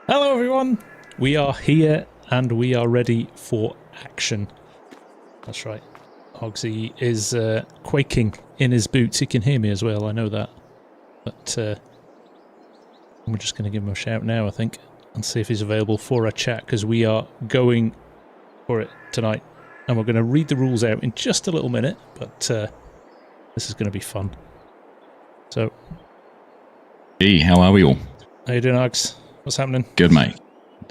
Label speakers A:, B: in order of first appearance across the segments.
A: Hello everyone! We are here and we are ready for action. That's right. Argsy is quaking in his boots. He can hear me as well, I know that. But we're just going to give him a shout now, I think, and see if he's available for a chat, because we are going for it tonight. And we're going to read the rules out in just a little minute, but this is going to be fun. So...
B: Hey, how are we all?
A: How you doing, Args? What's happening?
B: Good, mate.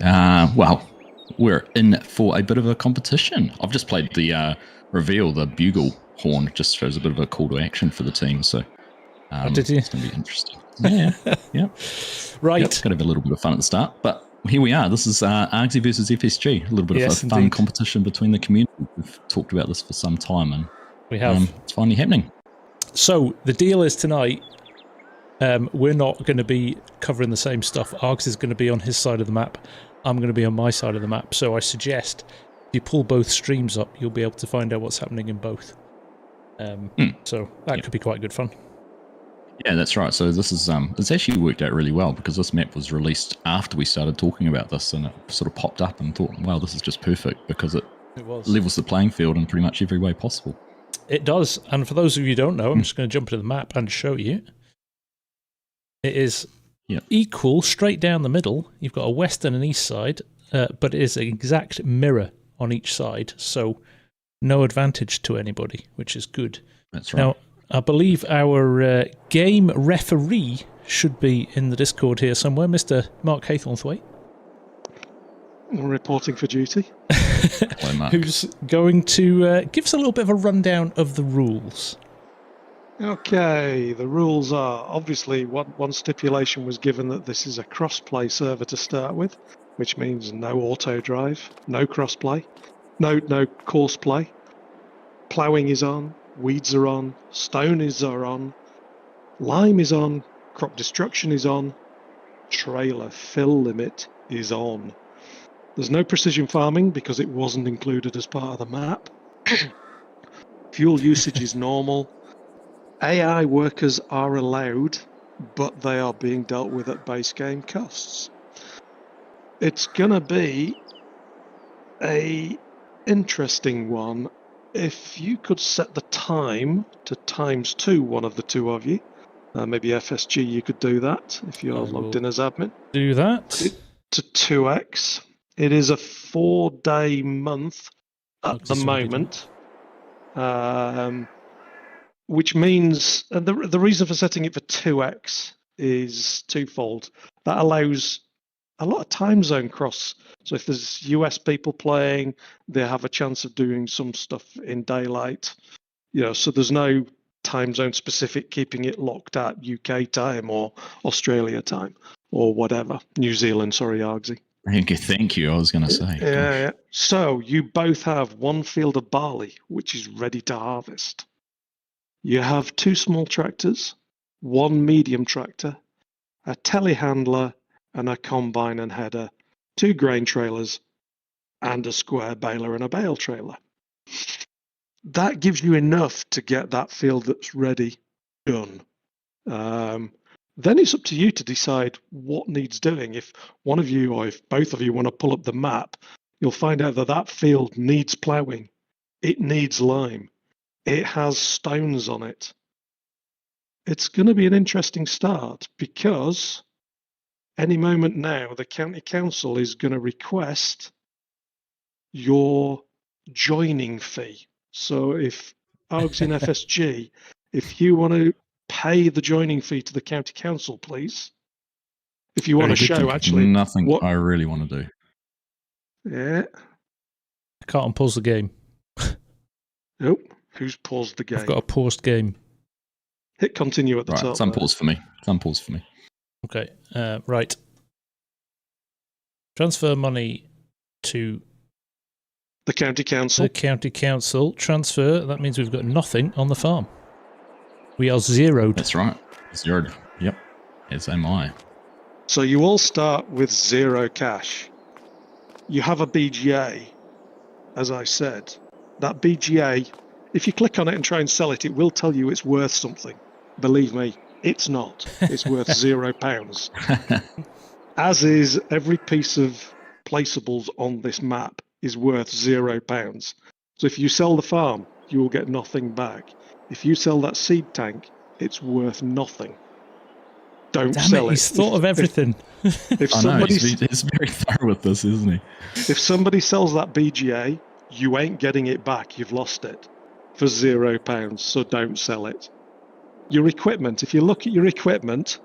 B: Well, we're in for a bit of a competition. I've just played the reveal, the bugle horn, just as a bit of a call to action for the team. So
A: did you?
B: It's going to be interesting. Yeah, yeah.
A: Right.
B: Yep, got to have a little bit of fun at the start. But here we are. This is Argsy versus FSG. A little bit of a fun competition between the community. We've talked about this for some time, and
A: we have.
B: It's finally happening.
A: So the deal is tonight, we're not going to be covering the same stuff. Args is going to be on his side of the map. I'm going to be on my side of the map. So I suggest if you pull both streams up, you'll be able to find out what's happening in both. So that could be quite good fun.
B: Yeah, that's right. So this is it's actually worked out really well, because this map was released after we started talking about this, and it sort of popped up and thought, wow, this is just perfect, because it levels the playing field in pretty much every way possible. It
A: does. And for those of you who don't know, I'm just going to jump into the map and show you. It is equal straight down the middle. You've got a west and an east side, but it is an exact mirror on each side, so no advantage to anybody, which is good.
B: That's right.
A: Now, I believe our game referee should be in the Discord here somewhere, Mr. Mark Haythornthwaite.
C: Reporting for duty.
B: Hello, Mark.
A: Who's going to give us a little bit of a rundown of the rules.
C: Okay, the rules are, obviously, one stipulation was given that this is a cross-play server to start with, which means no auto drive, no cross-play, no course play. Ploughing is on, weeds are on, are on, lime is on, crop destruction is on, trailer fill limit is on. There's no precision farming because it wasn't included as part of the map. Fuel usage is normal. AI workers are allowed, but they are being dealt with at base game costs. It's gonna be a interesting one. If you could set the time to ×2, one of the two of you, maybe FSG, you could do that if you're logged in as admin.
A: Do that.
C: To 2x. It is a 4-day month at the moment. Which means, and the reason for setting it for 2x is twofold. That allows a lot of time zone cross. So if there's US people playing, they have a chance of doing some stuff in daylight. So there's no time zone specific keeping it locked at UK time or Australia time or whatever. New Zealand, sorry, Argsy.
B: Thank you, I was going to say.
C: Yeah. So you both have one field of barley, which is ready to harvest. You have 2 small tractors, 1 medium tractor, a telehandler, and a combine and header, 2 grain trailers, and a square baler and a bale trailer. That gives you enough to get that field that's ready done. Then it's up to you to decide what needs doing. If one of you or if both of you want to pull up the map, you'll find out that field needs ploughing. It needs lime. It has stones on it. It's going to be an interesting start, because any moment now the county council is going to request your joining fee. So if Args in FSG, if you want to pay the joining fee to the county council, please. If you want to show actually
B: nothing what I really want to do.
C: Yeah.
A: I can't unpause the game.
C: Nope. Who's paused the game?
A: I've got a paused game.
C: Hit continue at the top.
B: It's unpaused for me. It's unpaused for me.
A: Okay. Right. Transfer money to
C: the county council.
A: The county council. Transfer. That means we've got nothing on the farm. We are zeroed.
B: That's right. Zeroed. Yep. As am I.
C: So you all start with 0 cash. You have a BGA, as I said. That BGA, if you click on it and try and sell it, it will tell you it's worth something. Believe me, it's not. It's worth £0. As is every piece of placeables on this map is worth £0. So if you sell the farm, you will get nothing back. If you sell that seed tank, it's worth nothing. Don't
A: Damn
C: sell
A: it, he's thought of everything.
C: If
B: I know,
C: somebody,
B: he's very thorough with this, isn't he?
C: if somebody sells that BGA, you ain't getting it back. You've lost it for £0. So don't sell it. Your equipment, if you look at your equipment,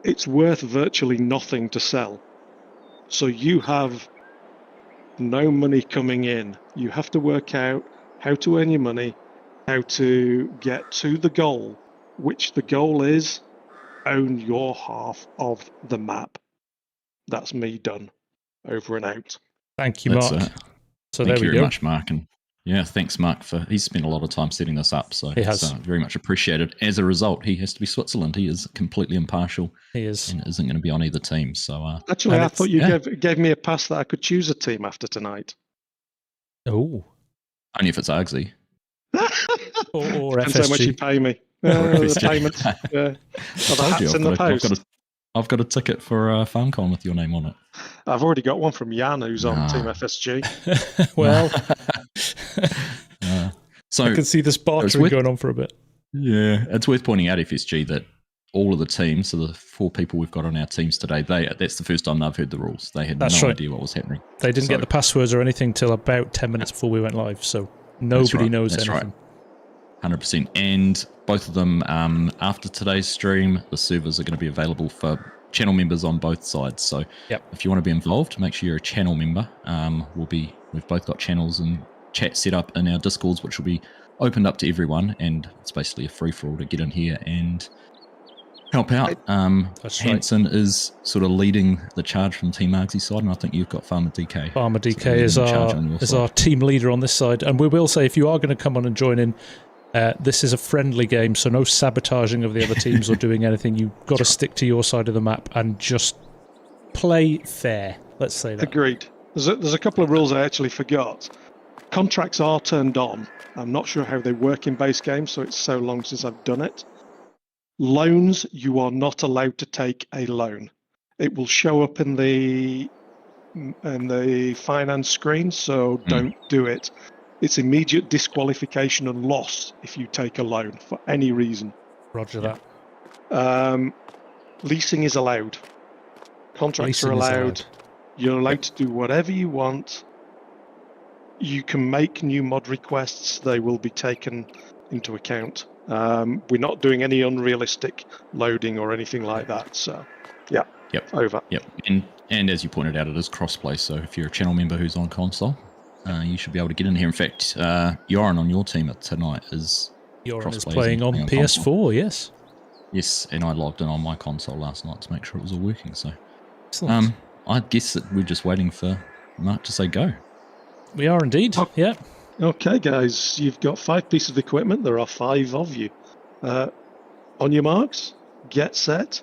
C: it's worth virtually nothing to sell. So you have no money coming in. You have to work out how to earn your money, how to get to the goal, which the goal is own your half of the map. That's me done. Over and out.
A: Thank you, Mark. So
B: Thank
A: there
B: you
A: we
B: very
A: go.
B: much, Mark. And yeah, thanks, Mark, he's spent a lot of time setting this up. So
A: he has.
B: It's very much appreciated. As a result, he has to be Switzerland. He is completely impartial.
A: He is.
B: And isn't going to be on either team. So
C: Actually, I thought you gave me a pass that I could choose a team after tonight.
A: Oh.
B: only if it's Argsy.
A: or
C: Depends
A: FSG.
C: how much you pay me. The payments. Yeah. Oh, the hat's in the post.
B: I've got a ticket for FarmCon with your name on it.
C: I've already got one from Jan, who's on Team FSG.
A: Well,
B: so
A: I can see this bartering going on for a bit.
B: Yeah, it's worth pointing out, FSG, that all of the teams, so the 4 people we've got on our teams today, that's the first time they've heard the rules. They had no idea what was happening.
A: They didn't get the passwords or anything till about 10 minutes before we went live, so nobody knows anything. That's right.
B: 100%. And both of them, after today's stream, the servers are going to be available for channel members on both sides. So if you want to be involved, make sure you're a channel member. We've both got channels and chat set up in our Discords, which will be opened up to everyone. And it's basically a free-for-all to get in here and help out. Hanson is sort of leading the charge from Team Argsy side, and I think you've got Farmer DK.
A: Farmer DK is our team leader on this side. And we will say, if you are going to come on and join in, this is a friendly game, so no sabotaging of the other teams or doing anything. You've got to stick to your side of the map and just play fair. Let's say that.
C: Agreed. There's a couple of rules I actually forgot. Contracts are turned on. I'm not sure how they work in base games, so it's so long since I've done it. Loans, you are not allowed to take a loan. It will show up in the finance screen, so don't do it. It's immediate disqualification and loss if you take a loan for any reason.
A: Roger that.
C: Leasing is allowed. Contracts are allowed. You're allowed to do whatever you want. You can make new mod requests. They will be taken into account. We're not doing any unrealistic loading or anything like that. So, over.
B: Yep. And as you pointed out, it is crossplay. So if you're a channel member who's on console, you should be able to get in here. In fact, Joran on your team tonight is
A: playing on PS4. Console. Yes.
B: Yes, and I logged in on my console last night to make sure it was all working. So,
A: excellent.
B: I guess that we're just waiting for Mark to say go.
A: We are indeed. Yeah.
C: Okay, guys, you've got 5 pieces of equipment. There are 5 of you. On your marks, get set.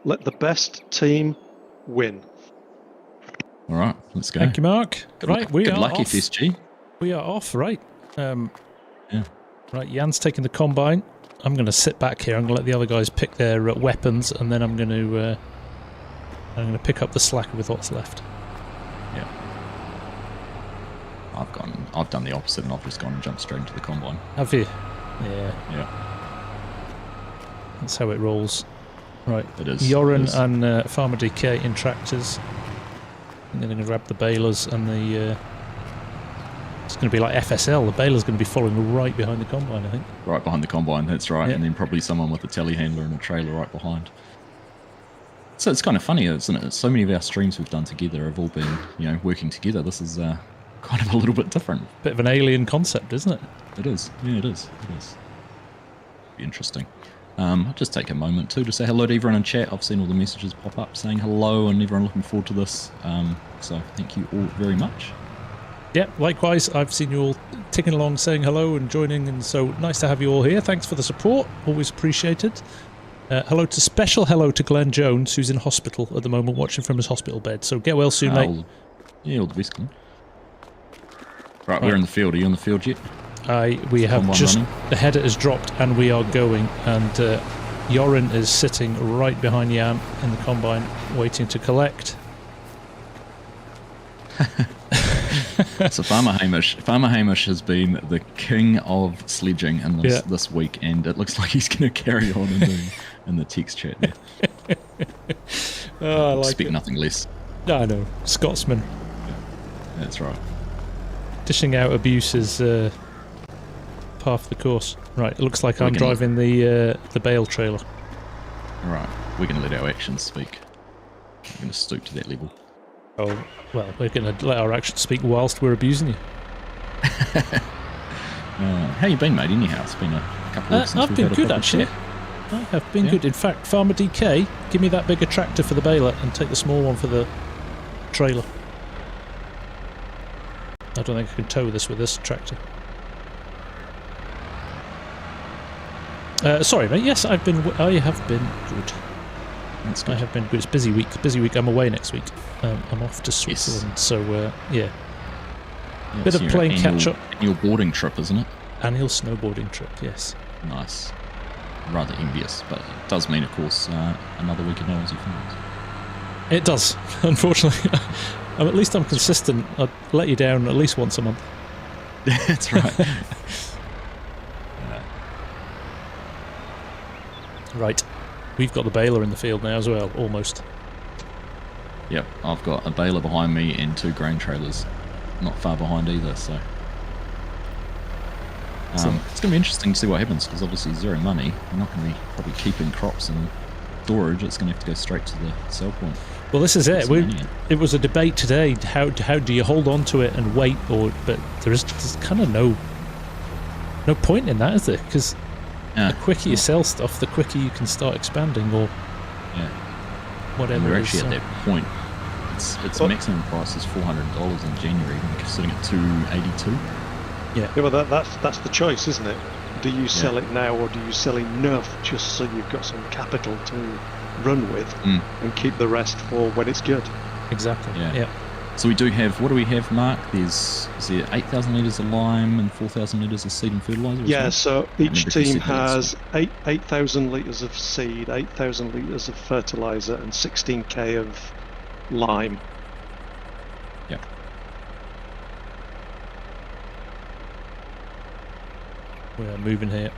C: Let the best team win.
B: All right, let's go.
A: Thank you, Mark.
B: Good luck, FSG.
A: We are off, right? Right, Jan's taking the combine. I'm going to sit back here. I'm going to let the other guys pick their weapons, and then I'm going to pick up the slack with what's left.
B: Yeah. I've done the opposite, and I've just gone and jumped straight into the combine.
A: Have you? Yeah. That's how it rolls. Right.
B: It is.
A: Joran and Farmer DK in tractors. I'm going to grab the balers and the... it's going to be like FSL. The baler's going to be following right behind the combine, I think.
B: Right behind the combine, that's right.
A: Yeah.
B: And then probably someone with a telehandler and a trailer right behind. So it's kind of funny, isn't it? So many of our streams we've done together have all been, working together. This is kind of a little bit different.
A: Bit of an alien concept, isn't it?
B: It is. Yeah, it is. Be interesting. I'll just take a moment too to say hello to everyone in chat. I've seen all the messages pop up saying hello and everyone looking forward to this. So thank you all very much.
A: Yeah, likewise. I've seen you all ticking along saying hello and joining, and so nice to have you all here. Thanks for the support. Always appreciated. Hello to Glenn Jones, who's in hospital at the moment, watching from his hospital bed. So get well soon, mate.
B: Yeah, all the best, Glenn. Right, we're in the field. Are you in the field yet?
A: We have just... The header is dropped and we are going. And Joran is sitting right behind Jan in the combine, waiting to collect.
B: So Farmer Hamish has been the king of sledging in this week, and it looks like he's going to carry on in the text chat there.
A: Oh, I like
B: expect
A: it.
B: nothing less.
A: I know, Scotsman.
B: That's right.
A: Dishing out abuse is part of the course. Right, it looks like I'm driving the bale trailer.
B: All right, we're going to let our actions speak. We're going to stoop to that level.
A: Oh, well, we're going to let our actions speak whilst we're abusing you.
B: How you been, mate, anyhow? It's been a couple of weeks since
A: I've
B: we've
A: been
B: had a
A: good,
B: proper
A: actually.
B: chat.
A: I have been good. In fact, Farmer DK, give me that bigger tractor for the baler and take the small one for the trailer. I don't think I can tow this with this tractor. Sorry, mate. Yes, I have been good.
B: That's good.
A: I have been good. It's busy week. Busy week. I'm away next week. I'm off to Switzerland, so yeah. Bit of playing catch up.
B: Annual boarding trip, isn't it?
A: Annual snowboarding trip. Yes.
B: Nice. Rather envious, but it does mean, of course, another week of Aussie Farms.
A: It does. Unfortunately, at least I'm consistent. I'd let you down at least once a month.
B: That's right.
A: Right. We've got the baler in the field now as well, almost.
B: Yep, I've got a baler behind me and 2 grain trailers not far behind either, so... it's going to be interesting to see what happens, because obviously zero money. You're not going to be probably keeping crops in storage. It's going to have to go straight to the sell point.
A: Well, this is it. It was a debate today. How do you hold on to it and wait? But there's kind of no point in that, is there? Because the quicker you sell stuff, the quicker you can start expanding or whatever.
B: We're actually at that point. Its maximum price is $400 in January, and we're sitting at $282.
C: Yeah, well, that's the choice, isn't it? Do you sell it now, or do you sell enough just so you've got some capital to run with and keep the rest for when it's good?
A: Exactly. Yeah.
B: So we do have, what do we have, Mark? Is there 8,000 litres of lime and 4,000 litres of seed and fertiliser?
C: Yeah, so each team has 8,000 litres of seed, 8,000 litres of fertiliser, and 16k of lime.
B: Yep.
A: We're moving here.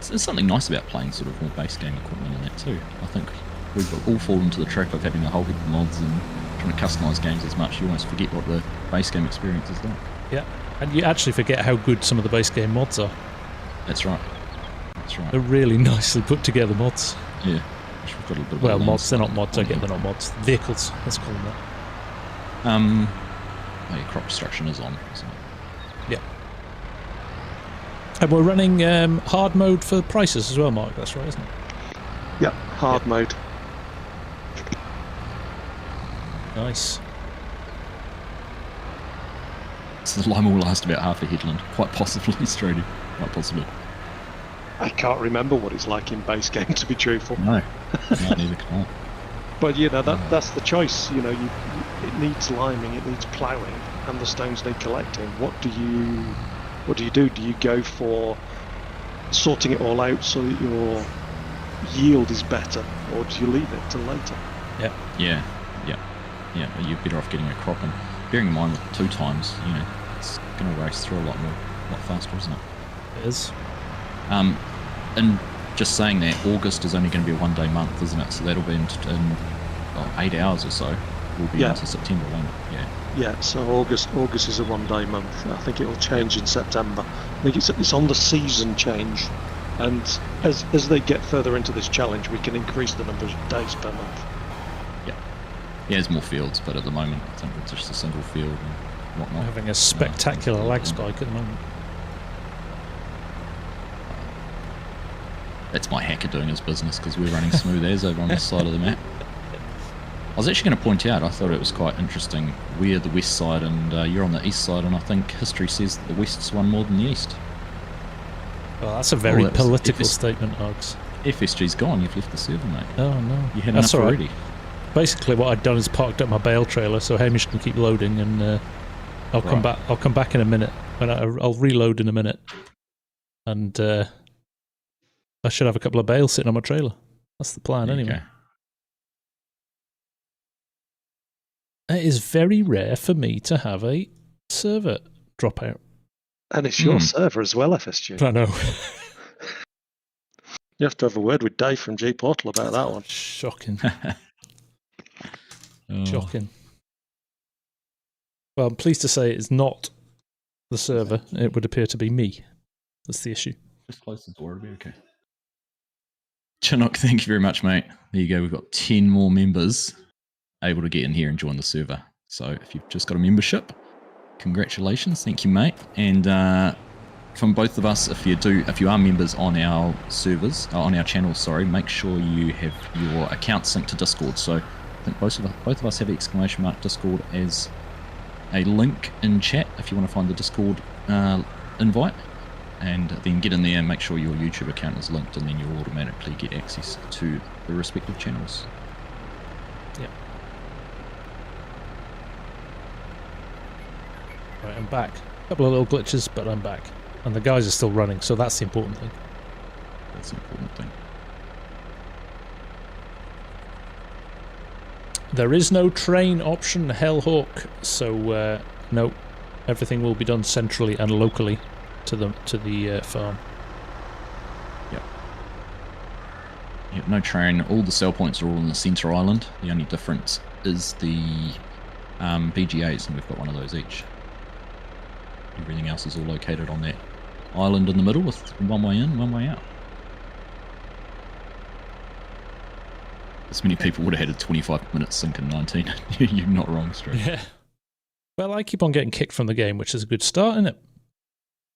B: There's something nice about playing sort of more base game equipment in that too. I think we've all fallen into the trap of having a whole heap of mods and trying to customise games as much. You almost forget what the base game experience is like. Yeah,
A: and you actually forget how good some of the base game mods are.
B: That's right. That's right.
A: They're really nicely put together mods.
B: Yeah. Got a bit of
A: mods. They're not mods. I get they're not mods. Vehicles. Let's call them
B: that. Crop destruction is on, isn't it?
A: Yeah. And we're running hard mode for prices as well, Mark. That's right, isn't it?
C: Yeah, hard mode.
A: Nice.
B: So the lime will last about half a headland, quite possibly, Strady. Quite possibly.
C: I can't remember what it's like in base game, to be truthful.
B: No, neither can I.
C: But that's the choice. It needs liming, it needs ploughing, and the stones need collecting. What do you do? Do you go for sorting it all out so that your yield is better, or do you leave it till later?
B: Yeah. You're better off getting a crop, and bearing in mind with 2 times, it's going to race through a lot faster, isn't it?
A: It is.
B: And just saying that, August is only going to be a 1-day month, isn't it? So that'll be in 8 hours or so. We'll be into September, won't it?
C: Yeah. So August is a 1-day month. I think it'll change in September. I think it's on the season change, and as they get further into this challenge, we can increase the number of days per month.
B: Yeah, there's more fields, but at the moment, I think it's just a single field and whatnot.
A: We're having a spectacular lag spike at the moment.
B: That's my hacker doing his business, because we're running smooth as over on this side of the map. I was actually going to point out, I thought it was quite interesting, we're the west side and you're on the east side, and I think history says that the west's won more than the east.
A: Well, that's a very political statement, Args.
B: FSG's gone, you've left the server, mate.
A: Oh, no.
B: You had enough already.
A: Basically, what I'd done is parked up my bale trailer so Hamish can keep loading, and I'll come back. I'll come back in a minute. I'll reload in a minute, and I should have a couple of bales sitting on my trailer. That's the plan, anyway. It is very rare for me to have a server drop out.
C: And it's your server as well, FSG.
A: I know.
C: You have to have a word with Dave from G Portal about that one.
A: Shocking. Shocking. Well, I'm pleased to say it's not the server. It would appear to be me. That's the issue.
B: Just close the door, it'll be okay. Chinook, thank you very much, mate. There you go. We've got 10 more members able to get in here and join the server. So if you've just got a membership, congratulations. Thank you, mate. And from both of us, if you are members on our servers, on our channel, sorry, make sure you have your account synced to Discord. So I think both of us have ! Discord as a link in chat if you want to find the Discord invite. And then get in there and make sure your YouTube account is linked, and then you'll automatically get access to the respective channels.
A: Yep. Right, I'm back. A couple of little glitches, but I'm back. And the guys are still running, so that's the important thing.
B: That's the important thing.
A: There is no train option, Hellhawk, so no, everything will be done centrally and locally to the farm.
B: Yep. Yep, no train. All the sell points are all in the centre island. The only difference is the BGAs, and we've got one of those each. Everything else is all located on that island in the middle with one way in, one way out. As many people would have had a 25-minute sync in 19. You're not wrong, Straight.
A: Yeah. Well, I keep on getting kicked from the game, which is a good start, isn't it?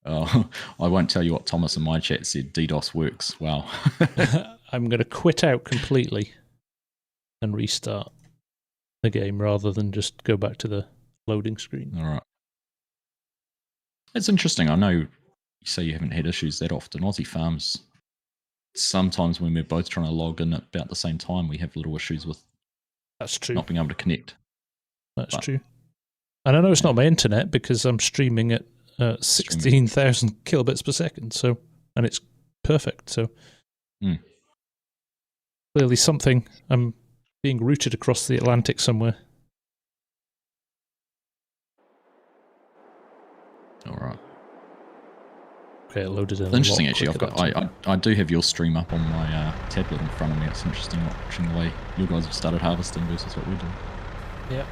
B: Oh, I won't tell you what Thomas in my chat said. DDoS works. Wow.
A: I'm going to quit out completely and restart the game rather than just go back to the loading screen.
B: All right. It's interesting. I know you say you haven't had issues that often. Aussie Farms, sometimes when we're both trying to log in at about the same time, we have little issues with
A: That's true.
B: not being able to connect.
A: That's true. And I know it's not my internet because I'm streaming at 16,000 kilobits per second, so, and it's perfect. So clearly something, I'm being routed across the Atlantic somewhere.
B: All right.
A: Okay, it loaded in.
B: It's interesting, actually. I do have your stream up on my tablet in front of me. It's interesting watching the way you guys have started harvesting versus what we're doing.
A: Yeah.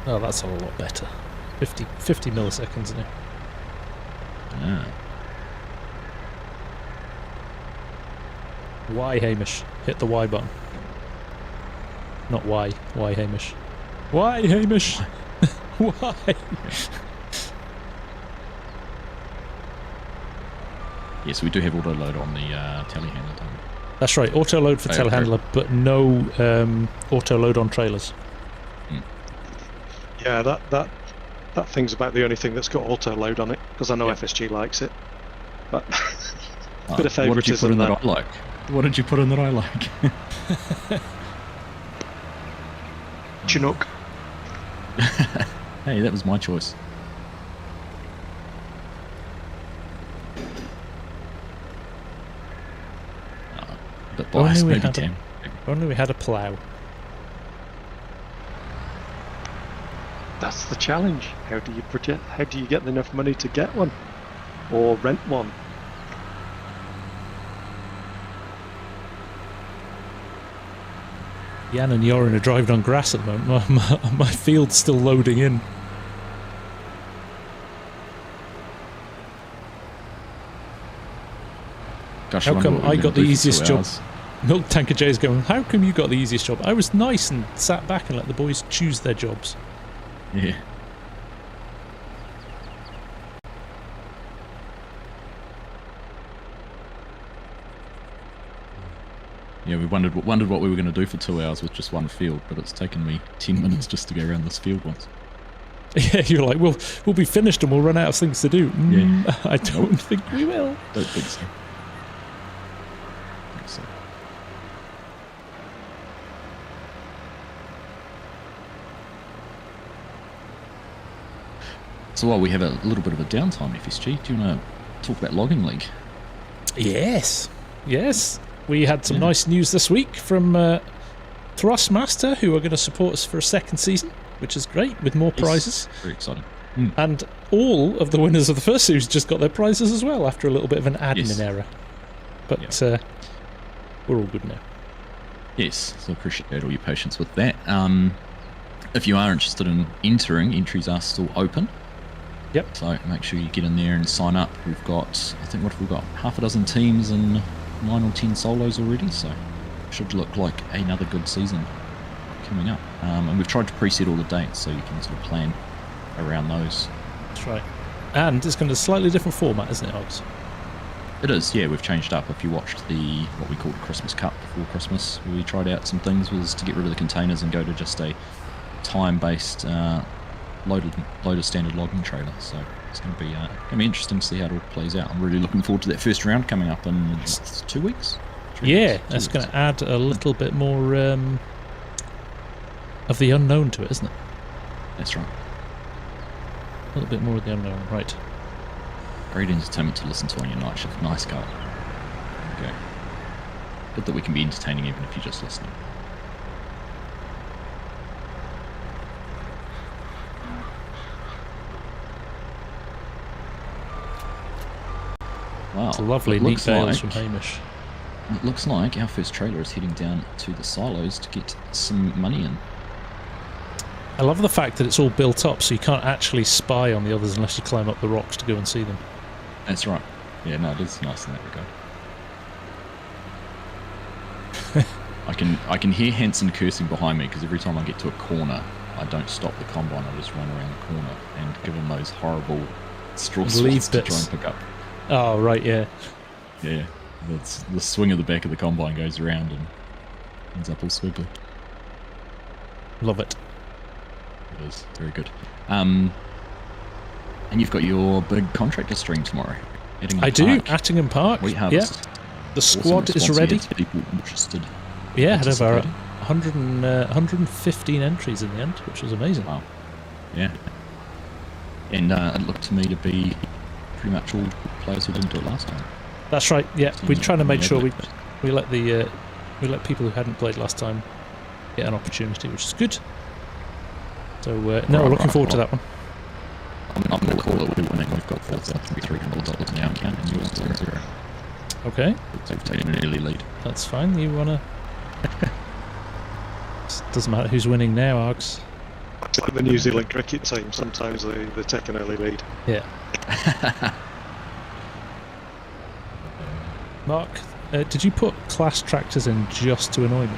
A: Oh, that's a lot better. 50 milliseconds now.
B: Ah.
A: Y, Hamish. Hit the Y button. Not Y. Y, Hamish. Y, Hamish! Why?
B: Yes, we do have auto load on the telehandler, don't we?
A: That's right, auto load for telehandler, but no auto load on trailers.
C: Yeah, that thing's about the only thing that's got auto load on it, because I know FSG likes it. But bit of favouritism there.
B: What did you put in that I like?
C: Chinook.
B: Hey, that was my choice. But biased, maybe Tam.
A: Only we had a plough.
C: That's the challenge. How do you get enough money to get one? Or rent one?
A: Jan and Joran are driving on grass at the moment. My field's still loading in.
B: Gosh,
A: how come I got the easiest job? Milk Tanker J is going, how come you got the easiest job? I was nice and sat back and let the boys choose their jobs.
B: Yeah. Yeah, we wondered what we were going to do for 2 hours with just one field, but it's taken me 10 minutes just to go around this field once.
A: Yeah, you're like, we'll be finished and we'll run out of things to do.
B: Yeah.
A: I don't think we will.
B: Don't think so. So while we have a little bit of a downtime, FSG, do you want to talk about Logging League?
A: Yes. We had some nice news this week from Thrustmaster, who are going to support us for a second season, which is great, with more prizes.
B: Very exciting.
A: And all of the winners of the first series just got their prizes as well after a little bit of an admin error. But we're all good now.
B: Yes, so appreciate all your patience with that. If you are interested in entering, entries are still open.
A: Yep.
B: So make sure you get in there and sign up. We've got, I think, what have we got? Half a dozen teams and 9 or 10 solos already, so should look like another good season coming up. And we've tried to preset all the dates so you can sort of plan around those.
A: That's right. And it's going to be a slightly different format, isn't it, Args?
B: It is, yeah. We've changed up. If you watched what we called the Christmas Cup before Christmas, where we tried out some things, was to get rid of the containers and go to just a time-based loaded standard logging trailer. So it's going to be interesting to see how it all plays out. I'm really looking forward to that first round coming up in 2 weeks.
A: That's going to add a little bit more of the unknown to it, isn't it?
B: That's right.
A: A little bit more of the unknown, right.
B: Great entertainment to listen to on your night shift. Nice car. Okay. Good that we can be entertaining even if you're just listening. Wow.
A: It's a lovely neat bales from Hamish.
B: It looks like our first trailer is heading down to the silos to get some money in.
A: I love the fact that it's all built up so you can't actually spy on the others unless you climb up the rocks to go and see them.
B: That's right. Yeah, no, it is nice in that regard. I can hear Hanson cursing behind me because every time I get to a corner, I don't stop the combine. I just run around the corner and give him those horrible straw swaths to try and pick up.
A: Oh, right, yeah.
B: Yeah, the swing of the back of the combine goes around and ends up all swiggly.
A: Love it.
B: It is very good. And you've got your big contractor stream tomorrow.
A: I do. Attingham Park.
B: Wheat harvest.
A: Yeah. The squad is ready.
B: People interested.
A: Yeah, had over 115 entries in the end, which was amazing.
B: Wow. Yeah. And it looked to me to be pretty much all players who didn't do it last time.
A: That's right. Yeah, we're trying to make sure we let people who hadn't played last time get an opportunity, which is good. So we're looking forward to that one.
B: I'm going to call it winning. We've got $300 now, and yours 0.
A: Okay.
B: So we've taken an early lead.
A: That's fine. You wanna? Doesn't matter who's winning now, Args.
C: It's like the New Zealand cricket team. Sometimes they take an early lead.
A: Yeah. Mark, did you put class tractors in just to annoy me?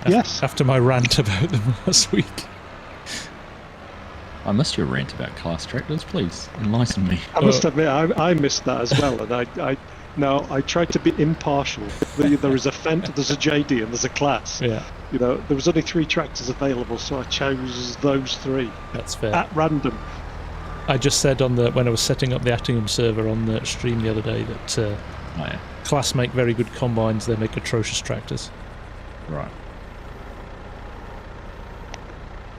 C: Yes.
A: After my rant about them last week.
B: I missed your rant about class tractors. Please enlighten me.
C: I must admit, I missed that as well, and I tried to be impartial. There is a Fendt, there's a JD, and there's a class.
A: Yeah.
C: You know, there was only 3 tractors available, so I chose those 3.
A: That's fair.
C: At random.
A: I just said when I was setting up the Attingham server on the stream the other day that class make very good combines, they make atrocious tractors.
B: Right.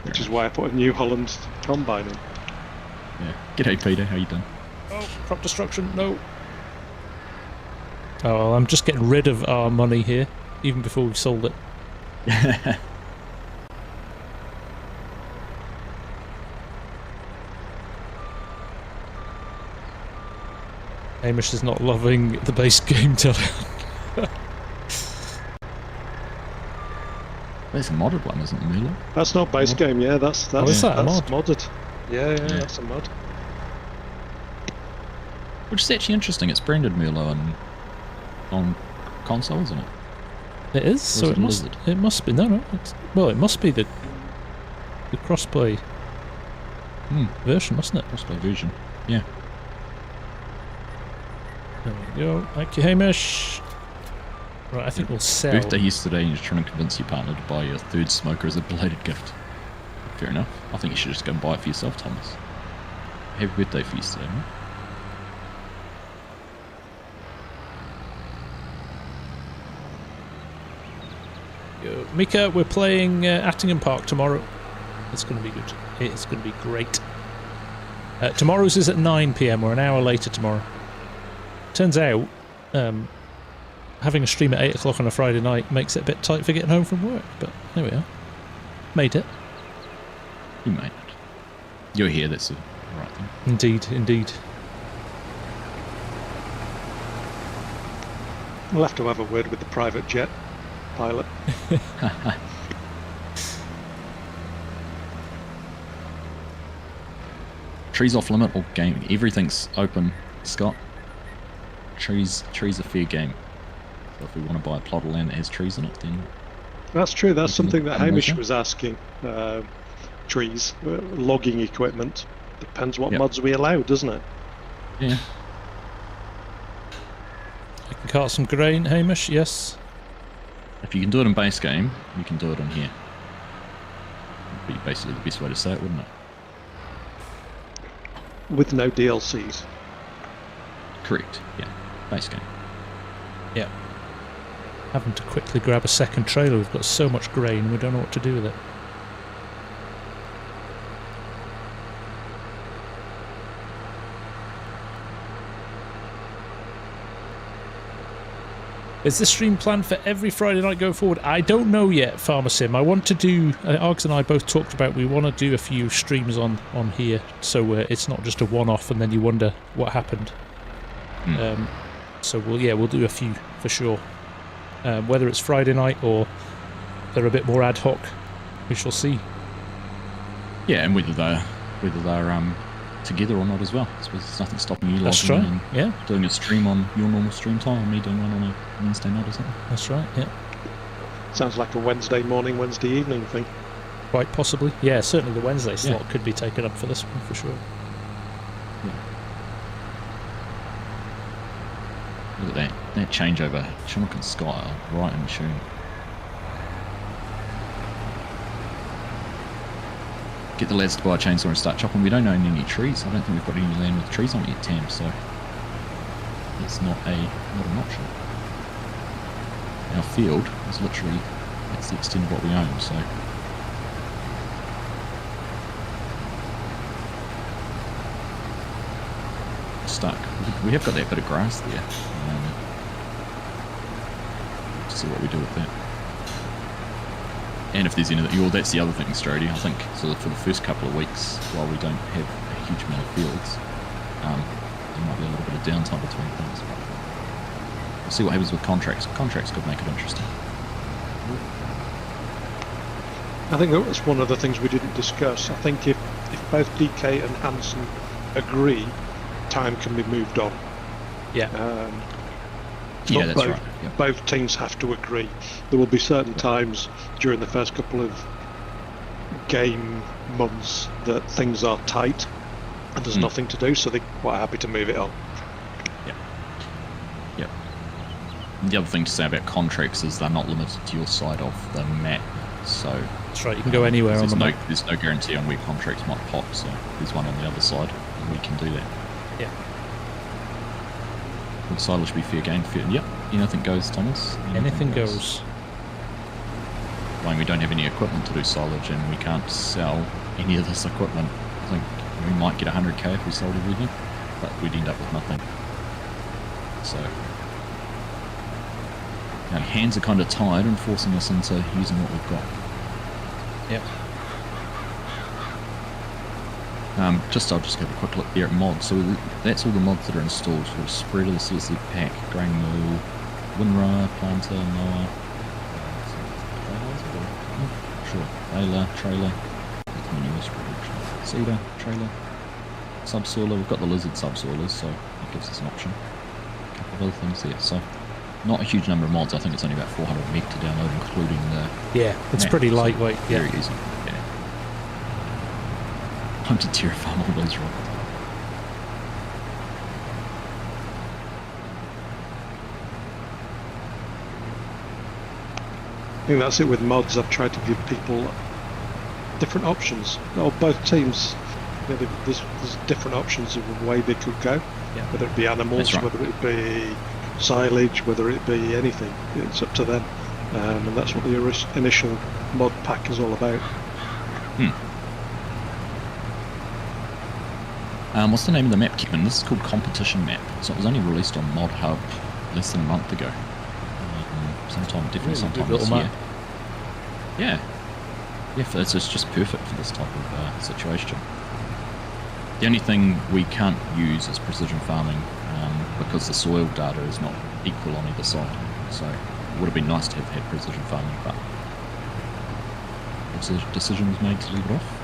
C: Which is why I put a New Holland combine in.
B: Yeah. G'day, Peter. How you doing?
A: Oh, crop destruction. No. Oh, well, I'm just getting rid of our money here, even before we've sold it. Hamish is not loving the base game, tell him.
B: That's a modded one, isn't it, Milo?
C: That's not base game, yeah, that's
A: is that a mod?
C: Modded. Yeah, that's a mod.
B: Which is actually interesting. It's branded Milo on console, isn't it?
A: It is, so it must be. No, it must be the crossplay version, mustn't it?
B: Crossplay version, yeah.
A: There we go. Thank you, Hamish. Right, I think we'll sell.
B: Birthday yesterday, and you're trying to convince your partner to buy your 3rd smoker as a belated gift. Fair enough. I think you should just go and buy it for yourself, Thomas. Happy birthday for yesterday, mate.
A: Yo, Mika, we're playing Attingham Park tomorrow. It's going to be good. It's going to be great. Tomorrow's is at 9 PM. We're an hour later tomorrow. Turns out, having a stream at 8 o'clock on a Friday night makes it a bit tight for getting home from work, but there we are. Made it.
B: You made it. You're here, that's the right thing.
A: Indeed, indeed.
C: We'll have to have a word with the private jet pilot.
B: Trees off limit or game? Everything's open, Scott. Trees are fair game. So if we want to buy a plot of land that has trees in it, then...
C: That's true, that's something that Hamish
B: motor.
C: was asking. Trees, logging equipment. Depends what
B: Yep.
C: mods we allow, doesn't it?
B: Yeah.
A: I can cart some grain, Hamish, yes.
B: If you can do it in base game, you can do it in here. Would be basically the best way to say it, wouldn't it?
C: With no DLCs.
B: Correct, yeah. Base game.
A: Yeah. Having to quickly grab a second trailer. We've got so much grain, we don't know what to do with it. Is this stream planned for every Friday night going forward? I don't know yet, FarmSim. I want to do... Args and I both talked about we want to do a few streams on here, so it's not just a one-off and then you wonder what happened. So we'll do a few for sure. Whether it's Friday night or they're a bit more ad hoc, we shall see.
B: Yeah, and whether they're together or not as well. I suppose there's nothing stopping you
A: That's
B: logging
A: right,
B: and
A: yeah.
B: doing a stream on your normal stream time and me doing one on a Wednesday night or something.
A: That's right, yeah.
C: Sounds like a Wednesday morning, Wednesday evening thing.
A: Quite possibly. Yeah, certainly the Wednesday slot could be taken up for this one for sure.
B: Look at that changeover. Chinook and Scott are right in tune. Get the lads to buy a chainsaw and start chopping. We don't own any trees. I don't think we've got any land with trees on it yet, Tam, so it's not an option. Our field is literally, that's the extent of what we own, so. Stuck. We have got that bit of grass there. To see what we do with that. And if there's anything, well, that's the other thing, Strody. I think so for the first couple of weeks, while we don't have a huge amount of fields, there might be a little bit of downtime between things. We'll see what happens with contracts. Contracts could make it interesting.
C: I think that was one of the things we didn't discuss. I think if both DK and Hansen agree, time can be moved on.
A: Yeah.
B: Yeah, that's right. Yep.
C: Both teams have to agree. There will be certain times during the first couple of game months that things are tight and there's nothing to do, so they're quite happy to move it on.
B: Yep. The other thing to say about contracts is they're not limited to your side of the map, so
A: that's right. You can go anywhere on the map.
B: There's no guarantee on where contracts might pop, so there's one on the other side, and we can do that.
A: Yeah.
B: Would silage be fair game? Yep. Anything goes, Thomas.
A: Anything goes.
B: When we don't have any equipment to do silage and we can't sell any of this equipment, I think we might get 100k if we sold everything, but we'd end up with nothing. So, our hands are kind of tired and forcing us into using what we've got.
A: Yep.
B: I'll just have a quick look there at mods. So that's all the mods that are installed. So spreader, the CSC pack, grain mill, windrower, planter, mower, baler, trailer, seeder, trailer, subsoiler. We've got the lizard subsoilers, so that gives us an option. A couple of other things there. So not a huge number of mods. I think it's only about 400 meg to download, including the
A: it's
B: map,
A: pretty
B: so
A: lightweight.
B: very easy. Time to terraform all those robots.
C: I think that's it with mods. I've tried to give people different options. Or both teams, there's different options of the way they could go.
A: Yeah.
C: Whether it be animals,
B: right.
C: whether it be silage, whether it be anything. It's up to them. And that's what the initial mod pack is all about.
B: What's the name of the map, Kevin? This is called Competition Map. So it was only released on Mod Hub less than a month ago. definitely
A: Really
B: sometime
A: good
B: this
A: little
B: year.
A: map.
B: Yeah. Yeah, it's just perfect for this type of situation. The only thing we can't use is precision farming because the soil data is not equal on either side. So it would have been nice to have had precision farming, but the decision was made to leave it off.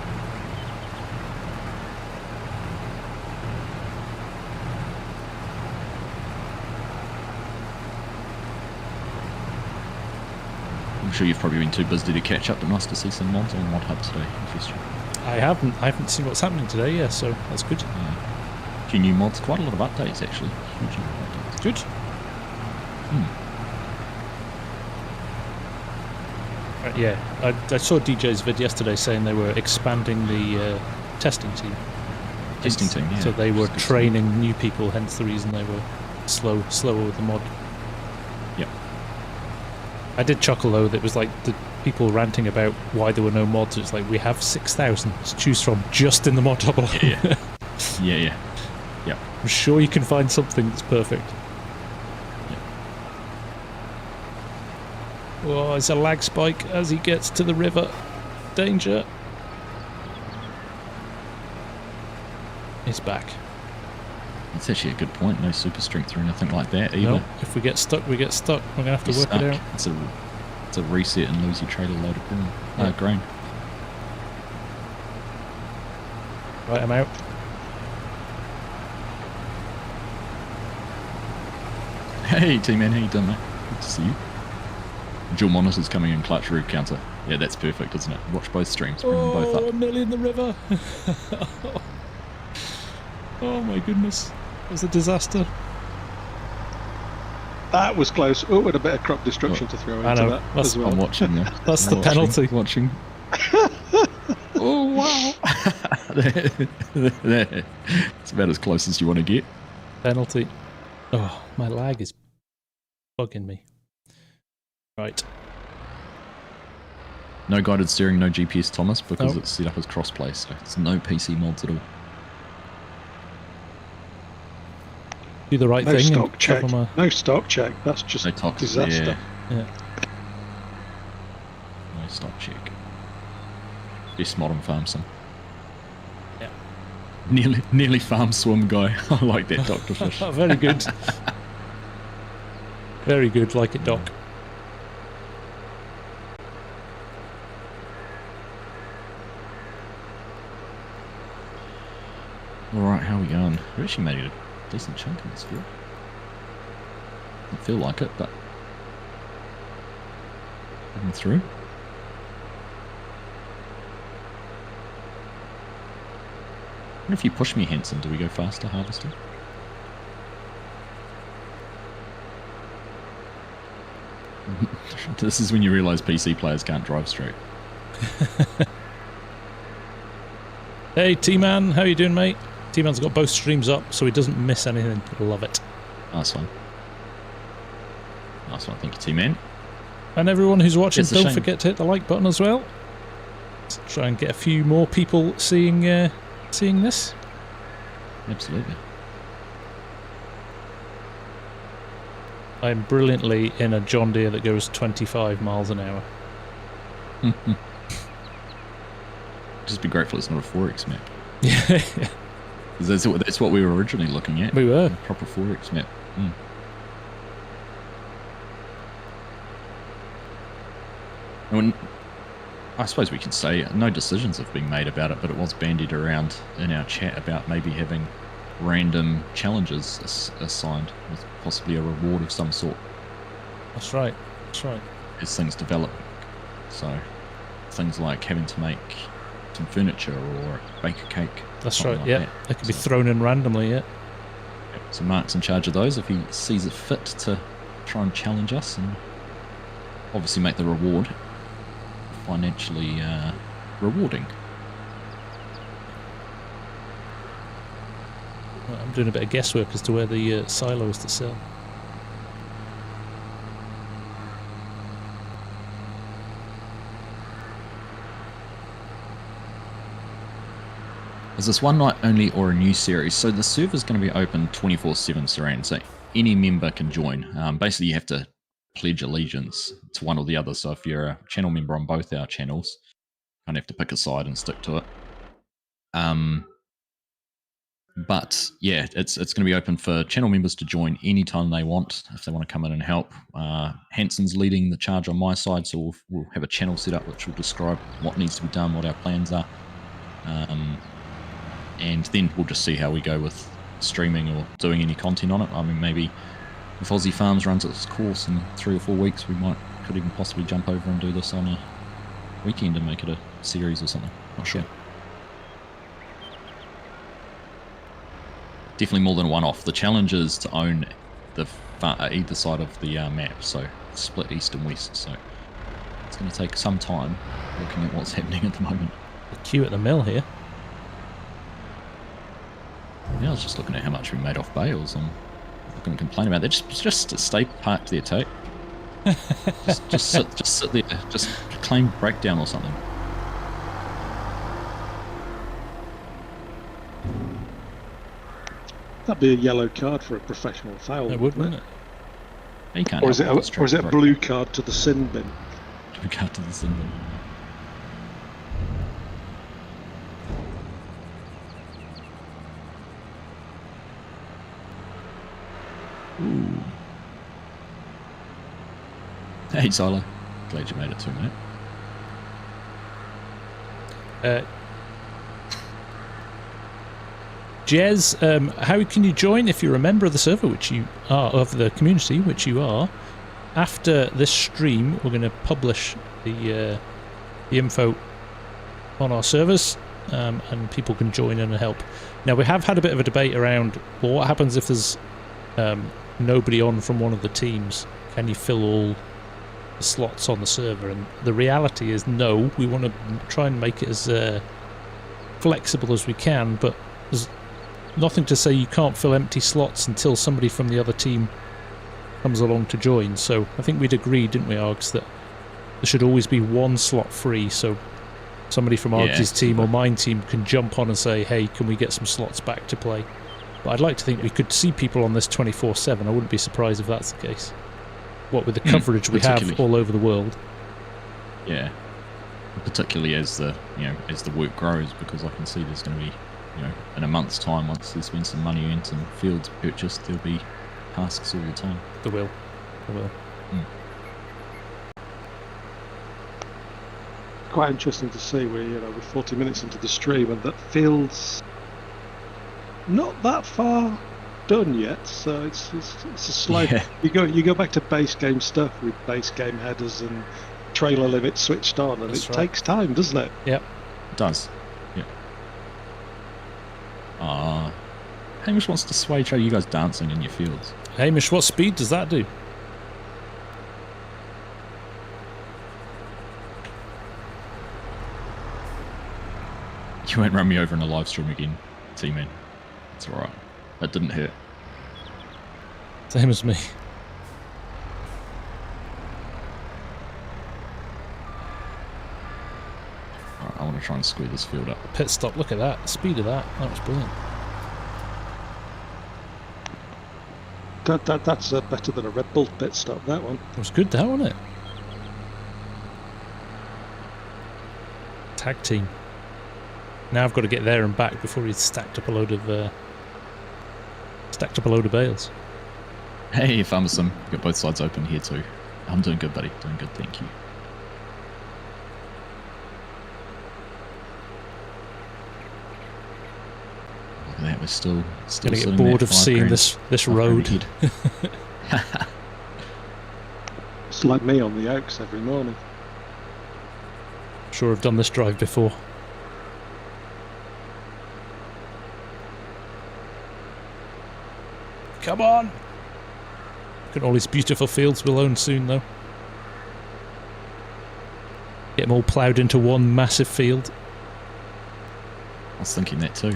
B: I'm sure you've probably been too busy to catch up, but nice to see some mods on Mod Hub today. Interesting.
A: I haven't seen what's happening today, yeah, so that's good.
B: A few new mods, quite a lot of updates actually. Huge amount of updates.
A: Good. Yeah, I saw DJ's vid yesterday saying they were expanding the testing team.
B: Testing team, yeah.
A: So they were training new people, hence the reason they were slower with the mod.
B: Yep.
A: I did chuckle though, that it was like the people ranting about why there were no mods. It's like, we have 6,000 to choose from just in the mod hub alone.
B: Yeah. Yep.
A: I'm sure you can find something that's perfect. Oh, it's a lag spike as he gets to the river. Danger. He's back.
B: That's actually a good point. No super strength or anything like that either.
A: No, if we get stuck, we get stuck. We're going to have to work it out.
B: It's a reset and lose your trailer load of grain.
A: Right, I'm out.
B: Hey, T-Man, how you doing, mate? Good to see you. Dual monitors coming in clutch root counter. Yeah, that's perfect, isn't it? Watch both streams, bring them both up.
A: I'm nearly in the river. Oh my goodness. That was a disaster.
C: That was close. Oh, and a bit of crop destruction to throw into that as well.
B: I'm watching now.
A: That's the penalty.
B: Watching. Oh, wow. It's about as close as you want to get.
A: Penalty. Oh, my lag is bugging me. Right.
B: No guided steering, no GPS, Thomas, because it's set up as crossplay, so it's no PC mods at all.
A: Do the right
C: no
A: thing.
C: Stock check. No stock check. That's just
B: no
C: disaster.
A: Yeah.
B: No stock check. Best mod on FarmSim.
A: Yeah.
B: Nearly FarmSim Guy. I like that, Dr. Fish.
A: Very good. Very good. Like it, Doc.
B: Alright, how are we going? We actually made it a decent chunk in this field. Don't feel like it, but getting through. What if you push me, Hanson? Do we go faster harvesting? This is when you realise PC players can't drive straight.
A: Hey T-Man, how you doing, mate? T-Man's got both streams up, so he doesn't miss anything. Love it.
B: Nice one. Nice one, thank you, T-Man.
A: And everyone who's watching, don't forget to hit the like button as well. Let's try and get a few more people seeing this.
B: Absolutely.
A: I'm brilliantly in a John Deere that goes 25 miles an hour.
B: Just be grateful it's not a 4X map.
A: Yeah.
B: That's what we were originally looking at.
A: We were.
B: A proper 4X map. And I suppose we can say no decisions have been made about it, but it was bandied around in our chat about maybe having random challenges assigned with possibly a reward of some sort.
A: That's right. That's right.
B: As things develop. So things like having to make some furniture or bake a cake.
A: That's right,
B: like
A: yeah.
B: that.
A: They could be thrown in randomly, yeah.
B: So Mark's in charge of those if he sees it fit to try and challenge us and obviously make the reward financially rewarding.
A: Well, I'm doing a bit of guesswork as to where the silo is to sell.
B: Is this one night only or a new series? So the server's going to be open 24/7, Saran, so any member can join. Basically, you have to pledge allegiance to one or the other. So if you're a channel member on both our channels, you kind of have to pick a side and stick to it. But yeah, it's going to be open for channel members to join anytime they want, if they want to come in and help. Hanson's leading the charge on my side, so we'll have a channel set up which will describe what needs to be done, what our plans are. And then we'll just see how we go with streaming or doing any content on it. I mean, maybe if Aussie Farms runs its course in 3 or 4 weeks, we could even possibly jump over and do this on a weekend and make it a series or something. Not sure. Definitely more than one off. The challenge is to own the either side of the map, so split east and west. So it's going to take some time looking at what's happening at the moment.
A: The queue at the mill here.
B: Yeah, I was just looking at how much we made off bales. I'm not going to complain about that. Just stay parked there, Tate. just sit there. Just claim breakdown or something.
C: That'd be a yellow card for a professional foul.
A: It would, wouldn't it?
B: You can't.
C: Or is it a blue card to the sin bin?
B: Blue card to the sin bin. Ooh. Hey, Silo. Glad you made it too, mate.
A: Jez, how can you join if you're a member of the server, which you are, of the community, which you are? After this stream, we're going to publish the info on our servers, and people can join in and help. Now, we have had a bit of a debate around, well, what happens if there's nobody on from one of the teams? Can you fill all the slots on the server? And the reality is no. We want to try and make it as flexible as we can, but there's nothing to say you can't fill empty slots until somebody from the other team comes along to join. So I think we'd agree, didn't we, Args, that there should always be one slot free, so somebody from Args' team or mine team can jump on and say, hey, can we get some slots back to play? But I'd like to think we could see people on this 24/7. I wouldn't be surprised if that's the case. What with the coverage we have all over the world.
B: Yeah, particularly as the work grows, because I can see there's going to be, in a month's time, once there's been some money and some fields purchased, there'll be tasks all the time.
A: There will.
C: Quite interesting to see we're 40 minutes into the stream and that fields not that far done yet, so it's a slow. Yeah. You go back to base game stuff with base game headers and trailer limits switched on, and takes time, doesn't it?
A: Yep,
B: it does. Hamish wants to sway show you guys dancing in your fields.
A: Hamish, what speed does that do?
B: You won't run me over in a live stream again, T-Man. It's alright. That didn't hurt.
A: Same as me.
B: Alright, I want to try and square this field up.
A: Pit stop, look at that. The speed of that. That was brilliant.
C: That's better than a Red Bull pit stop, that one.
A: It was good, that, wasn't it? Tag team. Now I've got to get there and back before he's stacked up a load of bales.
B: Hey, FarmSim, you've got both sides open here too. I'm doing good, buddy. Doing good, thank you. Look at that, we're still
A: gonna get bored of seeing this road.
C: It's like me on the Oaks every morning.
A: Sure, I've done this drive before. Come on! Look at all these beautiful fields we'll own soon, though. Get them all ploughed into one massive field.
B: I was thinking that too.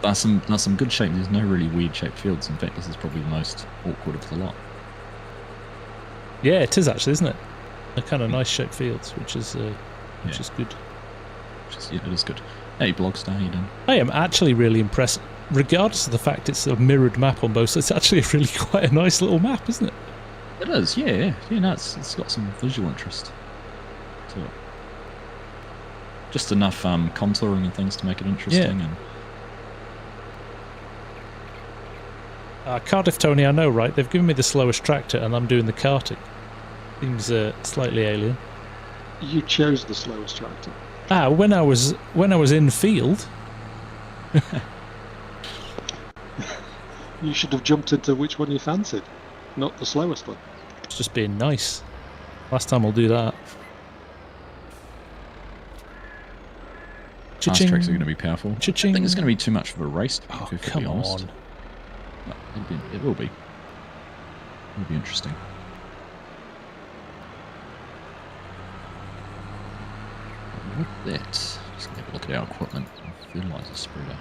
B: There's some good shape. There's no really weird shaped fields. In fact, this is probably the most awkward of the lot.
A: Yeah, it is actually, isn't it? They're kind of nice shaped fields, which is good.
B: It is good. Hey, Blogstar, how you doing?
A: I am actually really impressed. Regardless of the fact it's a mirrored map on both, it's actually really quite a nice little map, isn't it?
B: It is, yeah. No, it's got some visual interest to it. Just enough contouring and things to make it interesting.
A: Yeah. And Cardiff Tony, I know, right? They've given me the slowest tractor, and I'm doing the karting. Seems slightly alien.
C: You chose the slowest tractor.
A: When I was in field.
C: You should have jumped into which one you fancied, not the slowest one.
A: It's just being nice. Last time I'll do that.
B: Fast tracks are going to be powerful.
A: Cha-ching.
B: I think it's going to be too much of a race. To be
A: Oh,
B: perfectly
A: come
B: honest.
A: on.
B: No, it will be. It'll be interesting. With that, just going to have a look at our equipment. Fertilizer spreader.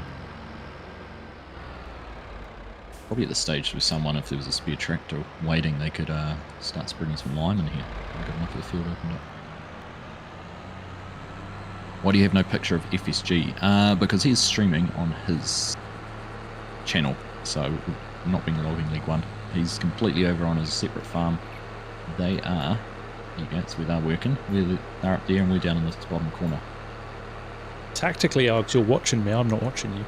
B: Probably at the stage with someone, if there was a spare tractor waiting, they could start spreading some lime in here. I've got enough of the field opened up. Why do you have no picture of FSG? Because he's streaming on his channel, so not being the Logging League one. He's completely over on his separate farm. They are, there you go, that's where they're working. They're up there and we're down in this bottom corner.
A: Tactically, Args, you're watching me, I'm not watching you.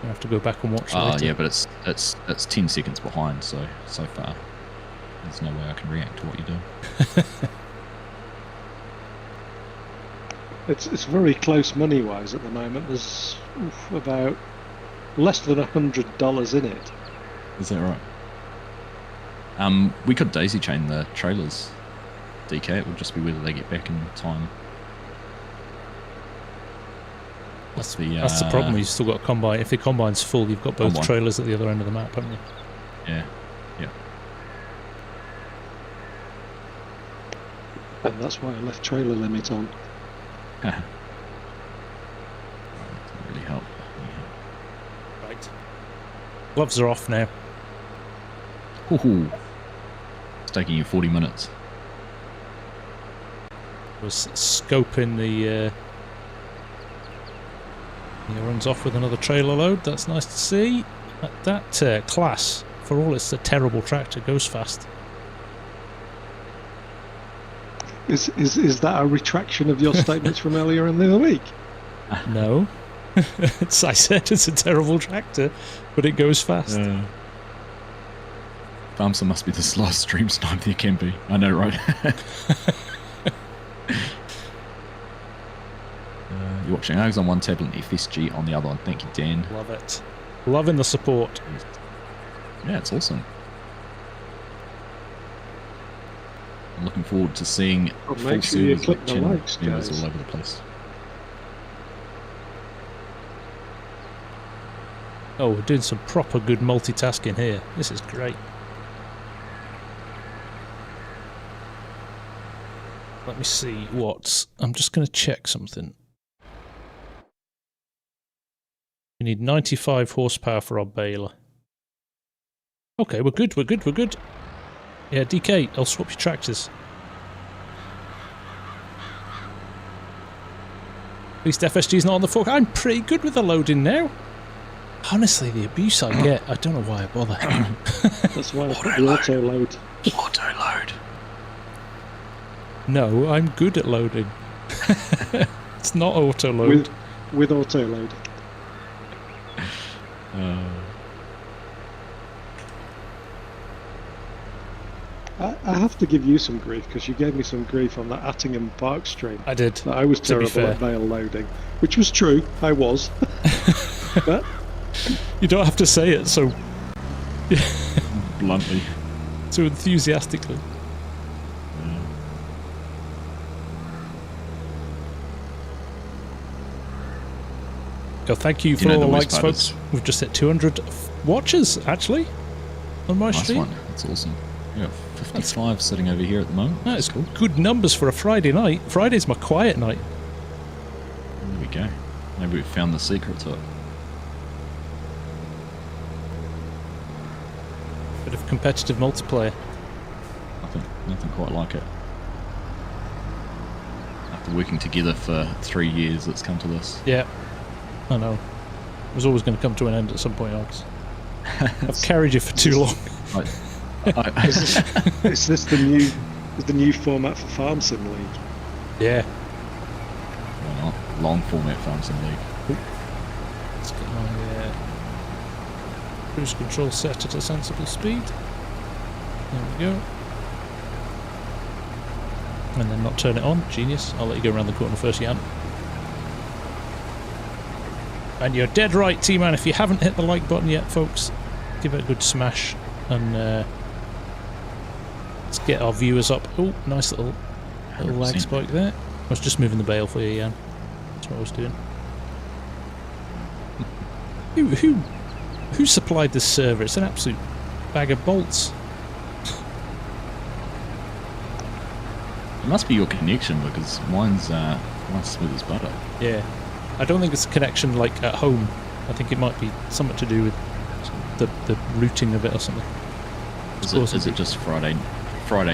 A: I have to go back and watch later.
B: Oh yeah, but it's 10 seconds behind, so far there's no way I can react to what you do.
C: It's very close money-wise at the moment. There's about less than $100 in it.
B: Is that right? We could daisy chain the trailers, DK. It would just be whether they get back in time.
A: That's the problem. You've still got a combine. If the combine's full, you've got both trailers at the other end of the map, haven't you?
B: Yeah.
C: And that's why I left trailer limit on.
B: Doesn't really help.
A: Right. Gloves are off now.
B: Ooh. It's taking you 40 minutes.
A: Was scoping the. He runs off with another trailer load. That's nice to see. That class, for all it's a terrible tractor, goes fast.
C: Is that a retraction of your statements from earlier in the week?
A: No. I said it's a terrible tractor, but it goes fast.
B: FarmSim must be the slowest stream snipe there can be. I know, right? You're watching Args on one tablet and FSG on the other one. Thank you, Dan.
A: Love it. Loving the support.
B: Yeah, it's awesome. I'm looking forward to seeing full
C: sure you
B: servers
C: click
B: with
C: the
B: channel
C: likes,
B: members
C: guys.
B: all over the place.
A: Oh, we're doing some proper good multitasking here. This is great. Let me see what... I'm just going to check something. We need 95 horsepower for our baler. Okay, we're good. Yeah, DK, I'll swap your tractors. At least FSG's not on the fork. I'm pretty good with the loading now. Honestly, the abuse I get, I don't know why I bother.
C: That's why I put the auto load.
B: Auto load.
A: No, I'm good at loading. It's not auto load.
C: With auto load. I have to give you some grief because you gave me some grief on that Attingham Park stream.
A: I did.
C: That I was terrible at bale loading, which was true. I was. But
A: you don't have to say it so
B: bluntly,
A: so enthusiastically. Oh, thank you for all the likes, folks. We've just hit 200 watches, actually, on my stream.
B: Nice one. That's awesome. Yeah, 55 sitting over here at the moment.
A: That's cool. Good numbers for a Friday night. Friday's my quiet night.
B: There we go. Maybe we've found the secret to it.
A: Bit of competitive multiplayer.
B: Nothing quite like it. After working together for 3 years, it's come to this.
A: Yeah, I know. It was always going to come to an end at some point, Args. I've carried you for too long.
C: Is this the new format for FarmSim League?
A: Yeah.
B: Why not? Long format FarmSim League.
A: Let's get my cruise control set at a sensible speed. There we go. And then not turn it on. Genius. I'll let you go around the corner first, Jan. And you're dead right, T-Man. If you haven't hit the like button yet, folks, give it a good smash. And let's get our viewers up. Oh, nice little lag spike there. I was just moving the bale for you, Jan. That's what I was doing. Who supplied this server? It's an absolute bag of bolts.
B: It must be your connection because mine's smooth as butter.
A: Yeah. I don't think it's a connection like at home. I think it might be something to do with the routing of it or something.
B: Is it just Friday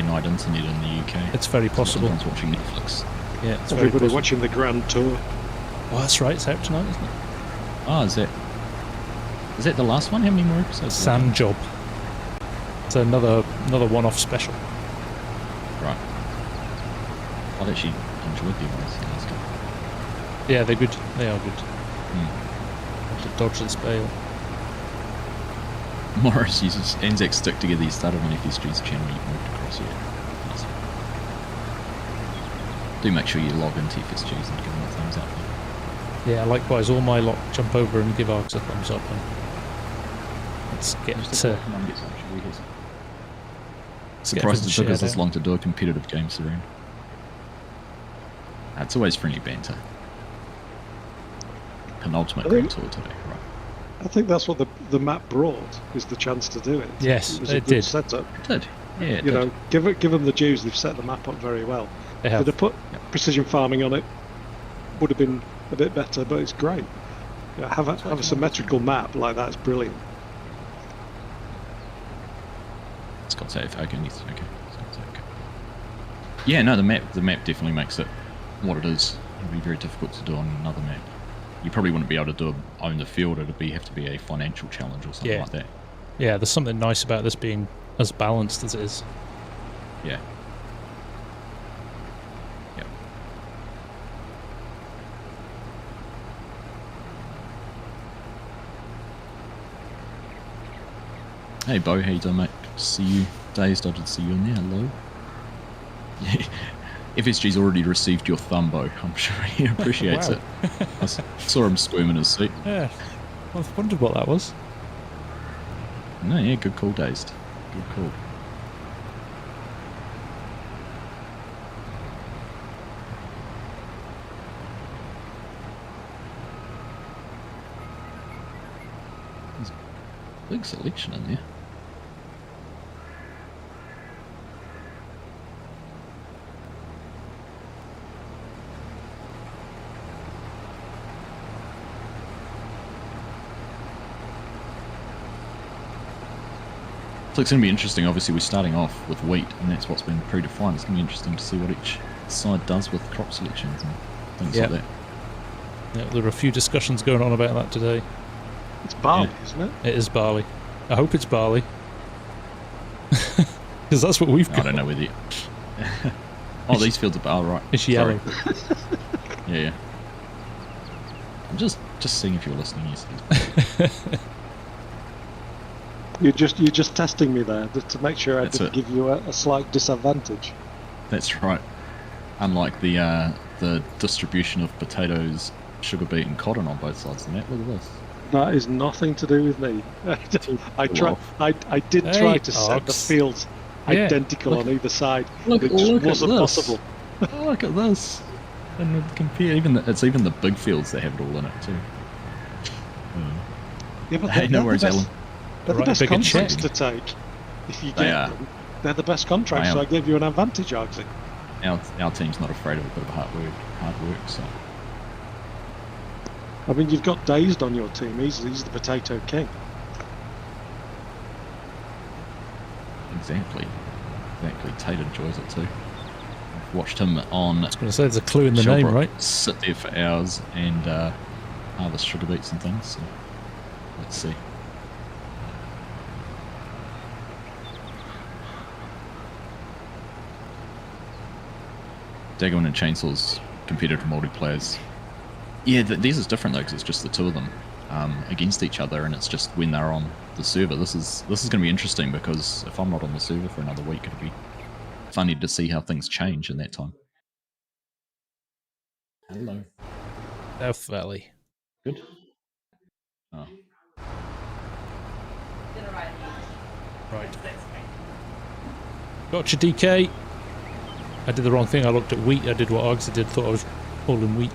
B: night internet in the UK?
A: It's very possible.
B: Everyone's watching Netflix.
A: Yeah, it's
C: Everybody
A: very
C: watching the Grand Tour.
A: Oh, that's right. It's out tonight, isn't it?
B: Oh, is that the last one? How many more episodes?
A: Sand Job. It's another one-off special.
B: Right. I've actually enjoyed the ones last time.
A: Yeah, they're good. They are good. Have to dodge this bale.
B: Morris uses Anzac stick together. He started on FSG's channel. You've moved across here. Nice. Do make sure you log into FSG's and give them a thumbs up.
A: Yeah, likewise. All my lot jump over and give Args a thumbs up. And let's get
B: surprised it took us this long to do a competitive game, Serene. It's always friendly banter. Penultimate Grand Tour today, right?
C: I think that's what the map brought, is the chance to do it.
A: Yes,
C: it was a
A: it
C: good
A: did.
C: setup.
B: It did. Yeah, it
C: You
B: did.
C: know, give them the dues. They've set the map up very well.
A: They have.
C: If they'd put precision farming on it, would have been a bit better, but it's great. Yeah, have a symmetrical map like that is brilliant.
B: It's got safe. Okay. Yeah, no, the map definitely makes it what it is. It'd be very difficult to do on another map. You probably wouldn't be able to own the field. It'd have to be a financial challenge or something like that.
A: Yeah, there's something nice about this being as balanced as it is.
B: Yeah. Yep. Hey Bo, how you doing, mate? Good to see you. Dazed, I did see you in there. Hello. Yeah. FSG's already received your thumb, Bo. I'm sure he appreciates it. I saw him squirm in his seat.
A: Yeah, I wondered what that was.
B: No, yeah, good call, Dazed. Good call. There's a big selection in there. So it's going to be interesting. Obviously, we're starting off with wheat, and that's what's been predefined. It's going to be interesting to see what each side does with crop selections and things like that.
A: Yeah, there were a few discussions going on about that today.
C: It's barley, isn't it?
A: It is barley. I hope it's barley. Because that's what we've got.
B: I don't know whether you... Oh, these fields are barley, right.
A: It's yellow.
B: Yeah. I'm just seeing if you're listening. Yes.
C: You're just testing me there to make sure I didn't give you a slight disadvantage.
B: That's right. Unlike the distribution of potatoes, sugar beet, and cotton on both sides of the map. Look at this.
C: That is nothing to do with me. I did try to set the fields identical on either side. It just wasn't possible.
B: Oh, look at this. And compare it's even the big fields that have it all in it too.
C: Yeah, but
B: hey, no worries, Alan.
C: They're the best contracts to take. If you get them, they're the best contracts. So I gave you an advantage, Argsy.
B: Our team's not afraid of a bit of hard work. So.
C: I mean, you've got Dazed on your team. He's the potato king.
B: Exactly. Tate enjoys it too. I've watched him on.
A: I was going to say, there's a clue in the name, right?
B: Sit there for hours and harvest sugar beets and things. So let's see. Dagon and Chainsaws competitive multiplayers. Yeah, theirs is different though because it's just the two of them against each other, and it's just when they're on the server. This is going to be interesting because if I'm not on the server for another week, it'll be funny to see how things change in that time. Hello.
A: South Valley.
B: Good. Oh.
A: Right. Gotcha, DK. I did the wrong thing. I looked at wheat. I did what Argsy did. Thought I was holding wheat.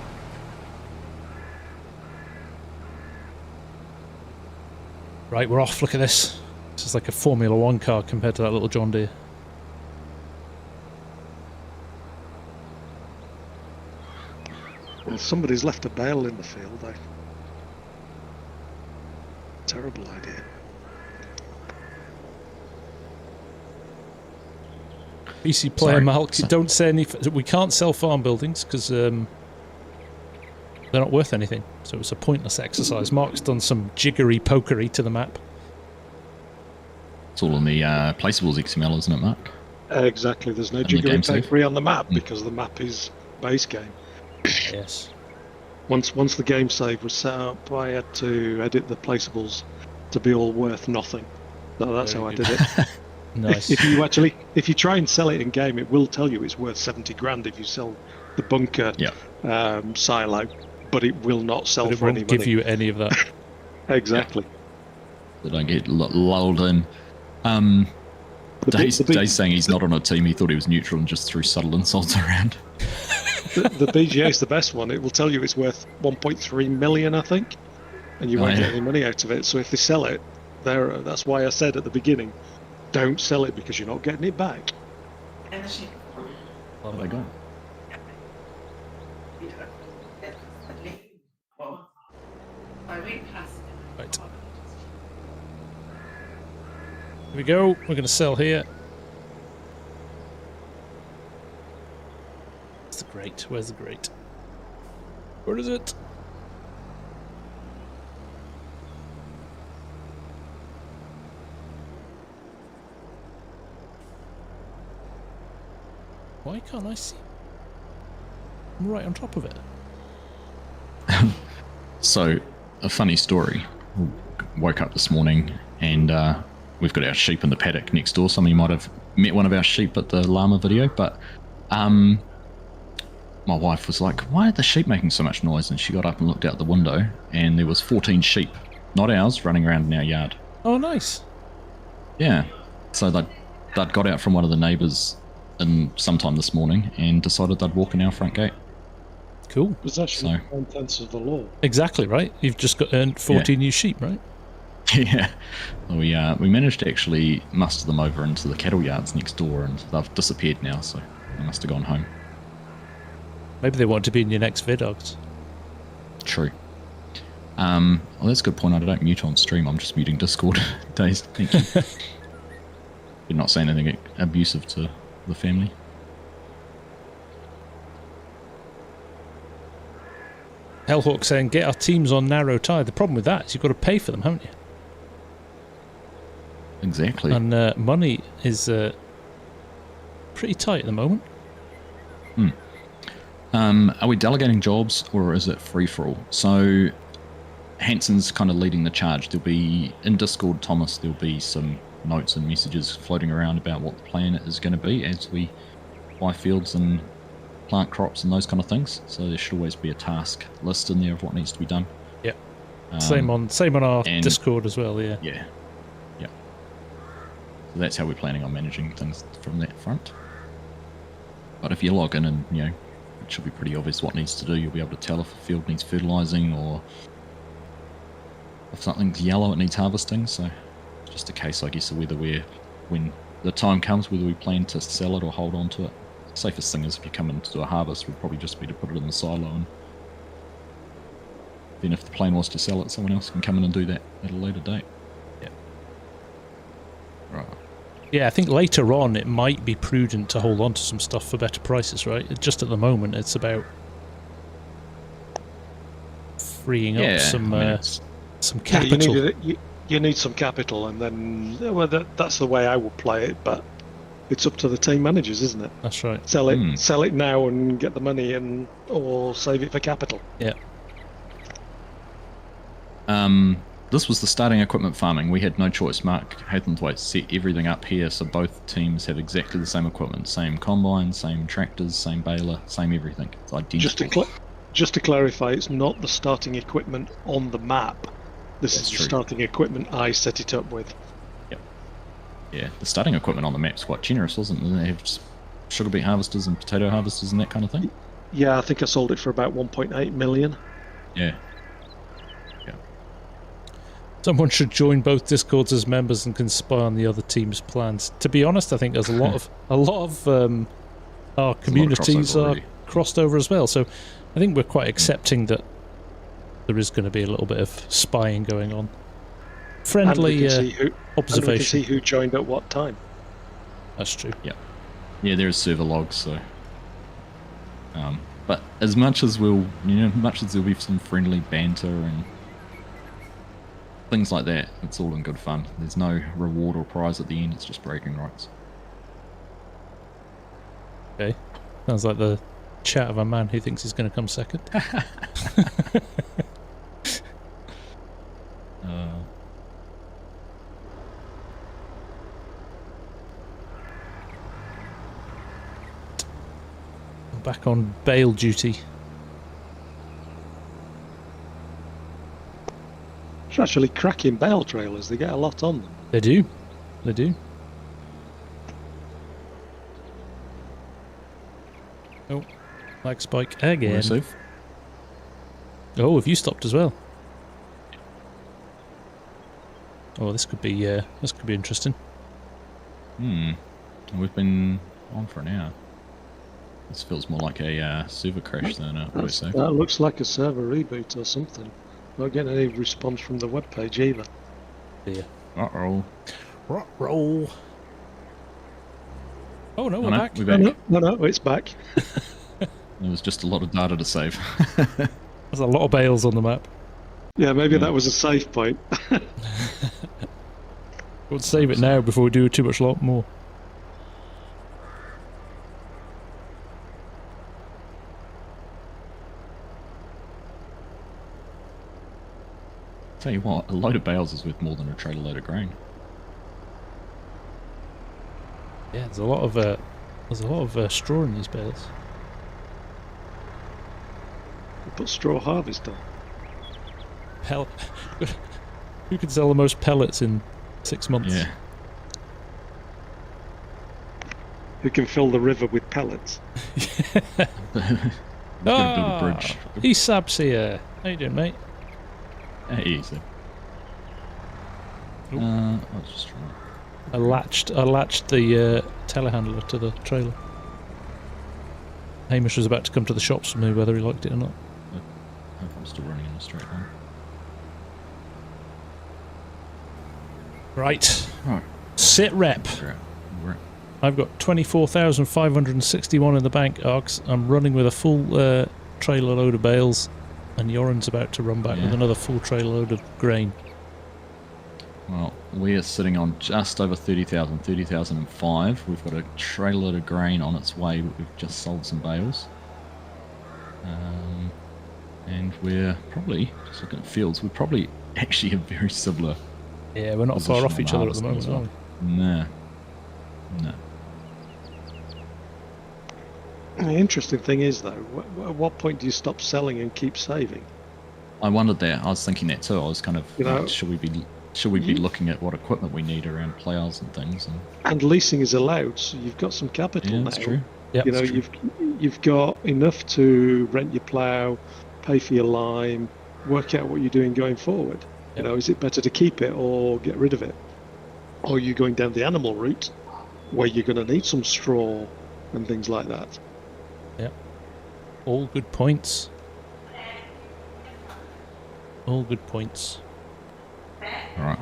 A: Right, we're off. Look at this. This is like a Formula 1 car compared to that little John Deere.
C: Well, somebody's left a bale in the field. Terrible idea.
A: PC player Malk, don't say any. We can't sell farm buildings because they're not worth anything. So it's a pointless exercise. Mark's done some jiggery pokery to the map.
B: It's all in the placeables XML, isn't it, Mark?
C: Exactly. There's no jiggery pokery on the map because the map is base game.
A: Yes.
C: Once the game save was set up, I had to edit the placeables to be all worth nothing. So that's how I did it.
A: Nice.
C: If you try and sell it in game, it will tell you it's worth 70 grand if you sell the bunker silo, but it will not sell for any money.
A: It won't give you any of that.
C: Exactly.
B: They don't get lulled in. Dave's saying he's not on a team. He thought he was neutral and just threw subtle insults around.
C: The BGA is the best one. It will tell you it's worth 1.3 million, I think, and you won't get any money out of it. So if they sell it, that's why I said at the beginning, don't sell it because you're not getting it back.
B: Oh my god.
A: Right. Here we go. We're going to sell here. Where's the grate? Where's the grate? Where is it? Why can't I see? I'm right on top of it.
B: So, a funny story. Woke up this morning and we've got our sheep in the paddock next door. Some of you might have met one of our sheep at the llama video, but my wife was like, why are the sheep making so much noise? And she got up and looked out the window and there was 14 sheep, not ours, running around in our yard.
A: Oh, nice.
B: Yeah. So they'd got out from one of the neighbours sometime this morning and decided they'd walk in our front gate.
A: Cool.
C: It's actually the contents of the law.
A: Exactly, right? You've just got earned 14 new sheep, right?
B: Yeah. We managed to actually muster them over into the cattle yards next door, and they've disappeared now, so they must have gone home.
A: Maybe they want to be in your next vid, Args.
B: True. Well, that's a good point. I don't mute on stream. I'm just muting Discord. Days. Thank you. You're not saying anything abusive to the family.
A: Hellhawk saying, get our teams on narrow tide. The problem with that is you've got to pay for them, haven't you?
B: Exactly.
A: And money is pretty tight at the moment.
B: Are we delegating jobs or is it free-for-all? So Hanson's kind of leading the charge. There'll be, in Discord, Thomas, there'll be some notes and messages floating around about what the plan is going to be as we buy fields and plant crops and those kind of things. So there should always be a task list in there of what needs to be done.
A: Yeah. Same on our Discord as well, yeah.
B: Yeah. Yeah. So that's how we're planning on managing things from that front. But if you log in and, it should be pretty obvious what needs to do. You'll be able to tell if a field needs fertilising or if something's yellow it needs harvesting. So just a case, I guess, of when the time comes, whether we plan to sell it or hold on to it. The safest thing is if you come into a harvest, would probably just be to put it in the silo, and then if the plan was to sell it, someone else can come in and do that at a later date.
A: Yeah.
B: Right.
A: Yeah, I think later on it might be prudent to hold on to some stuff for better prices, right? Just at the moment, it's about freeing up some capital.
C: You need some capital, and then that's the way I would play it. But It's up to the team managers, isn't it?
A: That's right.
C: Sell it now and get the money, or save it for capital.
A: Yeah.
B: This was the starting equipment farming. We had no choice. Mark Hathaway set everything up here, so both teams have exactly the same equipment, same combine, same tractors, same baler, same everything. It's identical.
C: Just to clarify, it's not the starting equipment on the map. This is the starting equipment I set it up with.
B: Yep. Yeah, the starting equipment on the map's quite generous, wasn't it? They have sugar beet harvesters and potato harvesters and that kind of thing.
C: Yeah, I think I sold it for about 1.8 million.
B: Yeah.
A: Someone should join both Discords as members and can spy on the other team's plans. To be honest, I think there's a lot of our communities are crossed over as well. So I think we're quite accepting that there is going to be a little bit of spying going on. Friendly observation.
C: And we can see who joined at what time.
A: That's true.
B: Yeah. Yeah, there's server logs. So, but as much as there'll be some friendly banter and things like that, it's all in good fun. There's no reward or prize at the end, it's just bragging rights.
A: Okay. Sounds like the chat of a man who thinks he's going to come second. I'm back on bail duty.
C: It's actually cracking bale trailers. They get a lot on them.
A: They do. They do. Oh, lag spike again. Oh, have you stopped as well? Oh, this could be interesting.
B: We've been on for an hour. This feels more like a server crash than a voice.
C: That looks like a server reboot or something. Not getting any response from the webpage either.
A: Yeah.
B: Uh-oh.
A: Roll. Oh no, we're back.
C: No, it's back.
B: There was just a lot of data to save.
A: There's a lot of bales on the map.
C: Yeah, maybe that was a save point.
A: We'll save it now before we do too much lot more.
B: Tell you what, a load of bales is worth more than a trailer load of grain.
A: Yeah, there's a lot of straw in these bales.
C: We put straw harvest on.
A: Who can sell the most pellets in 6 months?
B: Yeah.
C: Who can fill the river with pellets?
B: Build a bridge.
A: Esab's here. How you doing, mate?
B: Hey, easy. I was just trying.
A: I latched the telehandler to the trailer. Hamish was about to come to the shops for me, whether he liked it or not.
B: I hope I'm still running in a straight line.
A: Right. Sit rep.
B: Right.
A: I've got 24,561 in the bank, Args. I'm running with a full trailer load of bales, and Yoren's about to run back with another full trailer load of grain.
B: Well, we are sitting on just over 30,000, 30,005. We've got a trailer load of grain on its way, but we've just sold some bales. And we're probably, just looking at fields, we're probably actually a very similar.
A: Yeah, we're not far off each other at the moment, are we?
B: No.
C: The interesting thing is, though, at what point do you stop selling and keep saving?
B: I wondered that. I was thinking that too. I was kind of, should we be looking at what equipment we need around plows and things?
C: And leasing is allowed, so you've got some capital now.
B: That's true.
A: Yep,
C: you've got enough to rent your plough, pay for your lime, work out what you're doing going forward.
A: Yep.
C: You know, is it better to keep it or get rid of it? Or are you going down the animal route, where you're going to need some straw and things like that?
A: Yep. All good points. All good points.
B: Alright.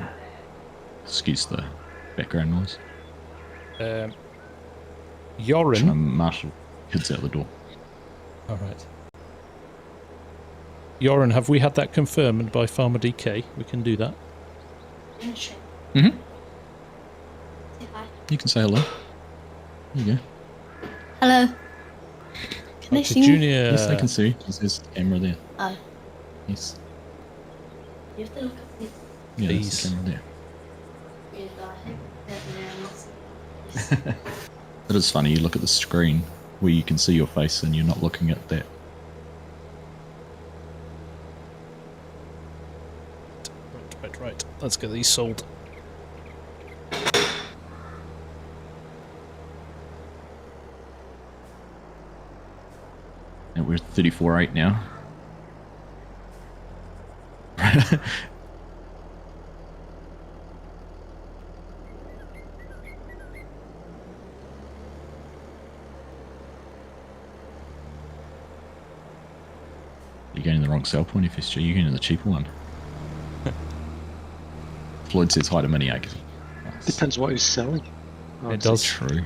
B: Excuse the background noise.
A: Yoren.
B: Trying to marshal kids out the door.
A: Alright. Yoren, have we had that confirmed by Farmer DK? We can do that.
B: Mm-hmm. You can say hello. There you go.
D: Hello. Can I
A: Argsy
D: see you?
A: Junior.
B: Yes, I can see. There's the camera there.
D: Oh.
B: Yes.
D: You have to look at this.
B: Yeah,
A: Please.
B: that's the camera there.
D: Yes.
B: It is funny, you look at the screen where you can see your face and you're not looking at that.
A: Right. Let's get these sold.
B: And we're 34.8 now. You're getting the wrong sell point, FSG. You're getting the cheaper one. Floyd says hi to Mini Argsy. Nice.
C: Depends what he's selling.
A: It does.
B: True.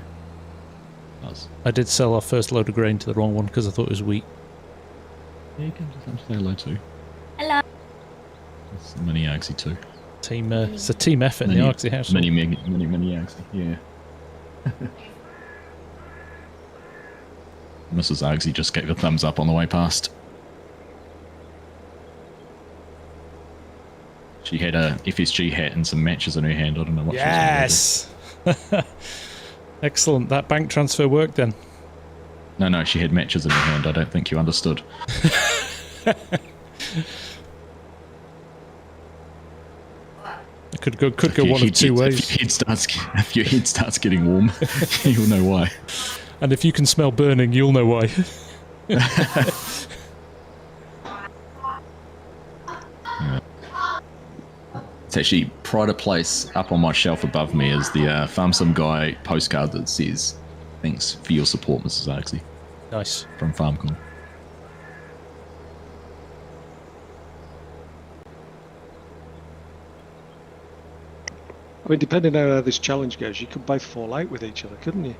B: Does.
A: I did sell our first load of grain to the wrong one because I thought it was wheat.
B: Yeah, you can just say hello too.
D: Hello.
B: It's a Mini Argsy too.
A: Team, it's a team effort in the Argsy house.
B: Mini Argsy, yeah. Mrs. Argsy just gave a thumbs up on the way past. She had a FSG hat and some matches in her hand. I don't know what
A: Yes! Excellent. That bank transfer worked then.
B: No, she had matches in her hand. I don't think you understood.
A: It could go one of two ways.
B: If your head starts getting warm, you'll know why.
A: And if you can smell burning, you'll know why.
B: It's actually pride of place up on my shelf above me is the FarmSim Guy postcard that says, "Thanks for your support, Mrs. Argsy."
A: Nice.
B: From FarmCon.
C: I mean, depending on how this challenge goes, you could both fall out with each other, couldn't you?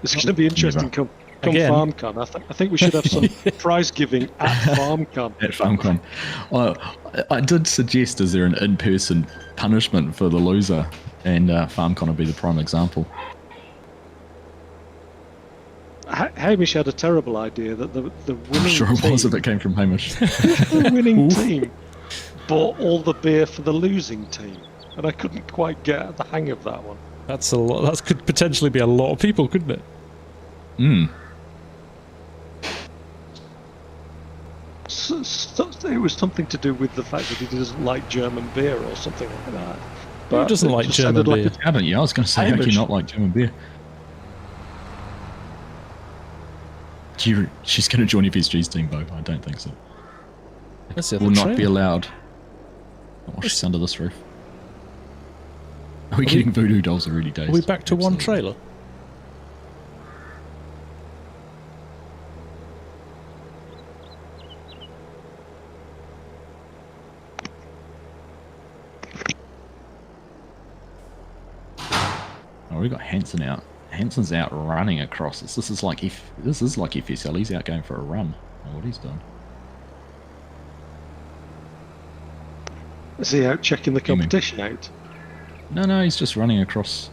C: It's going to be interesting come FarmCon. I think we should have some prize giving at FarmCon.
B: At FarmCon. I did suggest, is there an in-person punishment for the loser? And FarmCon will be the prime example.
C: Hamish had a terrible idea that the winning
B: I'm sure it
C: team,
B: was if it came from Hamish.
C: the winning team bought all the beer for the losing team. And I couldn't quite get the hang of that one.
A: That's a lot. That could potentially be a lot of people, couldn't it?
B: Hmm.
C: So it was something to do with the fact that he doesn't like German beer or something like that. But
A: Who doesn't like German beer?
B: Haven't you? I was going to say, how can you not like German beer? She's going to join FSG's team, Bo. I don't think so. Will not be allowed. Not while she's under this roof. Are we getting voodoo dolls already, Dave?
A: Are we back to one trailer?
B: Oh, we got Hanson out. Hanson's out running across us. This is like FSL. He's out going for a run. I don't know what he's done.
C: Is he out checking the competition out?
B: No, he's just running across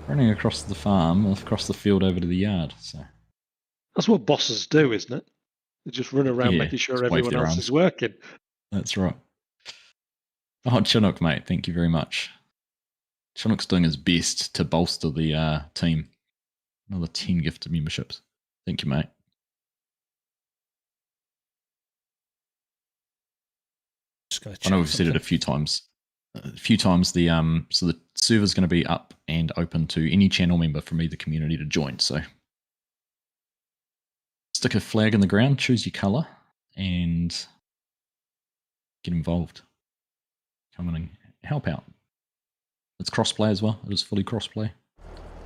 B: the farm, across the field over to the yard. So
C: That's what bosses do, isn't it? They just run around making sure everyone else is working.
B: That's right. Oh, Chinook, mate, thank you very much. Chinook's doing his best to bolster the team. Another 10 gifted memberships. Thank you, mate. I know we've said it a few times. So the server's going to be up and open to any channel member from either community to join. So stick a flag in the ground, choose your colour, and get involved. Come in and help out. It's crossplay as well. It is fully crossplay,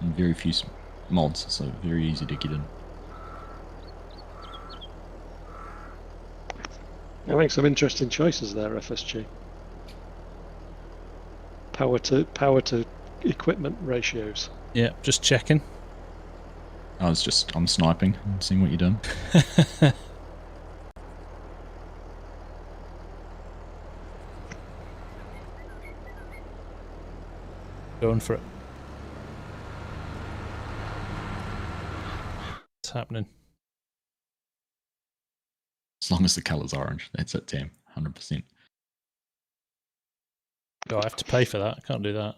B: and very few mods, so very easy to get in.
C: I make some interesting choices there, FSG. Power to equipment ratios.
A: Yeah, just checking.
B: I'm sniping and seeing what you're doing.
A: Going for it. happening.
B: As long as the colour's orange, that's it, Tam. 100%.
A: Oh, I have to pay for that. I can't do that.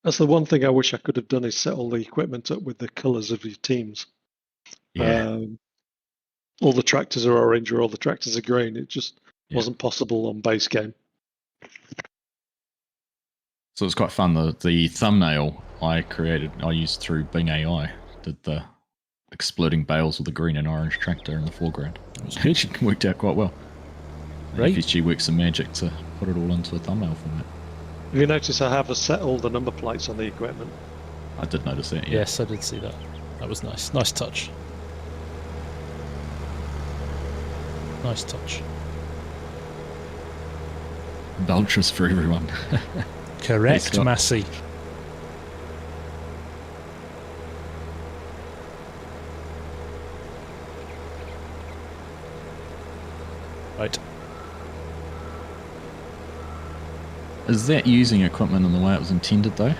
C: That's the one thing I wish I could have done, is set all the equipment up with the colours of your teams.
B: Yeah.
C: All the tractors are orange or all the tractors are green. It just wasn't possible on base game.
B: So it's quite fun. The thumbnail I used through Bing AI, did the exploding bales with the green and orange tractor in the foreground. It worked out quite well.
A: Right.
B: FSG worked some magic to put it all into a thumbnail format.
C: Have you noticed I have set all the number plates on the equipment?
B: I did notice that, yeah.
A: Yes, I did see that. That was nice. Nice touch. Nice touch.
B: Vultures for everyone.
A: Correct, Massey. Right.
B: Is that using equipment in the way it was intended, though?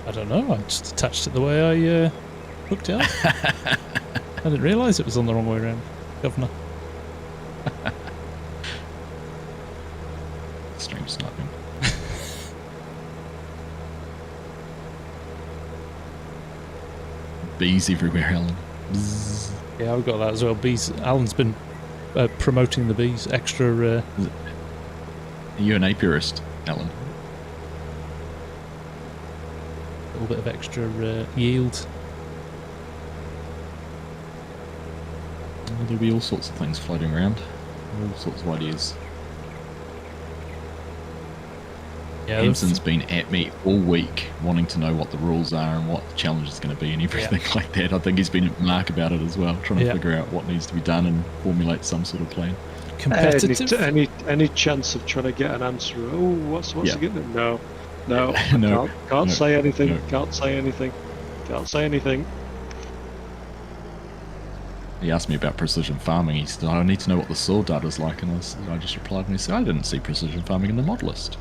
A: I don't know. I just attached it the way I hooked it up. I didn't realise it was on the wrong way around, Governor.
B: Stream sniping. Bees everywhere, Alan. Bzzz.
A: Yeah, I've got that as well. Bees. Alan's been promoting the bees. Extra.
B: Are you an apiarist, Alan?
A: A little bit of extra yield.
B: There'll be all sorts of things floating around. All sorts of ideas.
A: Yeah,
B: Hanson's been at me all week wanting to know what the rules are and what the challenge is going to be and everything like that. I think he's been at Mark about it as well, trying to figure out what needs to be done and formulate some sort of plan.
A: Competitive?
C: Any chance of trying to get an answer? Oh, what's it getting? No, can't say anything.
B: No.
C: Can't say anything. Can't say anything.
B: He asked me about precision farming. He said, I need to know what the soil data is like, and I just replied and he said, I didn't see precision farming in the mod list.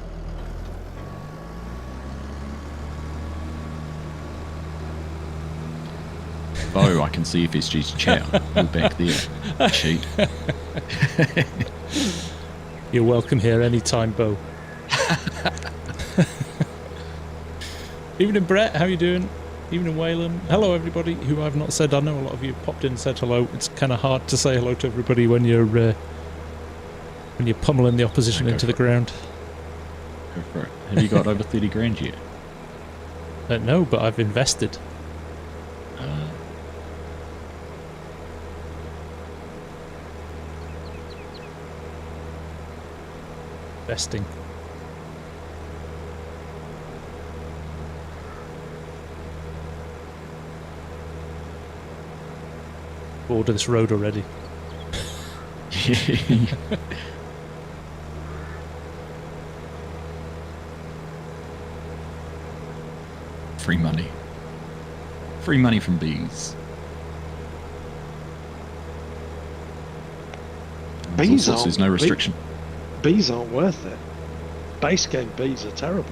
B: Oh, I can see FSG's chat. Go back there. Cheat.
A: You're welcome here anytime, Bo. Evening, Brett. How you doing? Evening, Waylon. Hello, everybody who I've not said. I know a lot of you popped in and said hello. It's kind of hard to say hello to everybody when you're pummeling the opposition into the ground.
B: Go for it. Have you got over 30 grand yet?
A: No, but I've invested. Investing. Bored of this road already.
B: Free money. Free money from bees.
C: Bees
B: there's no restriction.
C: Bees aren't worth it. Base game bees are terrible.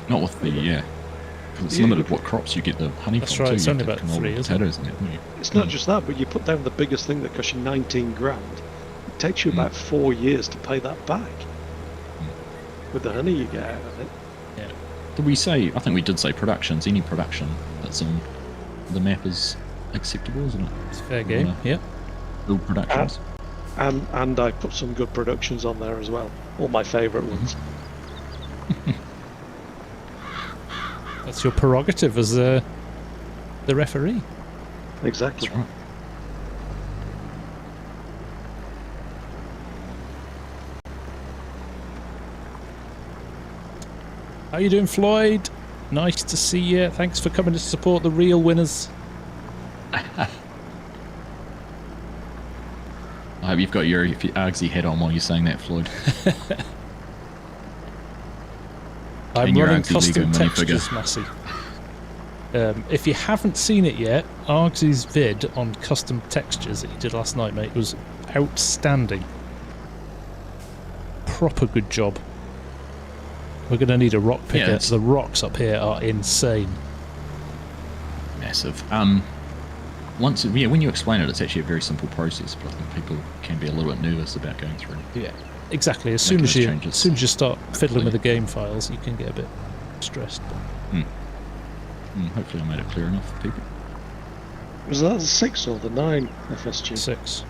B: Not with the, because it's limited what crops you get the honey
A: That's
B: from.
A: right,
B: too.
A: it's
B: You
A: only
B: get
A: about
B: canola,
A: 3, isn't it?
B: potatoes and that, don't you?
C: It's not just that, but you put down the biggest thing that costs you 19 grand. It takes you about 4 years to pay that back. With the honey you get out of it.
A: Yeah.
B: Did we say, I think we did say productions, any production that's on the map is acceptable, isn't it?
A: It's fair game, yeah.
B: Build productions.
C: And I put some good productions on there as well. All my favourite ones.
A: That's your prerogative as the referee.
C: Exactly.
B: That's right.
A: How you doing, Floyd? Nice to see you. Thanks for coming to support the real winners.
B: I hope you've got your Argsy head on while you're saying that, Floyd.
A: I'm
B: your
A: running
B: Argsy
A: custom
B: Lego
A: textures, Massey. If you haven't seen it yet, Argsy's vid on custom textures that he did last night, mate, was outstanding. Proper good job. We're going to need a rock picker.
B: Yeah,
A: The rocks up here are insane.
B: massive. When you explain it, it's actually a very simple process, but I think people can be a little bit nervous about going through.
A: Yeah, exactly. As soon as you start fiddling with the game files, you can get a bit stressed.
B: Hopefully I made it clear enough for people.
C: Was that the 6 or the 9 FSG?
A: 6.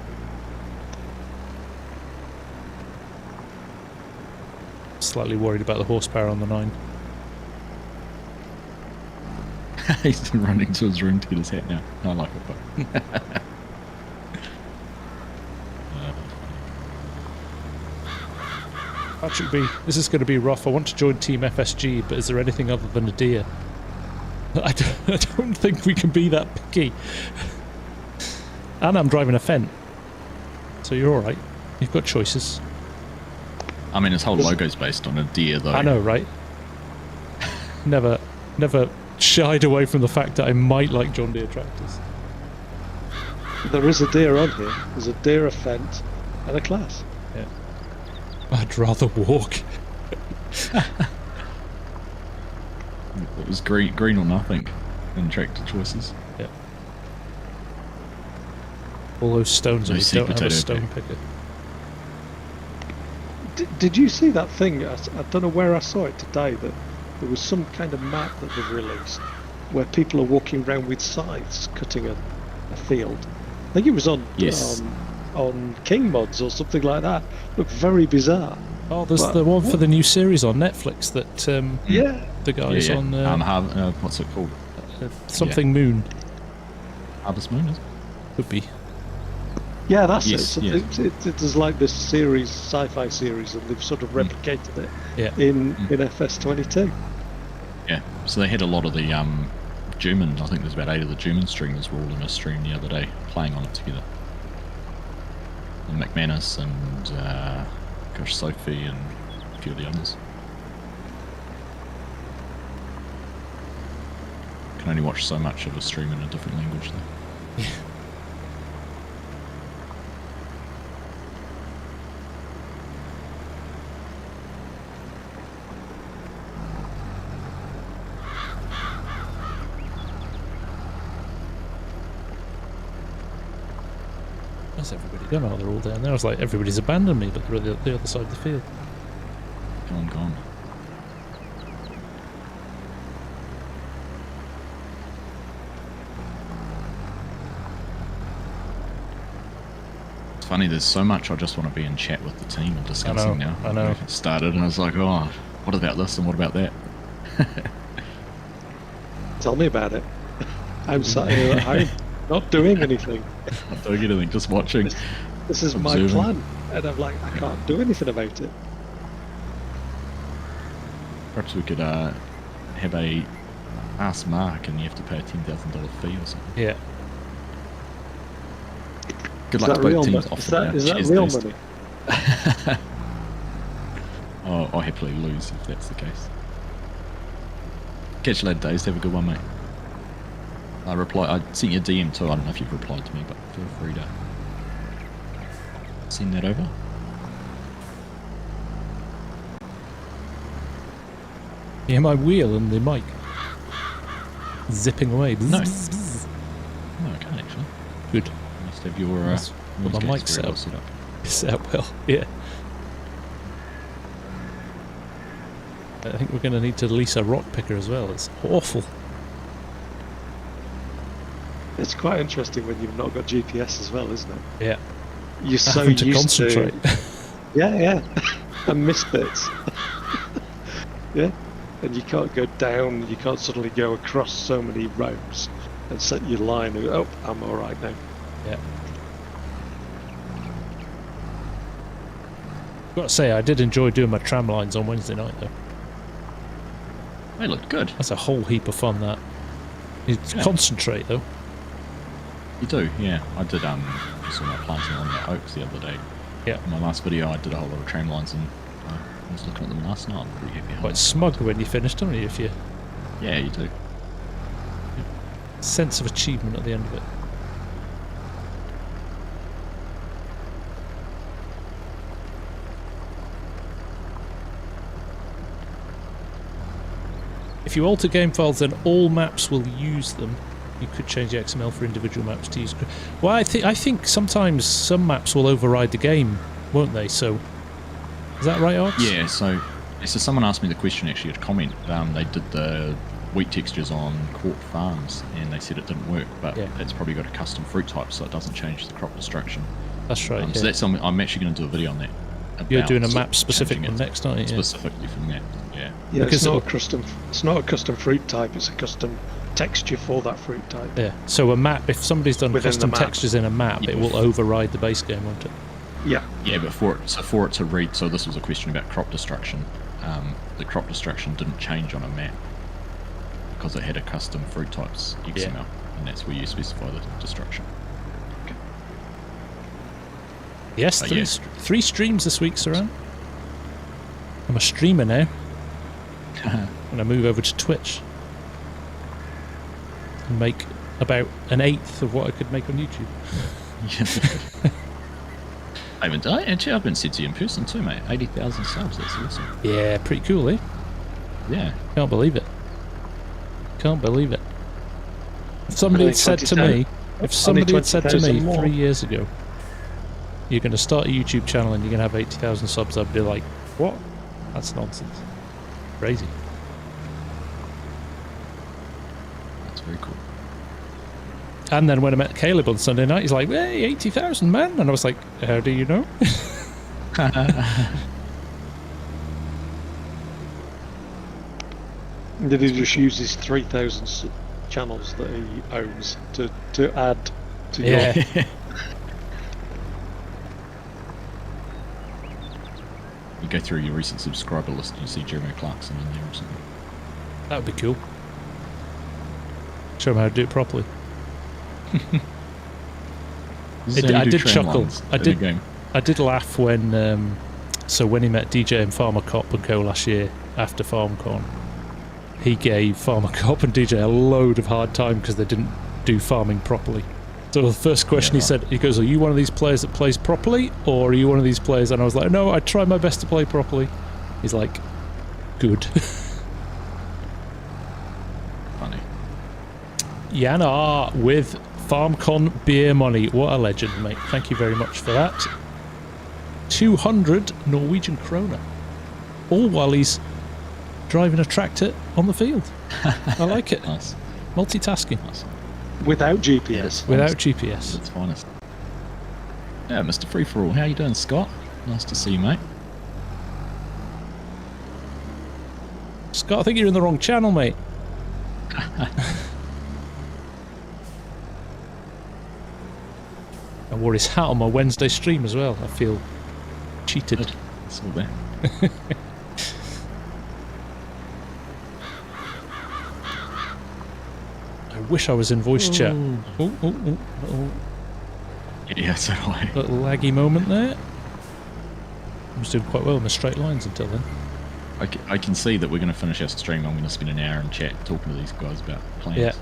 A: Slightly worried about the horsepower on the 9.
B: He's running to his room to get his hat now. I like it, but
A: Patrick B, this is going to be rough. I want to join Team FSG, but is there anything other than a deer? I don't think we can be that picky. And I'm driving a Fendt, so you're all right. You've got choices.
B: I mean, his whole logo's based on a deer, though.
A: I know, right? Never shied away from the fact that I might like John Deere tractors.
C: There is a deer on here. There's a deer, a Fendt, and a class.
A: Yeah. I'd rather walk.
B: It was green or nothing in tractor choices.
A: Yeah. All those stones and we don't have a stone picker.
C: Did you see that thing? I don't know where I saw it today, that there was some kind of map that they've released where people are walking around with scythes cutting a field. I think it was on King Mods or something like that. Looked very bizarre.
A: Oh, there's the one for the new series on Netflix that the guys on
B: what's it called?
A: Something Moon.
B: Harvest Moon, is it?
A: Could be.
C: Yeah, that's it. So there's like this series, sci-fi series, and they've sort of replicated it in FS22.
B: Yeah, so they had a lot of the German, I think there's about 8 of the German streamers were all in a stream the other day, playing on it together. And McManus and, Sophie and a few of the others. Can only watch so much of a stream in a different language though.
A: Yeah. Where's everybody gone? Oh, they're all down there. I was like, everybody's abandoned me, but they're at the other side of the field.
B: Gone. It's funny, there's so much I just want to be in chat with the team and discussing now.
A: I know.
B: It started and I was like, oh, what about this and what about that?
C: Tell me about it. I'm sat here at home, not doing anything.
B: Not doing anything, just watching.
C: This is
B: observing.
C: my plan, and I'm like, I can't do anything about it.
B: Perhaps we could have a Ask Mark and you have to pay a $10,000 fee or something.
A: Yeah.
B: Good luck to both teams.
C: Is that real money?
B: Oh, I'll happily lose if that's the case. Catch you later, Days. Have a good one, mate. I sent you a DM too. I don't know if you've replied to me, but feel free to send that over.
A: Yeah, my wheel and the mic zipping away.
B: No, I can't actually.
A: Good.
B: You must have your
A: my mic set up. Set up well. Yeah. I think we're going to need to lease a rock picker as well. It's awful.
C: It's quite interesting when you've not got GPS as well, isn't it?
A: Yeah.
C: You're so
A: having to
C: used
A: concentrate.
C: Yeah. And miss bits. Yeah. And you can't go down, you can't suddenly go across so many roads and set your line. Oh, I'm alright now.
A: Yeah. Got to say, I did enjoy doing my tram lines on Wednesday night though.
B: They looked good.
A: That's a whole heap of fun, that. You concentrate though.
B: You do, yeah. I did saw my planting on the oaks the other day.
A: Yeah.
B: In my last video I did a whole lot of tram lines and I was looking at them last night. I'm pretty happy.
A: Quite smug when you finished, aren't you? If you
B: Yeah, you do.
A: sense of achievement at the end of it. If you alter game files, then all maps will use them. You could change the XML for individual maps to use. Well, I think sometimes some maps will override the game, won't they? So, is that right, Args?
B: Yeah. So someone asked me the question, actually, a comment. They did the wheat textures on Corp Farms, and they said it didn't work, but it's probably got a custom fruit type, so it doesn't change the crop destruction.
A: That's right.
B: So that's something I'm actually going to do a video on that.
A: You're doing a map specific one next, aren't you?
B: Specifically for that, yeah.
C: Yeah, because it's not a custom fruit type, it's a custom texture for that fruit type.
A: Yeah, so a map, if somebody's done
C: Within
A: custom
C: the map.
A: textures in a map, it will override the base game, won't it?
C: Yeah.
B: Yeah, but for it to read, so this was a question about crop destruction. The crop destruction didn't change on a map because it had a custom fruit types XML, and that's where you specify the destruction.
A: Yes, three streams this week, Saran. I'm a streamer now. And I move over to Twitch and make about an eighth of what I could make on YouTube.
B: I've been said to you in person too, mate. 80,000 subs, that's awesome.
A: Yeah, pretty cool, eh?
B: Yeah.
A: Can't believe it. Can't believe it. If somebody had said to me, 3 years ago, you're going to start a YouTube channel and you're going to have 80,000 subs, I'd be like, what? That's nonsense. Crazy.
B: That's very cool.
A: And then when I met Caleb on Sunday night, he's like, hey, 80,000, man. And I was like, how do you know?
C: Did he just use his 3,000 channels that he owns to add to your...
B: You go through your recent subscriber list and you see Jeremy Clarkson in there or something.
A: That would be cool. Show him how to do it properly. I did chuckle. I did laugh when so when he met DJ and Farmer Cop and Co last year after FarmCon, he gave Farmer Cop and DJ a load of hard time because they didn't do farming properly. So the first question he goes, are you one of these players that plays properly, or are you one of these players? And I was like, no, I try my best to play properly. He's like, good.
B: Funny.
A: Yana with FarmCon beer money. What a legend, mate. Thank you very much for that. 200 Norwegian kroner. All while he's driving a tractor on the field. I like it.
B: Nice.
A: Multitasking.
B: Nice.
C: Without GPS.
A: Without GPS.
B: That's finest. Yeah, Mr. Free For All. How you doing, Scott? Nice to see you, mate.
A: Scott, I think you're in the wrong channel, mate. I wore his hat on my Wednesday stream as well. I feel cheated.
B: It's all there.
A: I wish I was in voice chat.
B: Yeah, so do I.
A: Little laggy moment there. I was doing quite well in the straight lines until then.
B: I can see that we're going to finish our stream. I'm going to spend an hour in chat talking to these guys about plans.
A: Yeah.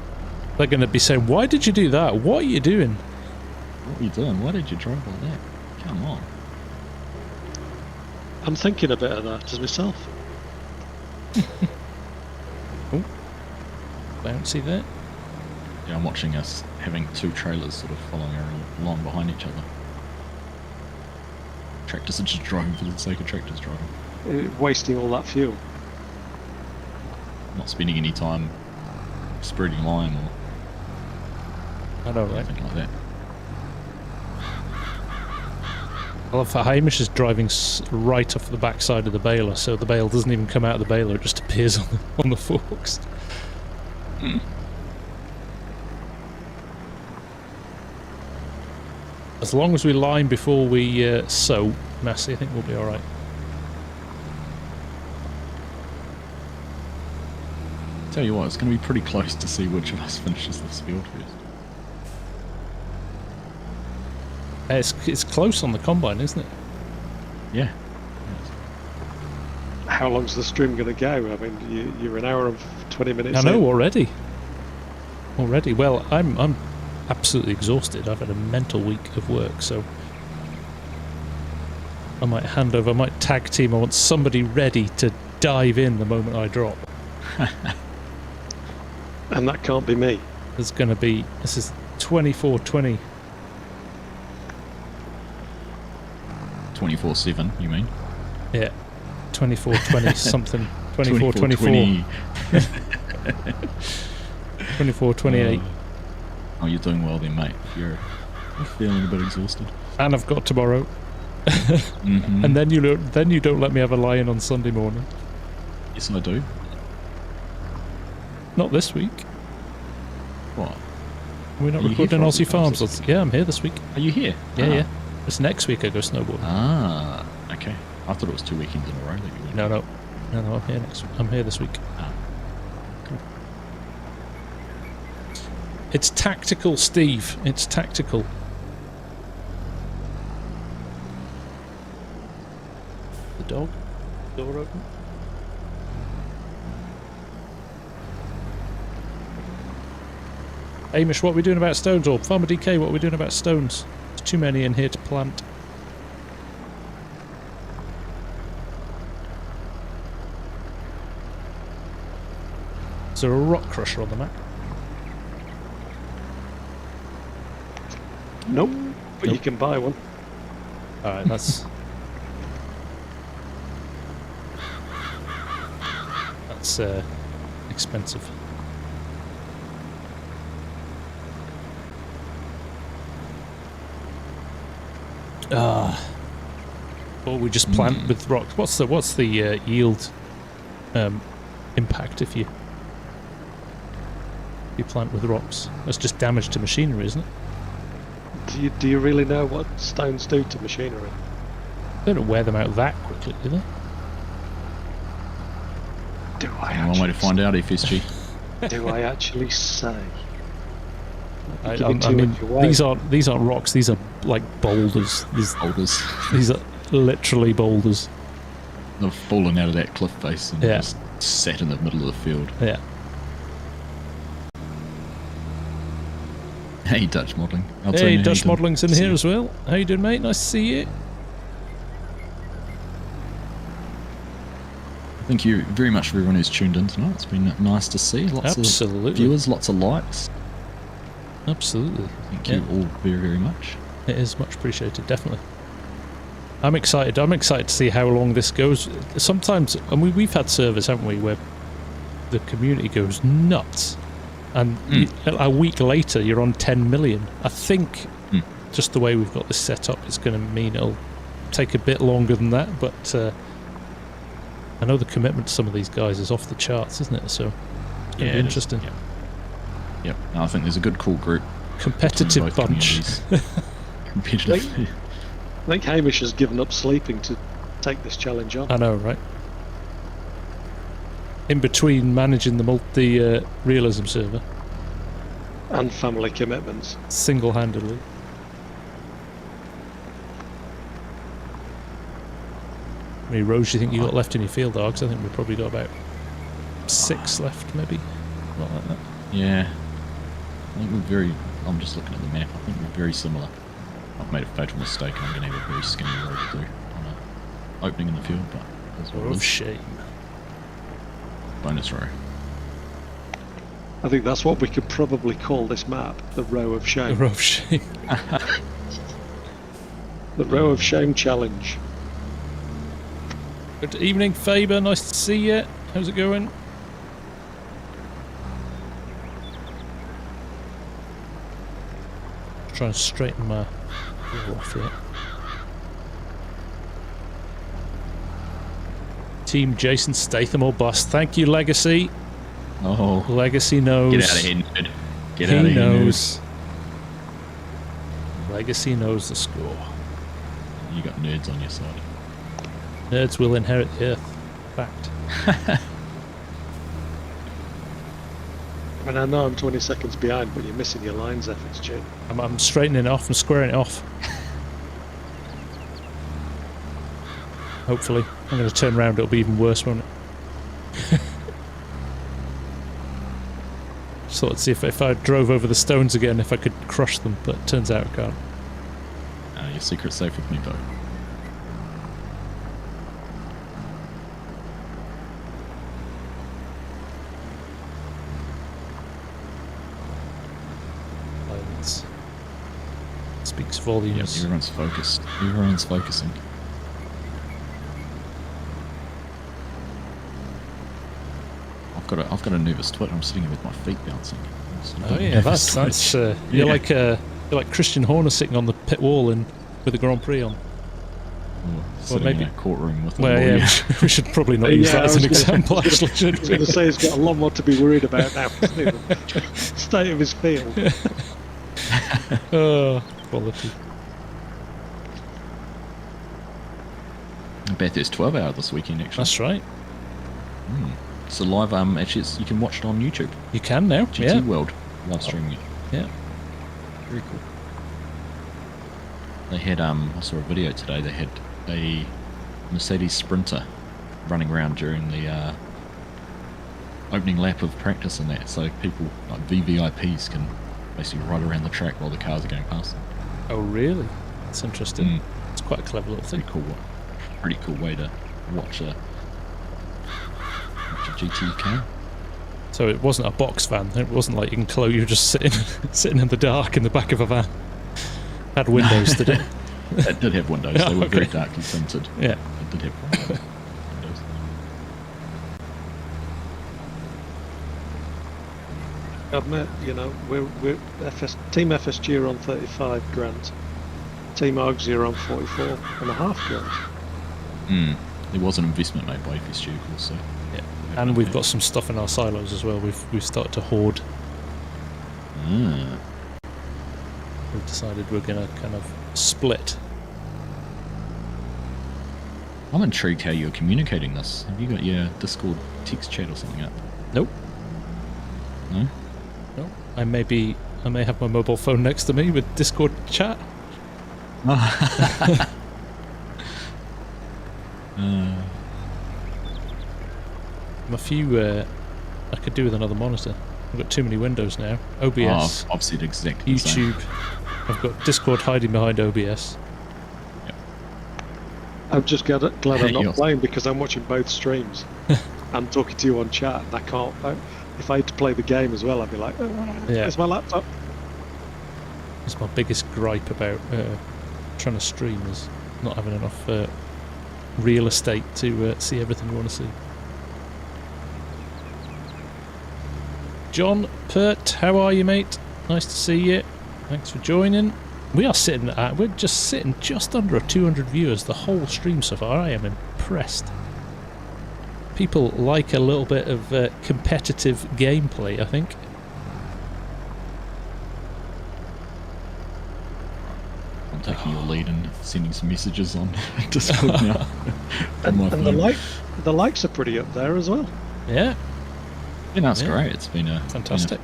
A: They're going to be saying, why did you do that? What are you doing?
B: What are you doing? Why did you drive like that? Come on.
C: I'm thinking a bit of that as myself.
A: Oh, bouncy there.
B: Yeah, I'm watching us having two trailers sort of following along behind each other. Tractors are just driving for the sake of tractors driving.
C: Wasting all that fuel.
B: Not spending any time spreading line or
A: I know, right?
B: anything like that.
A: I love that Hamish is driving right off the backside of the baler, so the bale doesn't even come out of the baler, it just appears on the forks.
B: Mm.
A: As long as we line before we sow, Massey, I think we'll be alright.
B: Tell you what, it's going to be pretty close to see which of us finishes this field first.
A: It's close on the combine, isn't it?
B: Yeah.
C: How long's the stream going to go? I mean, you're an hour and 20 minutes
A: I know,
C: in.
A: already. Well, I'm absolutely exhausted. I've had a mental week of work, so I might hand over, I might tag team. I want somebody ready to dive in the moment I drop.
C: And that can't be me.
A: There's going to be... This is 24/20.
B: 24/7, you mean?
A: Yeah. 24/20 something. 24/24. 24/28.
B: Oh, you're doing well then, mate. You're feeling a bit exhausted.
A: And I've got tomorrow.
B: Mm-hmm.
A: And then you don't let me have a lie-in on Sunday morning.
B: Yes, I do.
A: Not this week.
B: What?
A: We're not
B: Are you here
A: recording
B: for
A: Aussie
B: Aussie Farms
A: Farms.
B: this
A: Yeah, I'm here this week.
B: Are you here?
A: Yeah,
B: Ah.
A: yeah. It's next week I go snowboarding.
B: Ah, okay. I thought it was 2 weekends in a row that you went.
A: No, I'm here I'm here this week.
B: Ah. Cool.
A: It's tactical, Steve. It's tactical. The dog? Door open? Hamish, what are we doing about stones? Or Farmer DK, what are we doing about stones? There's too many in here to plant. Is there a rock crusher on the map?
C: Nope. But you
A: Nope.
C: can buy one.
A: Alright, that's... that's expensive. Or we just plant with rocks. What's the yield impact if you plant with rocks? That's just damage to machinery, isn't it?
C: Do you really know what stones do to machinery?
A: They don't wear them out that quickly, do they?
C: Do I
B: One way to find out, FSG.
C: Do I actually say?
A: I
C: Giving too
A: mean,
C: much away.
A: these aren't rocks. These are like boulders.
B: Boulders.
A: These are literally boulders.
B: They've fallen out of that cliff face and
A: Yeah.
B: just sat in the middle of the field.
A: Yeah.
B: Hey, Dutch modelling.
A: Hey, Dutch Modelling's in here as well. How you doing, mate? Nice to see you.
B: Thank you very much for everyone who's tuned in tonight. It's been nice to see. Lots
A: Absolutely.
B: of viewers, lots of likes.
A: Absolutely.
B: Thank you all very, very much.
A: It is much appreciated, definitely. I'm excited. I'm excited to see how long this goes. Sometimes, and we've had servers, haven't we, where the community goes nuts, and a week later you're on 10 million. I think just the way we've got this set up is going to mean it'll take a bit longer than that, but I know the commitment to some of these guys is off the charts, isn't it? So it's going to be interesting.
B: Yep. No, I think there's a good, cool group.
A: Competitive
B: Both
A: bunch.
B: Competitive.
C: I think Hamish has given up sleeping to take this challenge on.
A: I know, right? In between managing the realism server
C: And family commitments.
A: single-handedly. How many rows do you think you got left in your field, Args? I think we've probably got about 6 left, maybe. Not like that.
B: Yeah. I think we're very... I'm just looking at the map. I think we're very similar. I've made a fatal mistake and I'm going to have a very skinny row to do on an opening in the field, but that's what it
A: Oh,
B: is.
A: shame.
B: Bonus row.
C: I think that's what we could probably call this map, the Row of
A: A
C: Shame.
A: row of shame.
C: The Row of Shame challenge.
A: Good evening, Faber. Nice to see you. How's it going? Try and straighten my wall off here. Team Jason Statham or bust. Thank you, Legacy.
B: Oh.
A: Legacy knows.
B: Get out of here, nerd. Get
A: He
B: out of here,
A: knows. Legacy knows the score.
B: nerd. You got nerds on your side.
A: Nerds will inherit the earth. Fact.
C: I mean, I know I'm 20 seconds behind, but you're missing your lines, FSG.
A: I'm straightening it off and squaring it off. Hopefully. I'm going to turn around, it'll be even worse, won't it? Just thought I'd see if I drove over the stones again, if I could crush them, but it turns out I can't.
B: Your secret's safe with me, Bo.
A: That speaks volumes.
B: Yep, everyone's focused. Everyone's focusing. I've got a nervous twit. I'm sitting here with my feet bouncing.
A: Oh yeah, that's you're like Christian Horner sitting on the pit wall and with the Grand Prix on.
B: Sitting in a courtroom with a
A: well,
B: lawyer.
A: yeah, we should probably not use that as an example. Actually,
C: I was going to say he's got a lot more to be worried about now. State of his field.
A: Oh, quality.
B: Bathurst 12 hour this weekend, actually.
A: That's right.
B: So live, actually, you can watch it on YouTube.
A: You can now.
B: GT World live streaming it.
A: Yeah.
B: Very cool. They had, I saw a video today. They had a Mercedes Sprinter running around during the opening lap of practice and that, so people like VVIPs can basically ride around the track while the cars are going past them.
A: Oh, really? That's interesting. It's quite a clever little thing.
B: Pretty cool way to watch a GT car.
A: So it wasn't a box van. It wasn't like enclosed. You were just sitting in the dark in the back of a van. Had windows, did it?
B: It did have windows. They were very darkly tinted.
A: Yeah.
B: It did have windows.
C: I admit, you know, we're Team FSG are on 35 grand. Team Argsy are on 44.5 grand.
B: There was an investment made by FSG, of course. So
A: yeah. And we've got some stuff in our silos as well. We've started to hoard. We've decided we're going to kind of split.
B: I'm intrigued how you're communicating this. Have you got your Discord text chat or something up?
A: Nope.
B: No?
A: No. I may have my mobile phone next to me with Discord chat. I'm a few. I could do with another monitor. I've got too many windows now. OBS.
B: I've said exactly
A: YouTube. I've got Discord hiding behind OBS.
B: Yep.
C: I'm just glad I'm not playing because I'm watching both streams and talking to you on chat. And I can't. If I had to play the game as well, I'd be like, "Where's my laptop?"
A: It's my biggest gripe about trying to stream is not having enough real estate to see everything you want to see. John Pert, how are you, mate? Nice to see you. Thanks for joining. We're just sitting just under 200 viewers the whole stream so far. I am impressed. People like a little bit of competitive gameplay, I think.
B: I'm taking your lead and sending some messages on Discord now.
C: And the likes are pretty up there as well.
A: Yeah.
B: Yeah, no, it's great. It's been a
A: fantastic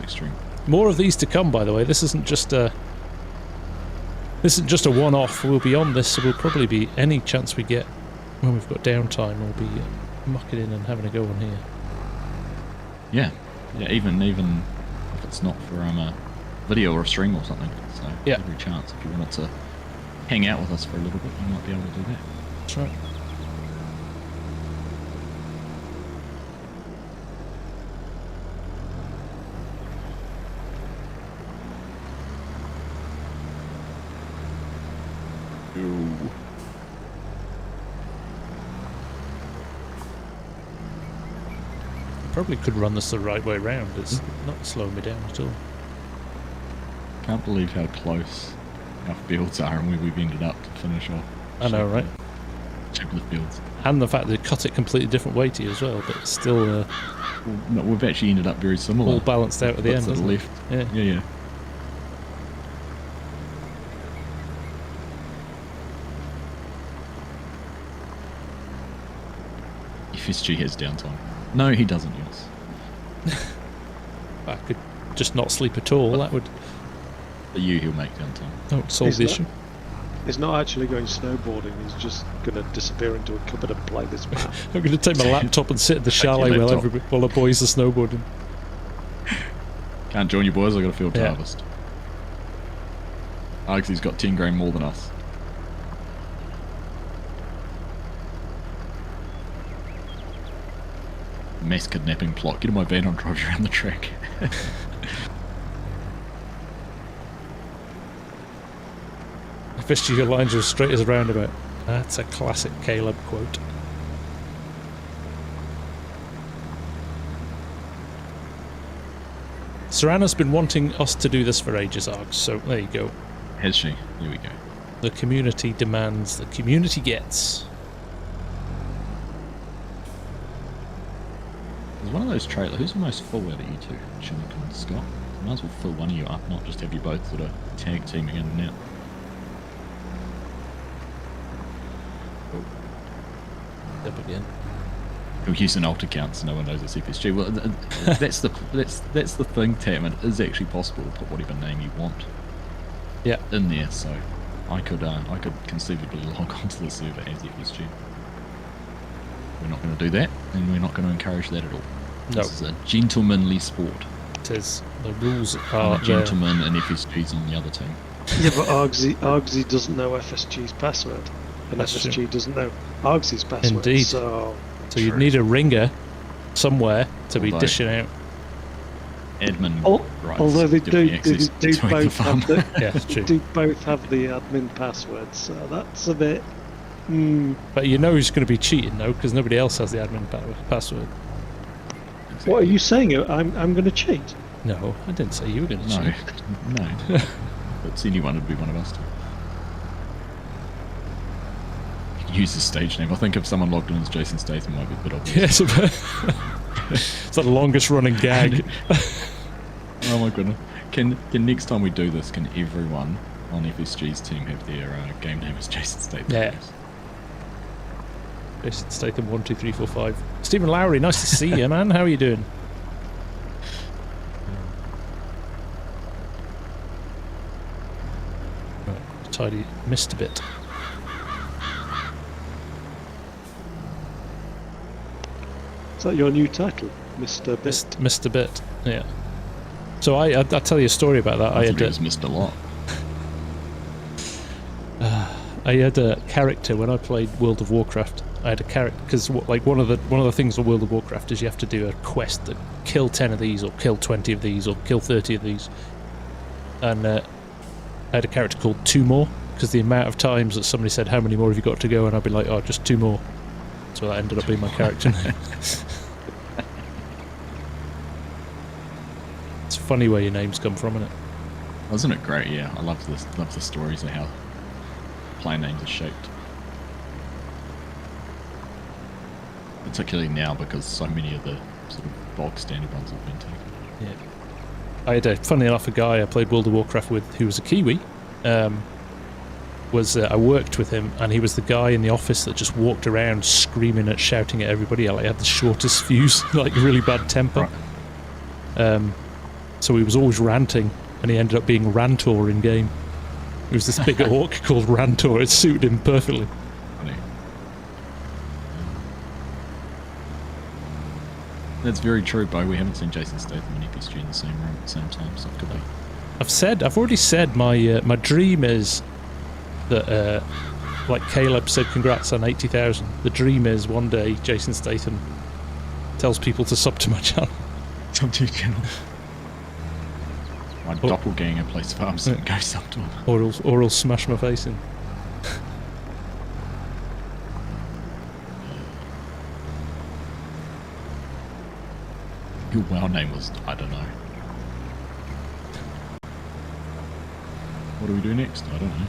B: stream.
A: More of these to come, by the way. This isn't just a one-off. We'll be on this, so we'll probably be any chance we get when we've got downtime. We'll be mucking in and having a go on here.
B: Yeah, even if it's not for a video or a stream or something. So every chance, if you wanted to hang out with us for a little bit, you might be able to do that.
A: That's right. Probably could run this the right way round. It's not slowing me down at all.
B: Can't believe how close our fields are and where we've ended up to finish off.
A: I know, right?
B: Chiplet fields.
A: And the fact they cut it completely different way to you as well, but still
B: well, no, we've actually ended up very similar.
A: All balanced out at the end,
B: to the left. Yeah. FSG has downtime. No, he doesn't, yes.
A: I could just not sleep at all, that would...
B: For you, he'll make downtime.
A: That would solve the issue.
C: He's not actually going snowboarding, he's just going to disappear into a cupboard and play this map.
A: I'm going to take my laptop and sit in the chalet while the boys are snowboarding.
B: Can't join you boys, I've got a field to harvest. Argsy's got 10 grand more than us. Mass kidnapping plot. Get in my van and drive you around the track.
A: FSG lines are as straight as a roundabout. That's a classic Caleb quote. Serana's been wanting us to do this for ages, Args, so there you go.
B: Has she? There we go.
A: The community demands, the community gets.
B: There's one of those trailers. Who's the most full out of you two? Chinook and Scott? Might as well fill one of you up, not just have you both sort of tag teaming in and out.
A: Up again.
B: We're using alt accounts, so no one knows it's FSG. Well, that's the thing, Tam. It is actually possible to put whatever name you want.
A: Yeah.
B: In there, so I could conceivably log onto the server as FSG. We're not going to do that, and we're not going to encourage that at all.
A: No.
B: This is a gentlemanly sport.
A: It is. The rules
B: I'm
A: are
B: a gentleman and FSG's on the other team.
C: Yeah, but Argsy doesn't know FSG's password, and
A: That's
C: FSG
A: true.
C: doesn't know Argsy's password.
A: Indeed.
C: So
A: you'd need a ringer somewhere to be
B: Although-
A: dishing out.
B: Admin rights.
C: although they
B: giving
C: do
B: access between the
C: both have the
A: Yeah, it's true.
C: do both have the admin password, so that's a bit.
A: But you know who's going to be cheating though, because nobody else has the admin password.
C: What are you saying? I'm going to cheat?
A: No, I didn't say you were going to
B: No,
A: cheat.
B: no. But anyone would be one of us two. You can use the stage name. I think if someone logged in as Jason Statham, it might be a bit obvious.
A: Yes, it's the longest running gag.
B: Oh my goodness. Can next time we do this, can everyone on FSG's team have their game name as Jason Statham?
A: Yeah. Jason Statham 1, 2, 3, 4, 5. Stephen Lowry, nice to see you, man. How are you doing? Right, tidy, missed a bit.
C: Is that your new title, Mr. Bit?
A: Missed a bit. Yeah. So I'll tell you a story about that.
B: I think it was missed a lot.
A: I had a character when I played World of Warcraft. I had a character because like one of the things of World of Warcraft is you have to do a quest that kill 10 of these or kill 20 of these or kill 30 of these. And I had a character called 2 more because the amount of times that somebody said how many more have you got to go, and I'd be like, oh, just 2 more. So that ended up being my character name. It's funny where your names come from, isn't it?
B: Wasn't it great? Yeah, I love the stories of how play names are shaped. Particularly now because so many of the sort of bog standard ones have been taken.
A: Yeah. I had funny enough, a guy I played World of Warcraft with who was a Kiwi. I worked with him, and he was the guy in the office that just walked around screaming and shouting at everybody. Like, had the shortest fuse, like really bad temper. Right. So he was always ranting, and he ended up being Rantor in game. He was this big orc called Rantor. It suited him perfectly.
B: Funny. That's very true, Bo. We haven't seen Jason Statham and FSG in the same room at the same time, so it could be.
A: I've already said my my dream is that, like Caleb said, congrats on 80,000. The dream is one day Jason Statham tells people to sub to my channel.
B: Sub to your channel. My doppelganger plays FarmSim Guy sub to him.
A: Or he'll smash my face in.
B: Your WoW name was, I don't know. What do we do next? I don't know.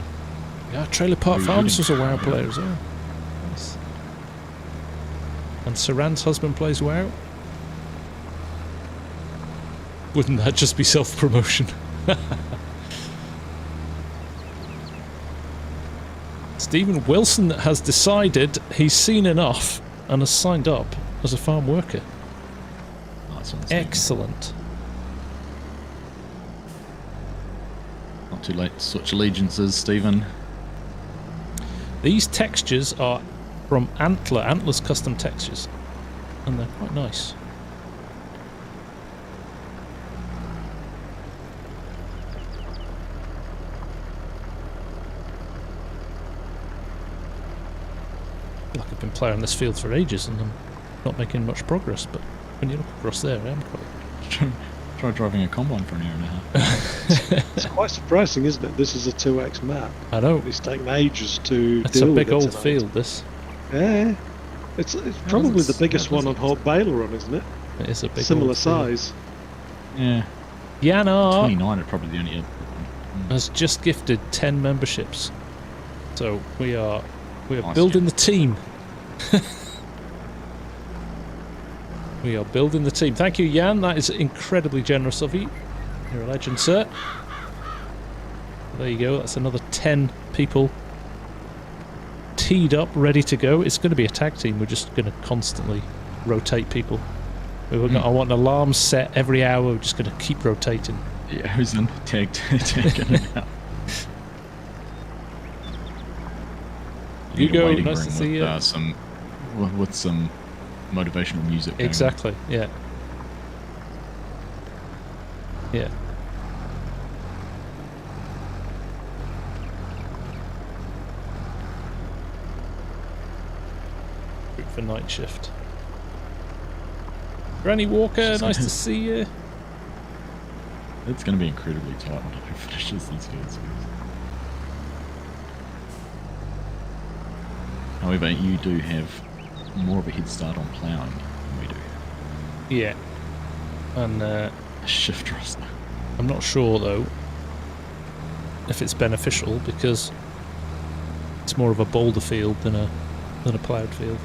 A: Yeah, Trailer Park
B: Are you
A: Farms was a
B: reading?
A: WoW player as well. Nice. And Saran's husband plays WoW. Wouldn't that just be self-promotion? Stephen Wilson has decided he's seen enough and has signed up as a farm worker.
B: Nice one, Stephen.
A: Excellent.
B: Not too late to switch allegiances, Stephen.
A: These textures are from Antler's custom textures, and they're quite nice. Like I've been playing this field for ages and I'm not making much progress, but when you look across there, I am quite.
B: Try driving a combine for an hour and a half.
C: It's quite surprising, isn't it? This is a 2x map.
A: I know.
C: It's taken ages to
A: It's a
C: deal
A: big
C: with it
A: old
C: tonight.
A: field, this.
C: Yeah. It's probably the biggest one on
B: it?
C: Hot Baler Run, isn't it?
A: It is a big
C: Similar
A: old field.
C: size.
B: Yeah.
A: Yana
B: 29 are probably the only...
A: has just gifted 10 memberships. So we are
B: Nice,
A: building
B: yeah.
A: the team. We are building the team. Thank you, Jan. That is incredibly generous of you. You're a legend, sir. There you go. That's another 10 people teed up, ready to go. It's going to be a tag team. We're just going to constantly rotate people. I want alarms set every hour. We're just going to keep rotating.
B: Yeah, who's in? Tagged in and out.
A: You go.
B: Waiting
A: Nice to
B: room
A: see you.
B: With some motivational music going on.
A: Exactly. Yeah. Yeah. For night shift. Granny Walker, nice to see you.
B: It's going to be incredibly tight when it finishes these fields. However, you do have more of a head start on ploughing than we do.
A: Yeah. And
B: A shift roster.
A: I'm not sure though if it's beneficial because it's more of a boulder field than a ploughed field.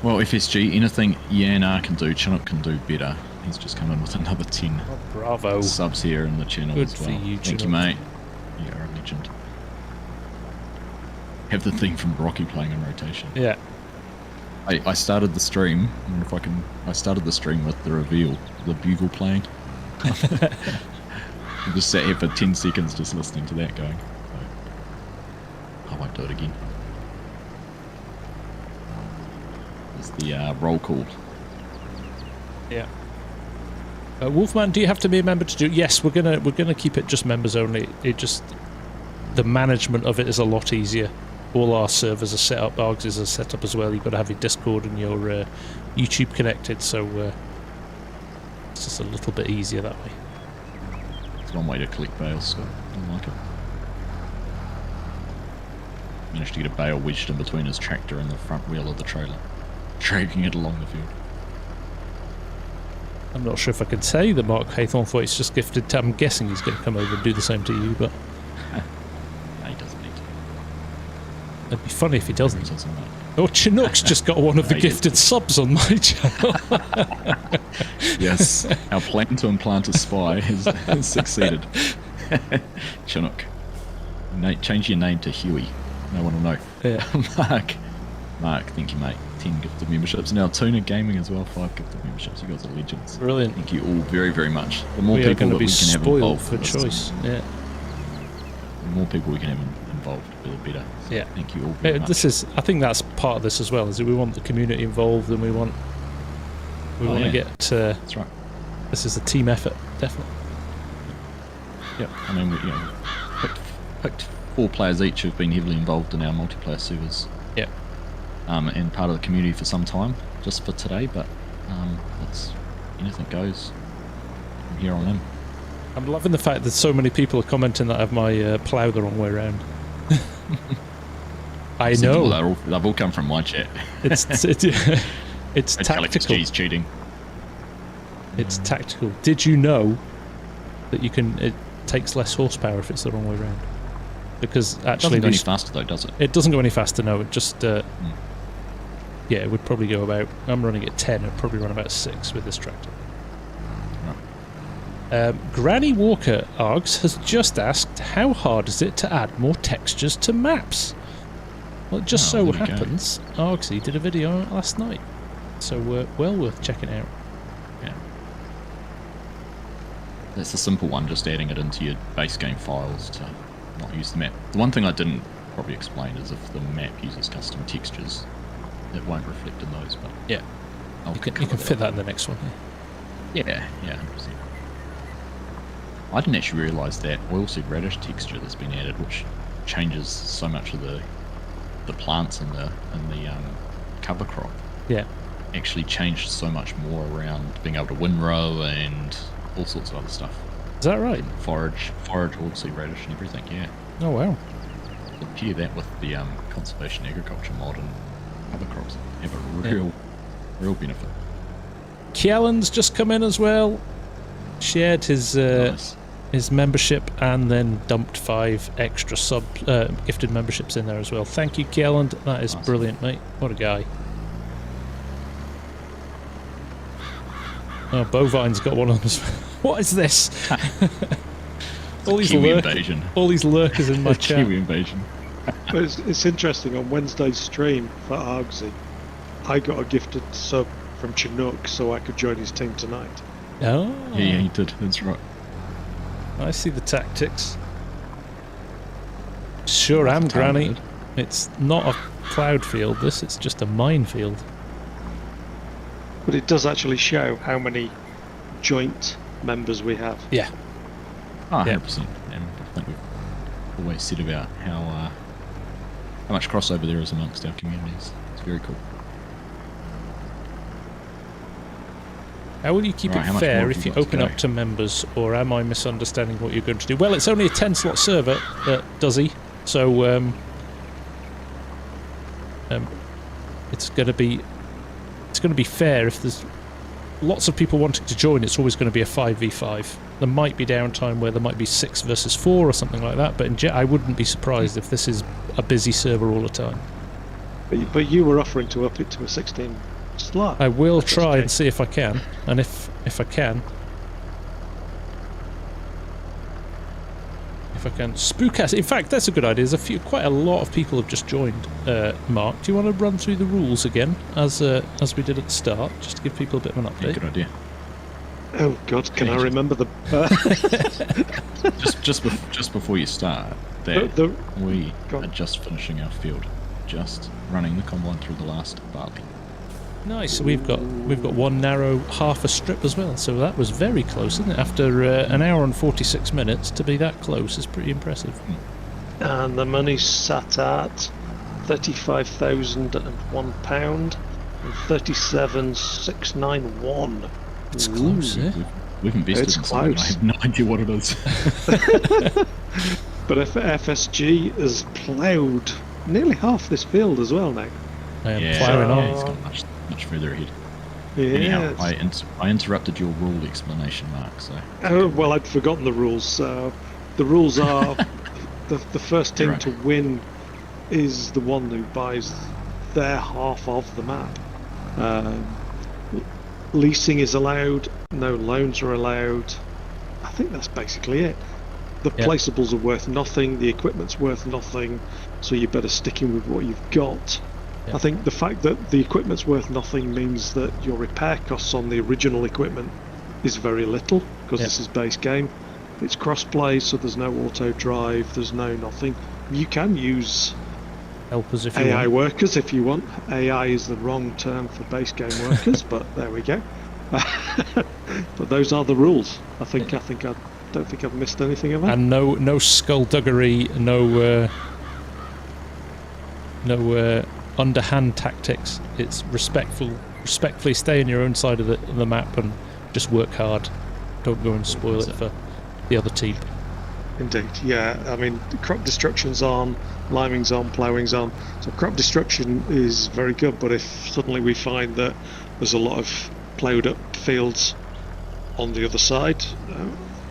B: Well, FSG, anything Yana can do, Chinook can do better. He's just come in with another 10
A: Oh, bravo.
B: subs here in the channel
A: Good
B: as
A: for
B: well.
A: you,
B: Thank you,
A: Chinook.
B: mate. You're a legend. Have the theme from Rocky playing in rotation.
A: Yeah.
B: I started the stream. I wonder if I can. I started the stream with the reveal, the bugle playing. I just sat here for 10 seconds just listening to that going. So, I won't do it again. It's the roll call.
A: Yeah. Wolfman, do you have to be a member to do? Yes, we're gonna keep it just members only. It just the management of it is a lot easier. All our servers are set up. Args is set up as well. You've got to have your Discord and your YouTube connected, so it's just a little bit easier that way.
B: It's one way to collect bales, Scott. I like it. Managed to get a bale wedged in between his tractor and the front wheel of the trailer, dragging it along the field.
A: I'm not sure if I can say that Mark Haythornthwaite's just gifted. I'm guessing he's going to come over and do the same to you, but
B: No, he doesn't need to.
A: it'd be funny if he doesn't.
B: Doesn't matter.
A: Oh, Chinook's just got one of the
B: No, he
A: gifted subs on my channel.
B: Yes, our plan to implant a spy has succeeded. Chinook. Change your name to Huey. No one will know.
A: Yeah.
B: Mark, thank you, mate. 10 gifted memberships. Now, Tuna Gaming as well, 5 gifted memberships. You guys are legends.
A: Brilliant.
B: Thank you all very, very much. The more
A: We are
B: people
A: going to
B: that
A: be
B: we can have
A: spoiled
B: involved
A: for
B: in this,
A: choice. Yeah.
B: the more people we can have involved, the better. So
A: Yeah.
B: Thank you all very much.
A: I think that's part of this as well, is that we want the community involved and we want to
B: yeah.
A: get,
B: That's right.
A: this is a team effort, definitely.
B: Yeah, I mean, we picked 4 players each who've been heavily involved in our multiplayer servers.
A: Yeah.
B: And part of the community for some time, just for today, but it's anything goes from here on in.
A: I'm loving the fact that so many people are commenting that I have my plough the wrong way around. I
B: Some
A: know.
B: people they've all come from my chat.
A: It's tactical.
B: FSG's cheating.
A: It's tactical. Did you know that it takes less horsepower if it's the wrong way around? Because
B: It
A: actually
B: doesn't go any faster though, does it?
A: it doesn't go any faster, no. It just yeah, it would probably go about, I'm running at 10, it'd probably run about 6 with this tractor. Granny Walker Args has just asked, how hard is it to add more textures to maps? Well, it just so
B: there we go.
A: happens Argsy did a video on it last night, so well worth checking out.
B: Yeah. That's a simple one, just adding it into your base game files to not use the map. The one thing I didn't probably explain is if the map uses custom textures, it won't reflect in those, but
A: Yeah,
B: I'll
A: you can
B: cover
A: fit that in the next one.
B: Yeah, 100%. I didn't actually realise that oilseed radish texture that's been added, which changes so much of the plants and the cover crop. actually changed so much more around being able to windrow and all sorts of other stuff.
A: Is that right?
B: Forage, Hornsea radish and everything, yeah.
A: Oh, wow.
B: Pair that with the conservation agriculture mod and other crops have a real benefit.
A: Kjellen's just come in as well. Shared his
B: Nice.
A: his membership and then dumped 5 extra gifted memberships in there as well. Thank you, Kjellen. That is
B: Nice.
A: brilliant, mate. What a guy. Oh, Bovine's got one of them. What is this? all these
B: Kiwi invasion.
A: all these lurkers in my chat.
B: Kiwi invasion.
C: But it's interesting, on Wednesday's stream for Argsy, I got a gifted sub from Chinook so I could join his team tonight.
A: Oh,
B: Yeah, he did. That's right.
A: I see the tactics. Sure am,
B: That's the time,
A: Granny.
B: dude.
A: It's not a cloud field, this. It's just a minefield.
C: But it does actually show how many joint members we have.
A: Yeah.
B: Oh,
A: Yeah.
B: 100%. And I think we've always said about how much crossover there is amongst our communities. It's very cool.
A: How will you keep
B: Right,
A: it
B: how much
A: fair
B: more
A: if
B: have
A: you
B: you got to
A: open
B: go?
A: up to members, or am I misunderstanding what you're going to do? Well, it's only a 10-slot server, does he? So, it's going to be fair. If there's lots of people wanting to join, it's always going to be a 5v5. There might be downtime where there might be 6 versus 4 or something like that, but I wouldn't be surprised if this is a busy server all the time.
C: But you were offering to up it to a 16 slot.
A: I will
C: FSG.
A: try and see if I can, and if I can, Spookcast. In fact, that's a good idea. There's quite a lot of people have just joined. Mark, do you want to run through the rules again, as we did at the start, just to give people a bit of an
B: Yeah,
A: update?
B: good idea.
C: Oh God, can I
B: Okay.
C: remember the?
B: Just before you start, that
C: the
B: we
C: go on.
B: are just finishing our field, just running the combine through the last barley.
A: Nice. So we've got one narrow half a strip as well. So that was very close, isn't it? After an hour and 46 minutes, to be that close is pretty impressive.
C: And the money's sat at £35,001 and 37,691.
A: It's close, eh?
B: We've invested
C: It's
B: in something.
C: close.
B: I have no idea what it is.
C: But if FSG has ploughed nearly half this field as well now.
A: I am
B: Yeah,
A: ploughing
B: yeah,
A: on.
B: he's got much further ahead.
C: Yeah.
B: Anyhow, I interrupted your rule explanation, Mark. So
C: Oh, well, I'd forgotten the rules. The rules are the first team
B: Right.
C: to win is the one who buys their half of the map. Leasing is allowed, no loans are allowed. I think that's basically it. The
A: Yeah.
C: placeables are worth nothing, the equipment's worth nothing, so you better stick in with what you've got.
A: Yeah.
C: I think the fact that the equipment's worth nothing means that your repair costs on the original equipment is very little, because
A: Yeah.
C: this is base game. It's cross-play, so there's no auto drive, there's no nothing. You can use
A: Help us if you
C: AI
A: want.
C: workers if you want. AI is the wrong term for base game workers, but there we go. But those are the rules. I don't think I've missed anything of that.
A: And no skullduggery, no underhand tactics. It's respectfully stay in your own side of the map and just work hard. Don't go and spoil it for the other team.
C: Indeed, yeah. I mean, crop destruction's on, liming's on, ploughing's on. So crop destruction is very good, but if suddenly we find that there's a lot of ploughed up fields on the other side,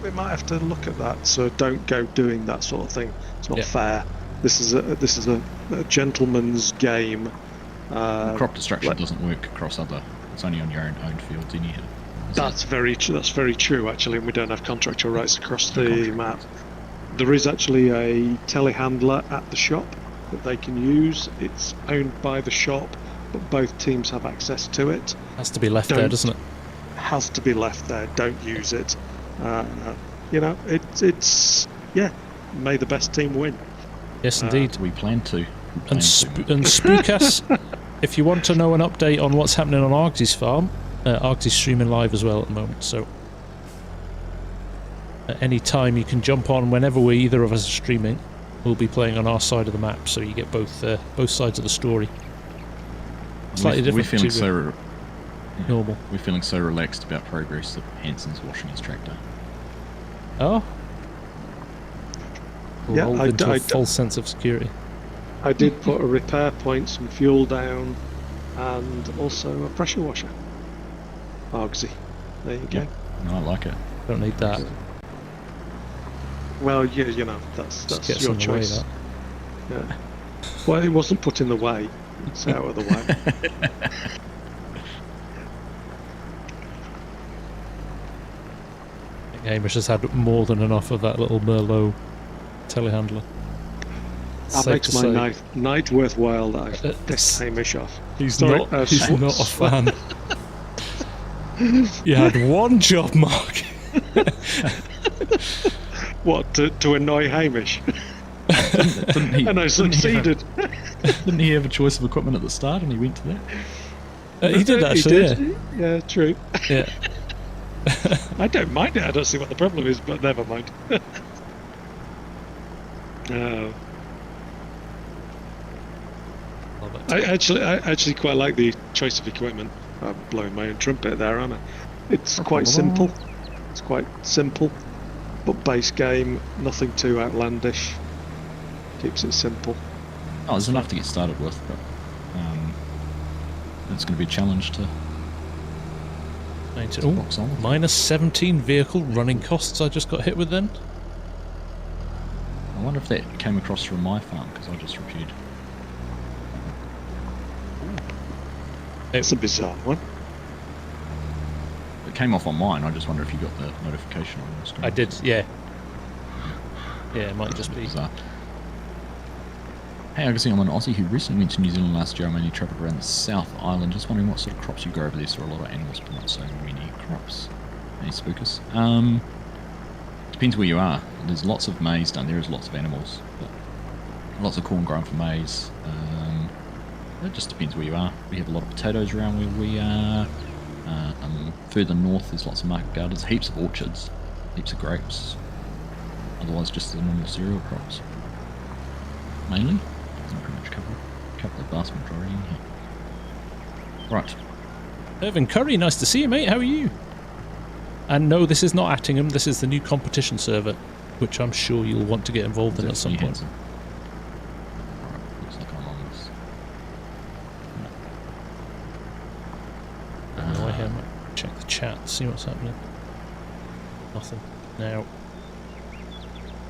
C: we might have to look at that. So don't go doing that sort of thing. It's not
A: Yeah.
C: fair. This is a gentleman's game.
B: crop destruction
C: like-
B: doesn't work across other. It's only on your own fields anyhow.
C: That's very true actually, and we don't have contractual rights across the
B: contract
C: map.
B: rights.
C: There is actually a telehandler at the shop that they can use. It's owned by the shop, but both teams have access to it.
A: Has to be left there,
C: Don't-
A: doesn't it?
C: Has to be left there. Don't use it. It's may the best team win.
A: Yes, indeed.
B: We plan to.
A: And spook us if you want to know an update on what's happening on Argsy's farm. Argsy's streaming live as well at the moment, so at any time you can jump on whenever either of us are streaming. We'll be playing on our side of the map, so you get both sides of the story. Slightly
B: we're
A: different.
B: feeling
A: to
B: so
A: normal.
B: We're feeling so relaxed about progress that Hanson's washing his tractor.
A: Oh. We're
C: Yeah,
A: rolled
C: I
A: into a
C: d-
A: full sense of security.
C: I did put a repair point, some fuel down, and also a pressure washer. Argsy. There you go.
B: Yeah, no, I like it.
A: Don't need that.
C: Well, yeah, you know, that's
A: Just gets
C: your
A: in the way,
C: choice.
A: that.
C: Yeah. Well, it wasn't put in the way. It's out of the way.
A: I think Hamish has had more than enough of that little Merlot telehandler.
C: That
A: Safe
C: makes
A: to
C: my
A: say.
C: night worthwhile that I've pissed Hamish off.
A: He's
C: Sorry,
A: not a fan.
C: Sw-
A: You had one job, Mark.
C: What, to annoy Hamish?
B: Didn't he,
C: And I succeeded.
B: Didn't he have a choice of equipment at the start and he went to that?
A: He did actually,
C: He did. Yeah, true.
A: yeah.
C: I don't mind it. I don't see what the problem is, but never mind.
A: Love it.
C: I actually quite like the choice of equipment. I'm blowing my own trumpet there, aren't I? It's quite simple. It's quite simple, but base game, nothing too outlandish. Keeps it simple.
B: Oh, there's enough to get started with, but it's going to be a challenge to box on.
A: Minus 17 vehicle running costs I just got hit with then.
B: I wonder if that came across from my farm, because I just reviewed.
C: It's a bizarre one.
B: It came off on mine, I just wonder if you got the notification on your screen.
A: I did, yeah. Yeah, it might just be.
B: Bizarre. Hey, Argsy, I'm an Aussie who recently went to New Zealand last year. I mainly travelled around the South Island. Just wondering what sort of crops you grow over there. So a lot of animals, but not so many crops. Any spookers? Depends where you are. There's lots of maize down there. There's lots of animals. But lots of corn grown for maize. It just depends where you are. We have a lot of potatoes around where we are. Further north, there's lots of market gardens. Heaps of orchards. Heaps of grapes. Otherwise, just the normal cereal crops. Mainly. Pretty much cover the vast majority in here. Right.
A: Irvin Curry, nice to see you, mate. How are you? And no, this is not Attingham. This is the new competition server, which I'm sure you'll want to get involved in at some point.
B: Alright, looks like I'm on this.
A: No, I haven't. Check the chat, see what's happening. Nothing. Now.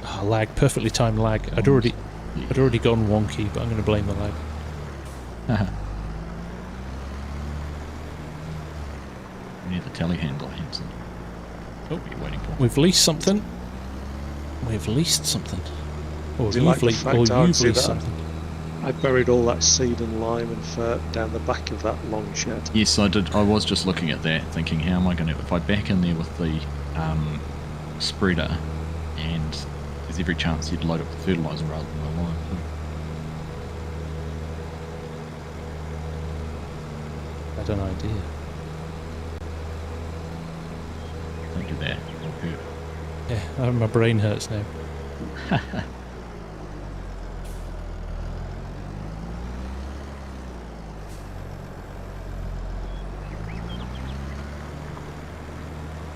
A: Ah, lag. Perfectly timed lag. I'd already gone wonky, but I'm going to blame the lag.
B: We need the telehandler, Hanson.
A: Oh,
B: What are you waiting for?
A: we've leased something. We've leased something. Or
C: Do you like the
A: you've
C: fact,
A: leased
C: Argsy, that
A: something.
C: I buried all that seed and lime and fert down the back of that long shed.
B: Yes, I did. I was just looking at that, thinking, how am I going to... If I back in there with the spreader, and there's every chance you'd load up with fertiliser rather than the lime.
A: I had an idea.
B: Don't do that. It'll hurt.
A: Yeah, my brain hurts now.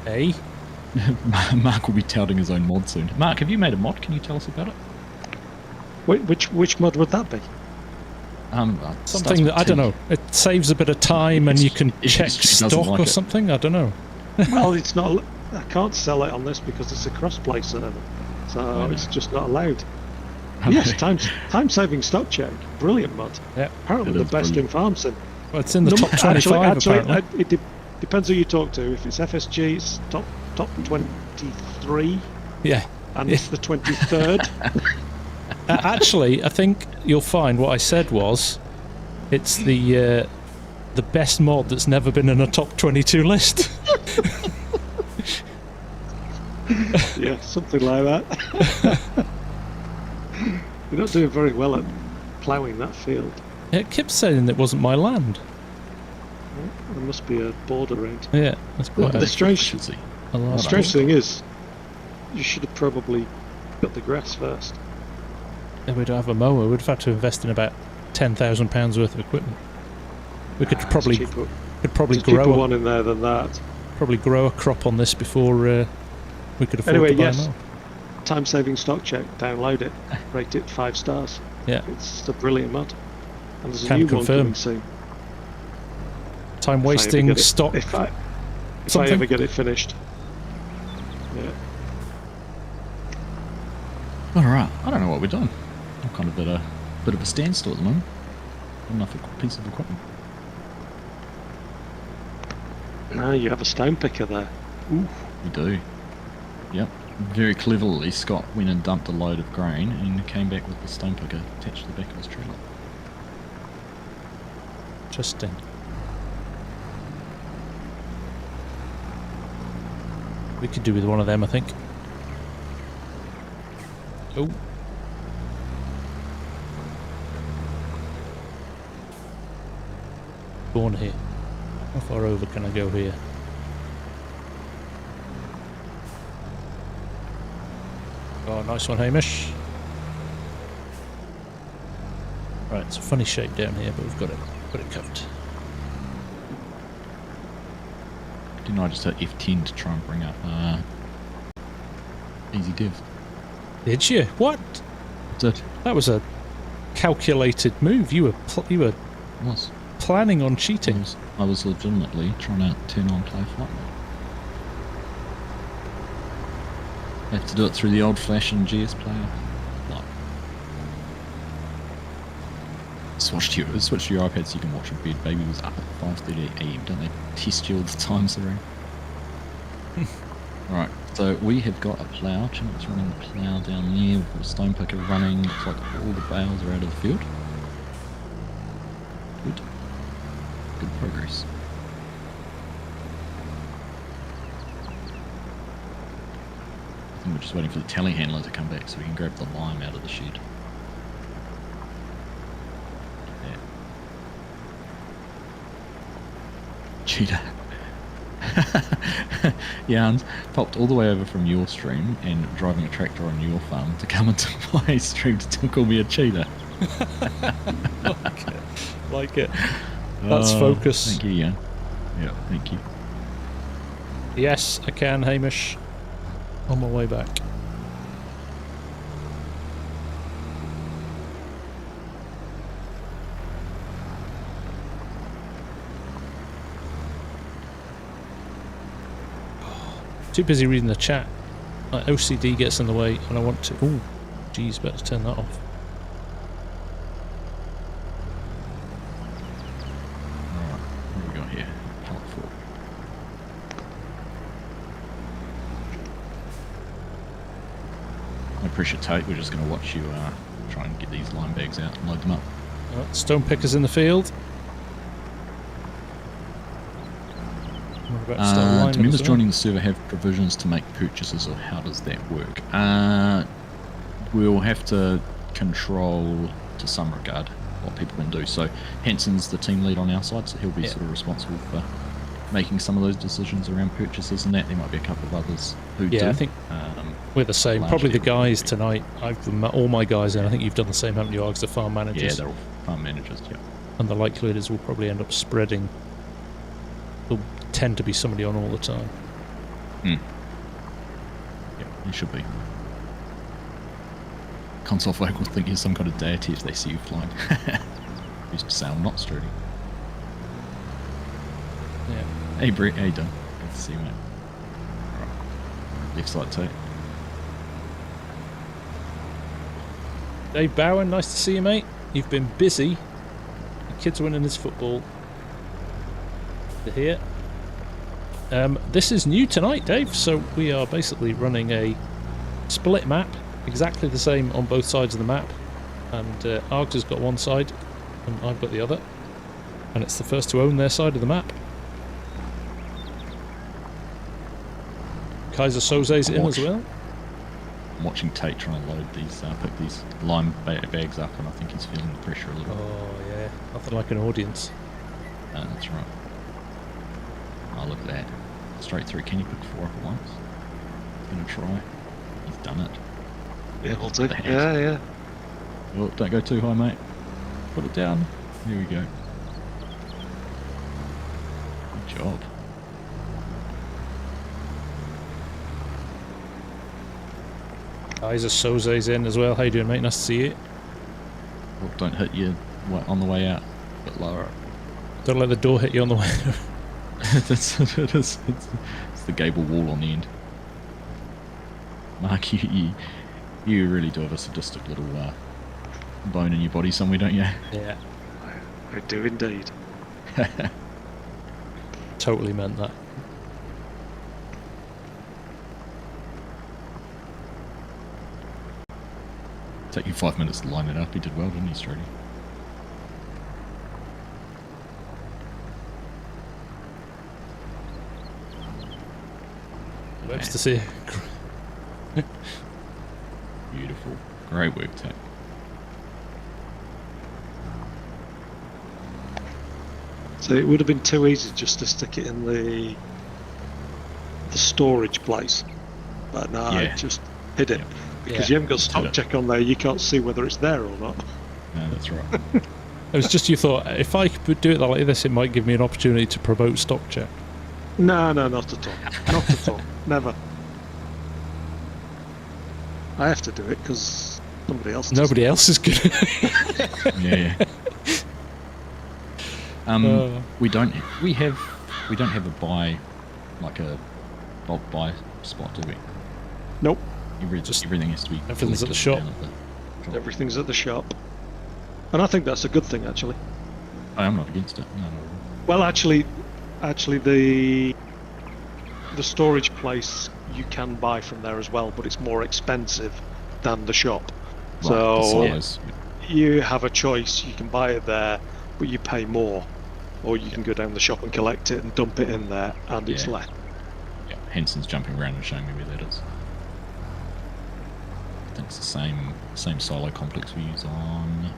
A: Hey?
B: Mark will be touting his own mod soon. Mark, have you made a mod? Can you tell us about it?
C: Wait, which mod would that be?
A: Something that, I don't know, it saves a bit of time and you can check
B: FSG doesn't
A: stock
B: like
A: or
B: it.
A: something? I don't know.
C: Well, it's not. I can't sell it on this because it's a cross-play server, so it's just not allowed.
B: Okay.
C: Yes, time-saving stock check. Brilliant mod.
A: Yeah.
C: Apparently
B: It
C: the
B: is
C: best
B: brilliant.
C: in FarmSim.
A: Well, it's in the top 25 apparently.
C: It depends who you talk to. If it's FSG, it's top 23,
A: Yeah.
C: and it's the 23rd.
A: Actually, I think you'll find what I said was it's the best mod that's never been in a top 22 list.
C: Yeah, something like that. You're not doing very well at ploughing that field.
A: It kept saying it wasn't my land.
C: There must be a border around.
A: Yeah, that's quite
C: The strange
B: Efficiency.
A: a lot.
C: The strange thing is, you should have probably got the grass first.
A: Yeah, we don't have a mower. We'd have had to invest in about £10,000 worth of equipment. We could probably
C: There's a cheaper
A: grow
C: one in there than that.
A: probably grow a crop on this before we could afford
C: Anyway,
A: to buy
C: yes.
A: more.
C: Time-saving stock check. Download it. Rate it 5 stars.
A: Yeah.
C: It's a brilliant mod. And there's a
A: Can
C: new
A: confirm.
C: one coming soon.
A: Time wasting stock.
C: If I
A: something?
C: ever get it finished. Yeah.
B: All right. I don't know what we're doing. I'm kind of at a bit of a standstill at the moment. Enough a piece of equipment.
C: No, you have a stone picker there. Ooh.
B: We do. Yep. Very cleverly, Scott went and dumped a load of grain and came back with the stone picker attached to the back of his trailer.
A: Interesting. We could do with one of them, I think. Oh. Born here. How far over can I go here? Oh, nice one, Hamish. Right, it's a funny shape down here, but we've got it covered.
B: Didn't I just hit F10 to try and bring up easy div?
A: Did you? What?
B: Did.
A: That was a calculated move. You were
B: Was.
A: planning on cheating.
B: I was legitimately trying to turn on play flight mode. I have to do it through the old-fashioned GS player. Like, switch to your iPad so you can watch a bed. Baby was up at 5:30 AM. Don't they test you all the times around? Alright, so we have got a plough. Chinook's running the plough down there. We've got a stone picker running. Looks like all the bales are out of the field. Good. Good progress. I think we're just waiting for the telehandler to come back so we can grab the lime out of the shed. Yeah. Cheetah. Yarns popped all the way over from your stream and driving a tractor on your farm to come into my stream to call me a cheetah.
A: Like it. That's focus.
B: Thank you, Jan. Yeah, thank you.
A: Yes, I can, Hamish. On my way back. Too busy reading the chat. My OCD gets in the way and I want to... Oh, geez, better turn that off.
B: Alright, what do we got here? Pallet 4. No pressure, Tate. We're just going to watch you try and get these lime bags out and load them up.
A: Stone pickers in the field.
B: Do members joining the server have provisions to make purchases, or how does that work? We'll have to control, to some regard, what people can do. So Hanson's the team lead on our side, so he'll be sort of responsible for making some of those decisions around purchases and that. There might be a couple of others who do.
A: I think we're the same. Probably the guys tonight. All my guys in. I think you've done the same, haven't you, Args, the farm managers?
B: Yeah, they're all farm managers, yeah.
A: And the likelihood is we'll probably end up spreading. There'll tend to be somebody on all the time.
B: Yeah, it should be. Console folk will think you're some kind of deity if they see you flying. Used to sound not sturdy.
A: Yeah.
B: Hey Brett, how you doing? Good to see you, mate. Alright. Left side too.
A: Dave Bowen, nice to see you, mate. You've been busy. The kid's winning his football. To hear. This is new tonight, Dave. So we are basically running a split map, exactly the same on both sides of the map. And Args has got one side, and I've got the other. And it's the first to own their side of the map. Kaiser Soze's in as well.
B: I'm watching Tate trying to load these, pick these lime bags up, and I think he's feeling the pressure a little.
A: Oh yeah, nothing like an audience.
B: That's right. Oh, look at that. Straight through. Can you pick 4 up at once? He's going to try. He's done it.
C: Yeah, we'll do. Yeah.
B: Well, don't go too high, mate. Put it down. There we go. Good job.
A: Eyes of Soze's in as well. How you doing, mate? Nice to see you.
B: Well, don't hit you on the way out. A bit lower.
A: Don't let the door hit you on the way.
B: It's the gable wall on the end. Mark, you really do have a sadistic little bone in your body somewhere, don't you?
A: Yeah.
C: I do indeed.
A: Totally meant that.
B: Take you 5 minutes to line it up. He did well, didn't he, Strody?
A: Nice to see.
B: Beautiful. Great work, Tech.
C: So it would have been too easy just to stick it in the storage place, but no, I just hid it because you haven't got stock check on there. You can't see whether it's there or not.
B: No, that's right.
A: It was just you thought if I could do it like this, it might give me an opportunity to promote stock check.
C: No, not at all. Not at all. Never. I have to do it because somebody else.
A: Nobody else is good.
B: Yeah. We don't have a buy, like a bulk buy spot, do we?
C: Nope.
B: Everything has to be.
A: Everything's at the shop.
C: Everything's at the shop, and I think that's a good thing, actually.
B: I'm not against it. No.
C: Well, actually, the storage place you can buy from there as well, but it's more expensive than the shop.
B: Right,
C: so you have a choice. You can buy it there, but you pay more, or you can go down the shop and collect it and dump it in there, and it's less.
B: Yeah, Henson's jumping around and showing me where that is. I think it's the same silo complex we use on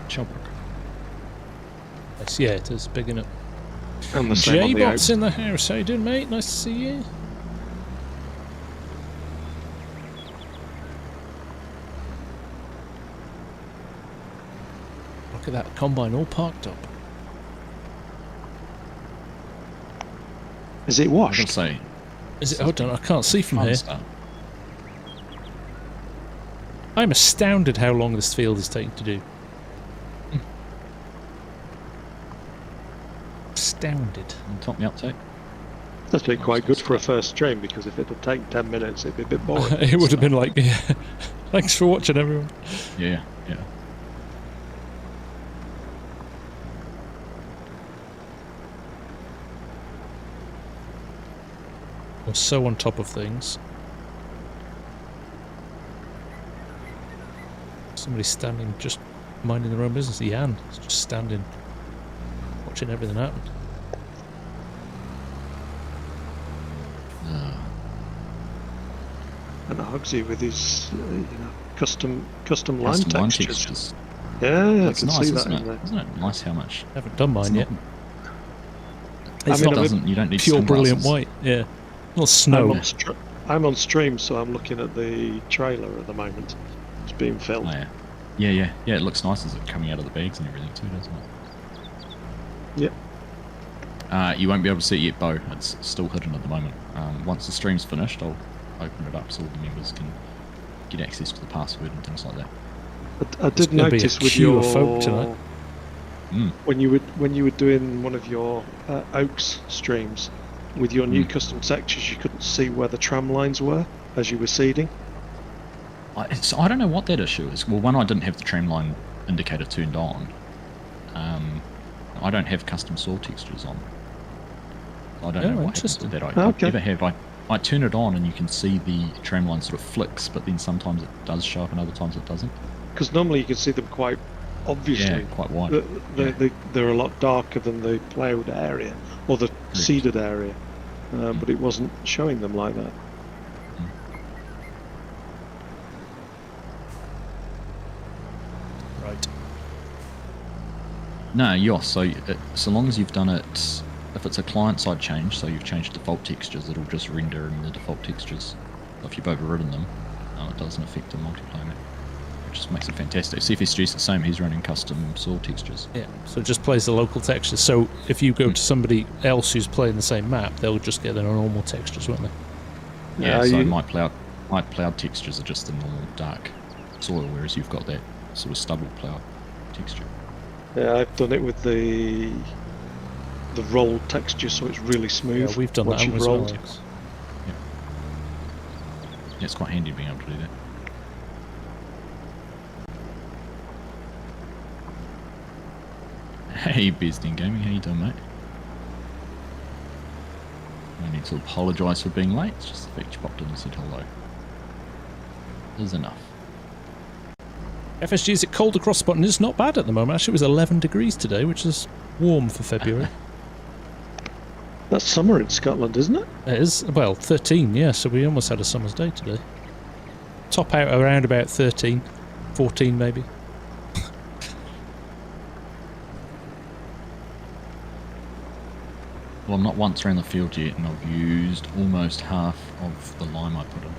B: Shelbrook.
A: Yes, yeah, it is big enough.
C: And the same on the
A: J-Bot's in the house. How you doing, mate? Nice to see you. Look at that combine all parked up.
C: Is it washed?
B: Say,
A: is it? Hold on, I can't see from here. I'm astounded how long this field is taking to do. Astounded.
B: Top me up, Tech.
C: That's been quite good for a first stream, because if it had taken 10 minutes, it'd be a bit boring.
A: It would have been like, yeah. Thanks for watching, everyone.
B: Yeah.
A: I'm so on top of things. Somebody's standing, just minding their own business. Jan is just standing, watching everything happen.
C: And Argsy with his custom line textures. Yeah,
B: that's
C: I can
B: nice,
C: see that
B: isn't
C: in
B: it?
C: there.
B: Isn't it nice how much?
A: I haven't done mine yet.
B: You don't need
A: pure brilliant
B: sunglasses.
A: white. Yeah, not snow.
C: I'm on stream, so I'm looking at the trailer at the moment. It's being filmed.
B: Oh, yeah. It looks nice as it's coming out of the bags and everything too, doesn't it?
C: Yep.
B: You won't be able to see it yet, Bo. It's still hidden at the moment. Once the stream's finished, I'll open it up so all the members can get access to the password and things like that.
C: I did notice with your
A: folk tonight.
C: when you were doing one of your Oaks streams with your new custom sectors, you couldn't see where the tram lines were as you were seeding.
B: I don't know what that issue is. Well, one, I didn't have the tram line indicator turned on. I don't have custom soil textures on. I don't know what happens to that. I never have. I turn it on and you can see the tram line sort of flicks, but then sometimes it does show up and other times it doesn't.
C: Because normally you can see them quite obviously.
B: Yeah, quite wide.
C: They're a lot darker than the ploughed area or the seeded area, but it wasn't showing them like that.
A: Right.
B: No, so long as you've done it, if it's a client-side change, so you've changed default textures, it'll just render in the default textures. If you've overridden them, it doesn't affect the multiplayer map. just makes it fantastic. CFSG's the same, he's running custom soil textures.
A: Yeah, so it just plays the local textures. So if you go to somebody else who's playing the same map, they'll just get their normal textures, won't they?
B: Yeah, so my ploughed textures are just the normal dark soil, whereas you've got that sort of stubble plough texture.
C: Yeah, I've done it with the rolled texture, so it's really smooth.
A: Yeah, we've done
C: once
A: that
C: you've
A: as well,
C: rolled.
A: Alex.
B: Yeah, it's quite handy being able to do that. Hey, Bezdin Gaming, how you doing, mate? No need to apologise for being late, it's just the fact you popped in and said hello. Is enough.
A: FSG, is it cold across the bottom? It's not bad at the moment. Actually, it was 11 degrees today, which is warm for February.
C: That's summer in Scotland, isn't it?
A: It is, well, 13, yeah, so we almost had a summer's day today. Top out around about 13, 14 maybe.
B: Well, I'm not once around the field yet, and I've used almost half of the lime I put in.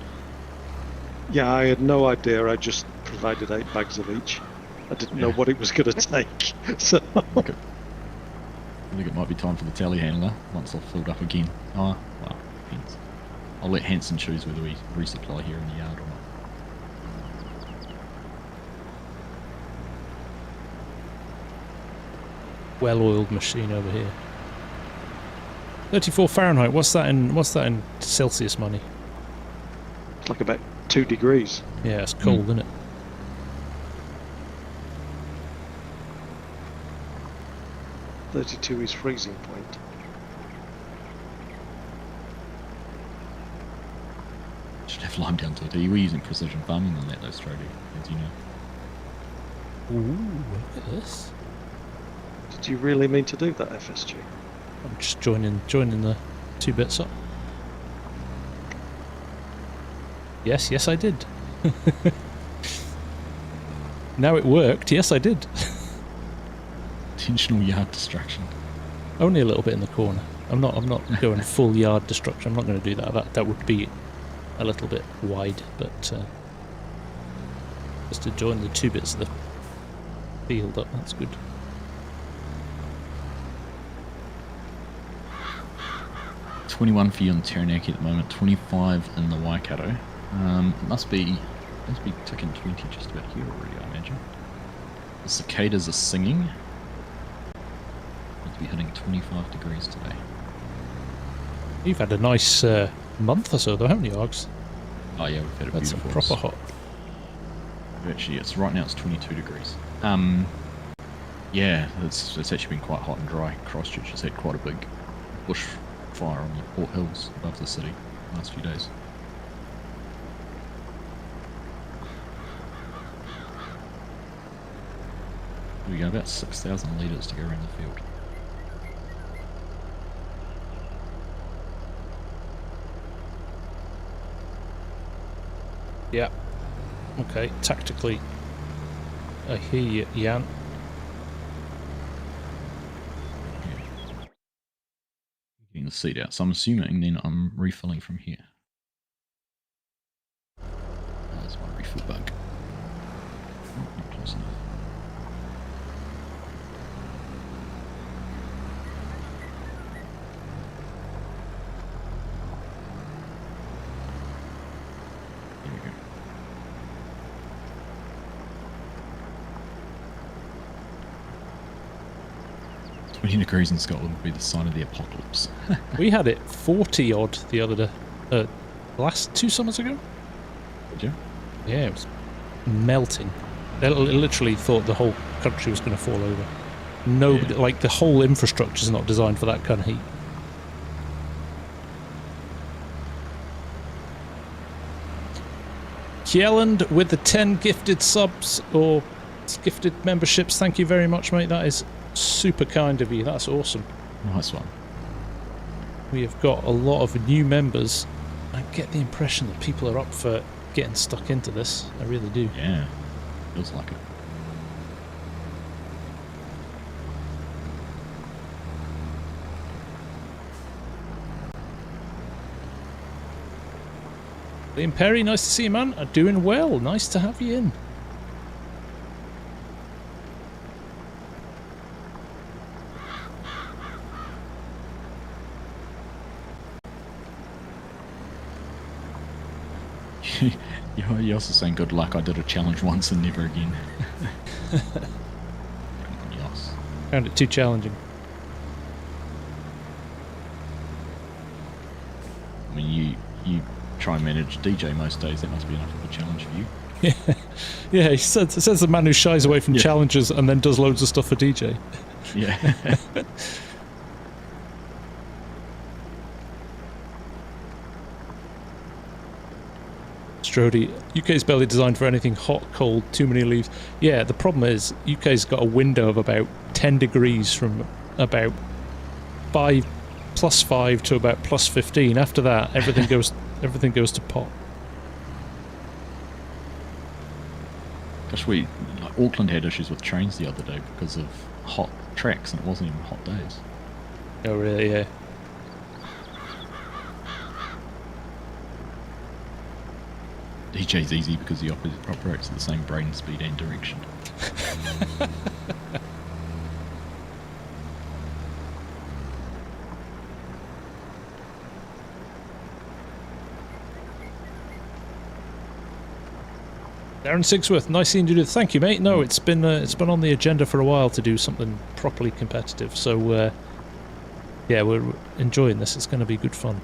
C: Yeah, I had no idea. I just provided 8 bags of each. I didn't know what it was going to take. So
B: Okay. I think it might be time for the telehandler once I've filled up again. Oh, well, depends. I'll let Hanson choose whether we resupply here in the yard or not.
A: Well-oiled machine over here. 34 Fahrenheit. What's that in Celsius money?
C: it's like about 2 degrees.
A: Yeah, it's cold, isn't it?
C: .32 is freezing point.
B: Should have lime down to it. We're using precision farming on that though, Strody, as you know.
A: Ooh, look at this.
C: Did you really mean to do that, FSG?
A: I'm just joining the 2 bits up. Yes, I did. Now it worked. Yes, I did.
B: Intentional yard destruction.
A: Only a little bit in the corner. I'm not going full yard destruction. I'm not going to do that. That would be a little bit wide, but just to join the 2 bits of the field up, that's good.
B: $21 for you in Taranaki at the moment, 25 in the Waikato. Must be ticking 20 just about here already, I imagine. The cicadas are singing. Must be hitting 25 degrees today.
A: You've had a nice month or so though, haven't you, Args?
B: Oh yeah, we've had a
A: That's some
B: beautiful.
A: proper hot.
B: Actually, right now it's 22 degrees. Yeah, it's actually been quite hot and dry. Christchurch has had quite a big bushfire on the Port Hills above the city the last few days. We got about 6,000 litres to go around the field.
A: Yeah. Okay, tactically, I hear you, Jan.
B: Getting the seat out, so I'm assuming then I'm refilling from here. Oh, there's my refill bug. Oh, not close enough. There we go. Degrees in Scotland would be the sign of the apocalypse.
A: We had it 40 odd the other day, last 2 summers ago.
B: Did you?
A: Yeah, it was melting. They literally thought the whole country was going to fall over. Nobody,
B: Yeah.
A: like the whole infrastructure is not designed for that kind of heat. Kjelland with the 10 gifted subs or gifted memberships. Thank you very much, mate. That is super kind of you. That's awesome.
B: Nice one.
A: We have got a lot of new members. I get the impression that people are up for getting stuck into this. I really do.
B: Yeah, feels like it.
A: Liam Perry, nice to see you, man. Doing well. Nice to have you in.
B: You're also saying good luck. I did a challenge once and never again. Yes.
A: Found it too challenging.
B: I mean, you try and manage DJ most days. That must be enough of a challenge for you.
A: Yeah, he says the man who shies away from
B: Yeah.
A: challenges and then does loads of stuff for DJ.
B: Yeah.
A: Strody, UK's barely designed for anything hot, cold, too many leaves. Yeah, the problem is UK's got a window of about 10 degrees from about +5 to about +15. After that, everything goes to pot.
B: Gosh, Auckland had issues with trains the other day because of hot tracks, and it wasn't even hot days.
A: Oh really? Yeah.
B: DJ's easy because he operates at the same brain speed and direction.
A: Darren Sigsworth, nice seeing you. Thank you, mate. No, it's been on the agenda for a while to do something properly competitive. So yeah, we're enjoying this. It's going to be good fun.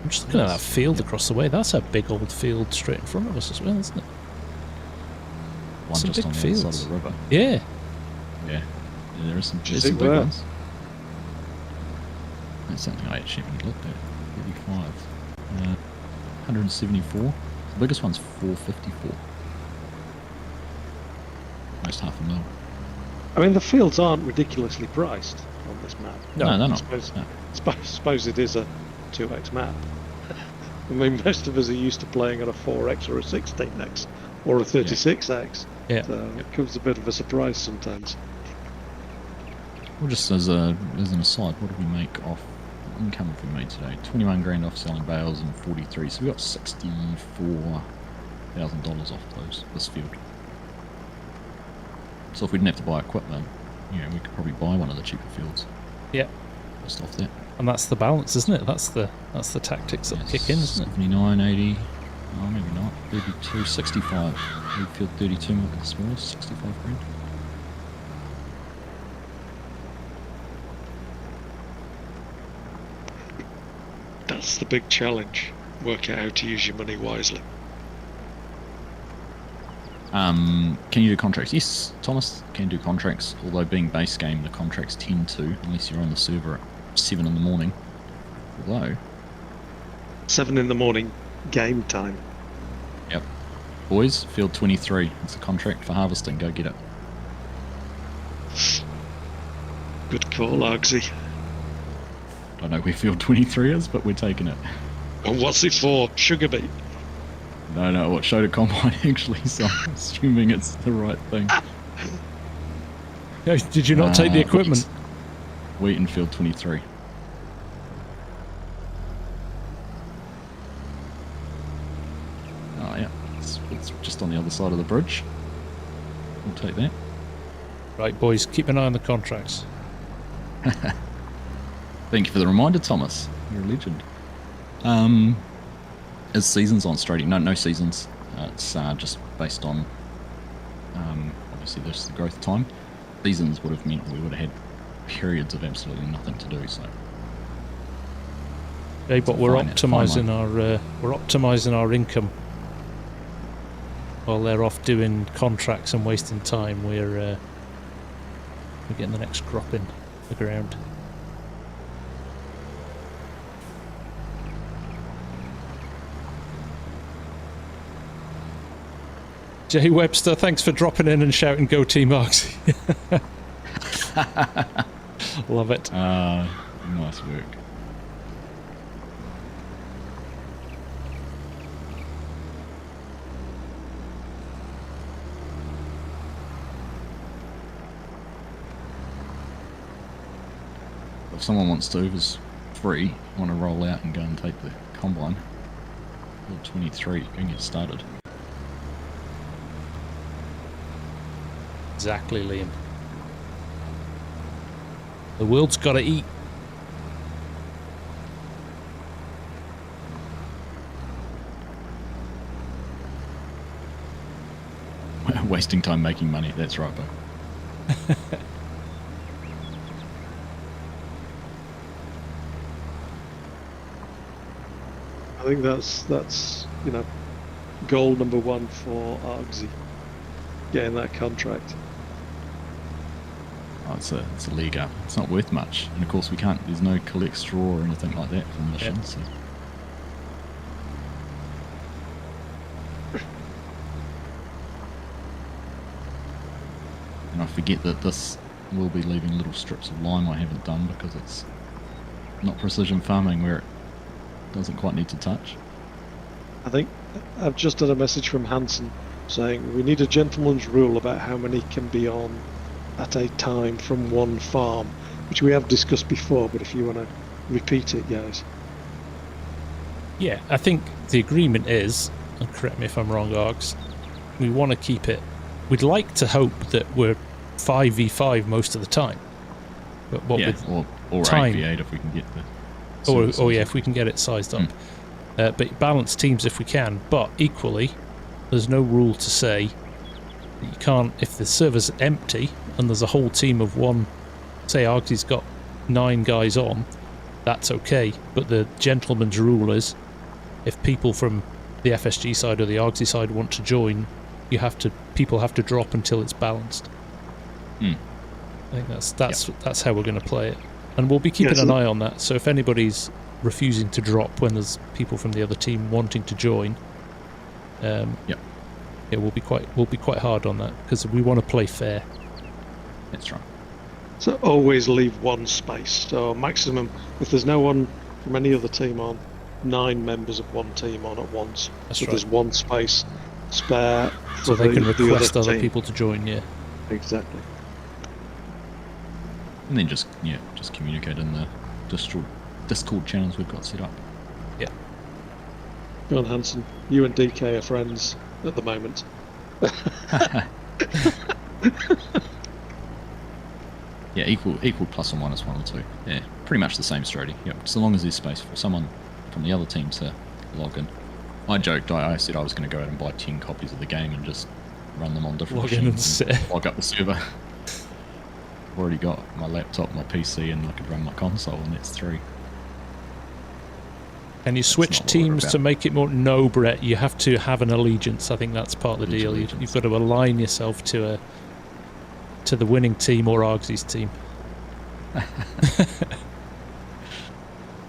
A: I'm just looking at that field across the way. That's a big old field straight in front of us as well, isn't it?
B: One
A: Some
B: just
A: big
B: on the
A: fields.
B: other side of the river.
A: Yeah.
B: Yeah, there is some,
C: Do you
B: there's some
C: think
B: big
C: where?
B: ones. That's something I actually haven't looked at. 35. 174. The biggest one's 454. Almost half a mil.
C: I mean, the fields aren't ridiculously priced on this map.
B: No, they're
C: I
B: not.
C: suppose,
B: No.
C: suppose it is a 2x map. I mean, most of us are used to playing on a 4x or a 16x or a 36x.
A: Yeah.
C: So it comes a bit of a surprise sometimes.
B: Well, just as an aside, what did we make off income have we made today? 21 grand off selling bales and 43. So we got $64,000 off this field. So if we didn't have to buy equipment, we could probably buy one of the cheaper fields.
A: Yeah.
B: Just off that.
A: And that's the balance, isn't it? That's the tactics that kick in, isn't it?
B: 79, 80. Oh, maybe not. 32, 65. We field 32 more than the smallest, 65 grand.
C: That's the big challenge. Work out how to use your money wisely.
B: Can you do contracts? Yes, Thomas can do contracts, although being base game, the contracts tend to, unless you're on the server at 7 in the morning. Although,
C: 7 in the morning, game time.
B: yep. Boys, field 23. It's a contract for harvesting. Go get it.
C: Good call, Argsy.
B: Don't know where field 23 is, but we're taking it.
C: And what's it for? Sugar beet.
B: No, what showed a combine actually, so I'm assuming it's the right thing.
A: Yeah, did you not take the equipment?
B: Wheat in field 23. Oh yeah, it's just on the other side of the bridge. We'll take that.
A: Right, boys, keep an eye on the contracts.
B: Thank you for the reminder, Thomas. You're a legend. Is seasons on Strady? No seasons. It's just based on, obviously there's the growth time. Seasons would have meant we would have had periods of absolutely nothing to do, so.
A: Okay, but we're
B: Fine,
A: optimising
B: fine
A: our income. While they're off doing contracts and wasting time, we're getting the next crop in the ground. Jay Webster, thanks for dropping in and shouting "Go Team Argsy." Love it.
B: Nice work. If someone wants to, if it's free, want to roll out and go and take the combine, field 23, you can get started.
A: Exactly, Liam. The world's got to eat.
B: Wasting time making money. That's right, Bo.
C: I think that's goal number one for Argsy, getting that contract.
B: Oh, it's a leg up. It's not worth much, and of course we can't. There's no collect straw or anything like that for the mission.
A: Yep.
B: So. And I forget that this will be leaving little strips of lime I haven't done because it's not precision farming where it doesn't quite need to touch.
C: I think I've just had a message from Hansen saying we need a gentleman's rule about how many can be on at a time from one farm, which we have discussed before, but if you want to repeat it, guys.
A: Yeah, I think the agreement is, and correct me if I'm wrong, Args, we want to keep it. We'd like to hope that we're 5v5 most of the time. But what
B: Yeah,
A: with
B: or
A: time,
B: 8v8 if we can get the...
A: or yeah, if we can get it sized up. But balance teams if we can. But equally, there's no rule to say that you can't, if the server's empty and there's a whole team of one, say Argsy's got 9 guys on, that's okay. But the gentleman's rule is, if people from the FSG side or the Argsy side want to join, people have to drop until it's balanced. I think that's how we're going to play it, and we'll be keeping an eye on that. So if anybody's refusing to drop when there's people from the other team wanting to join, yeah, we'll be quite hard on that because we want to play fair.
B: That's right.
C: So always leave one space. So maximum, if there's no one from any other team on, 9 members of one team on at once.
A: That's
C: so
A: right.
C: There's one space spare.
A: So they can request other
C: team.
A: people to join. Yeah.
C: Exactly.
B: And then just communicate in the Discord channels we've got set up.
A: Yeah.
C: Go on, Hansen. You and DK are friends at the moment.
B: Yeah, equal plus or minus 1 or 2. Yeah, pretty much the same strategy. Yep, so long as there's space for someone from the other team to log in. I joked, I said I was going to go out and buy 10 copies of the game and just run them on different
A: Log in
B: machines
A: and
B: log up the server. I've already got my laptop, my PC, and I could run my console, and that's 3.
A: Can you switch teams to make it more? No, Brett. You have to have an allegiance. I think that's part of the deal. You've got to align yourself to the winning team or Argsy's team.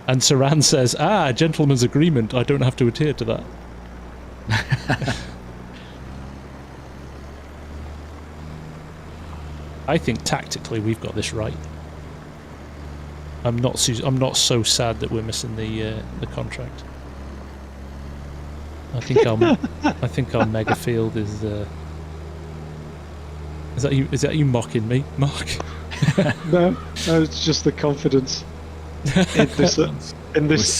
A: And Saran says, gentleman's agreement. I don't have to adhere to that. I think tactically we've got this right. I'm not so sad that we're missing the contract. I think our mega field is. Is that you mocking me, Mark?
C: No, it's just the confidence in this.
B: It's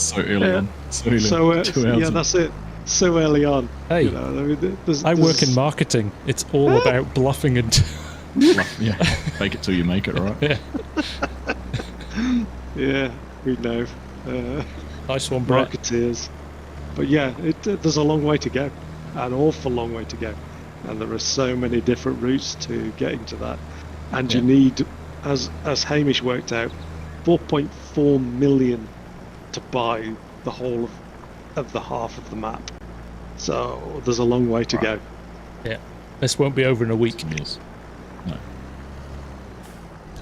B: so early on.
C: Yeah, that's it. So early on.
A: Hey,
C: I mean,
A: I work in marketing. It's all about bluffing and.
B: Yeah, fake it till you make it, right?
A: Yeah.
C: Yeah, we know.
A: Nice one, Brett.
C: Marketeers. But yeah, there's a long way to go, an awful long way to go, and there are so many different routes to getting to that. And you need, as Hamish worked out, 4.4 million to buy the whole of the half of the map. So there's a long way to go.
A: Yeah, this won't be over in a week.
B: No.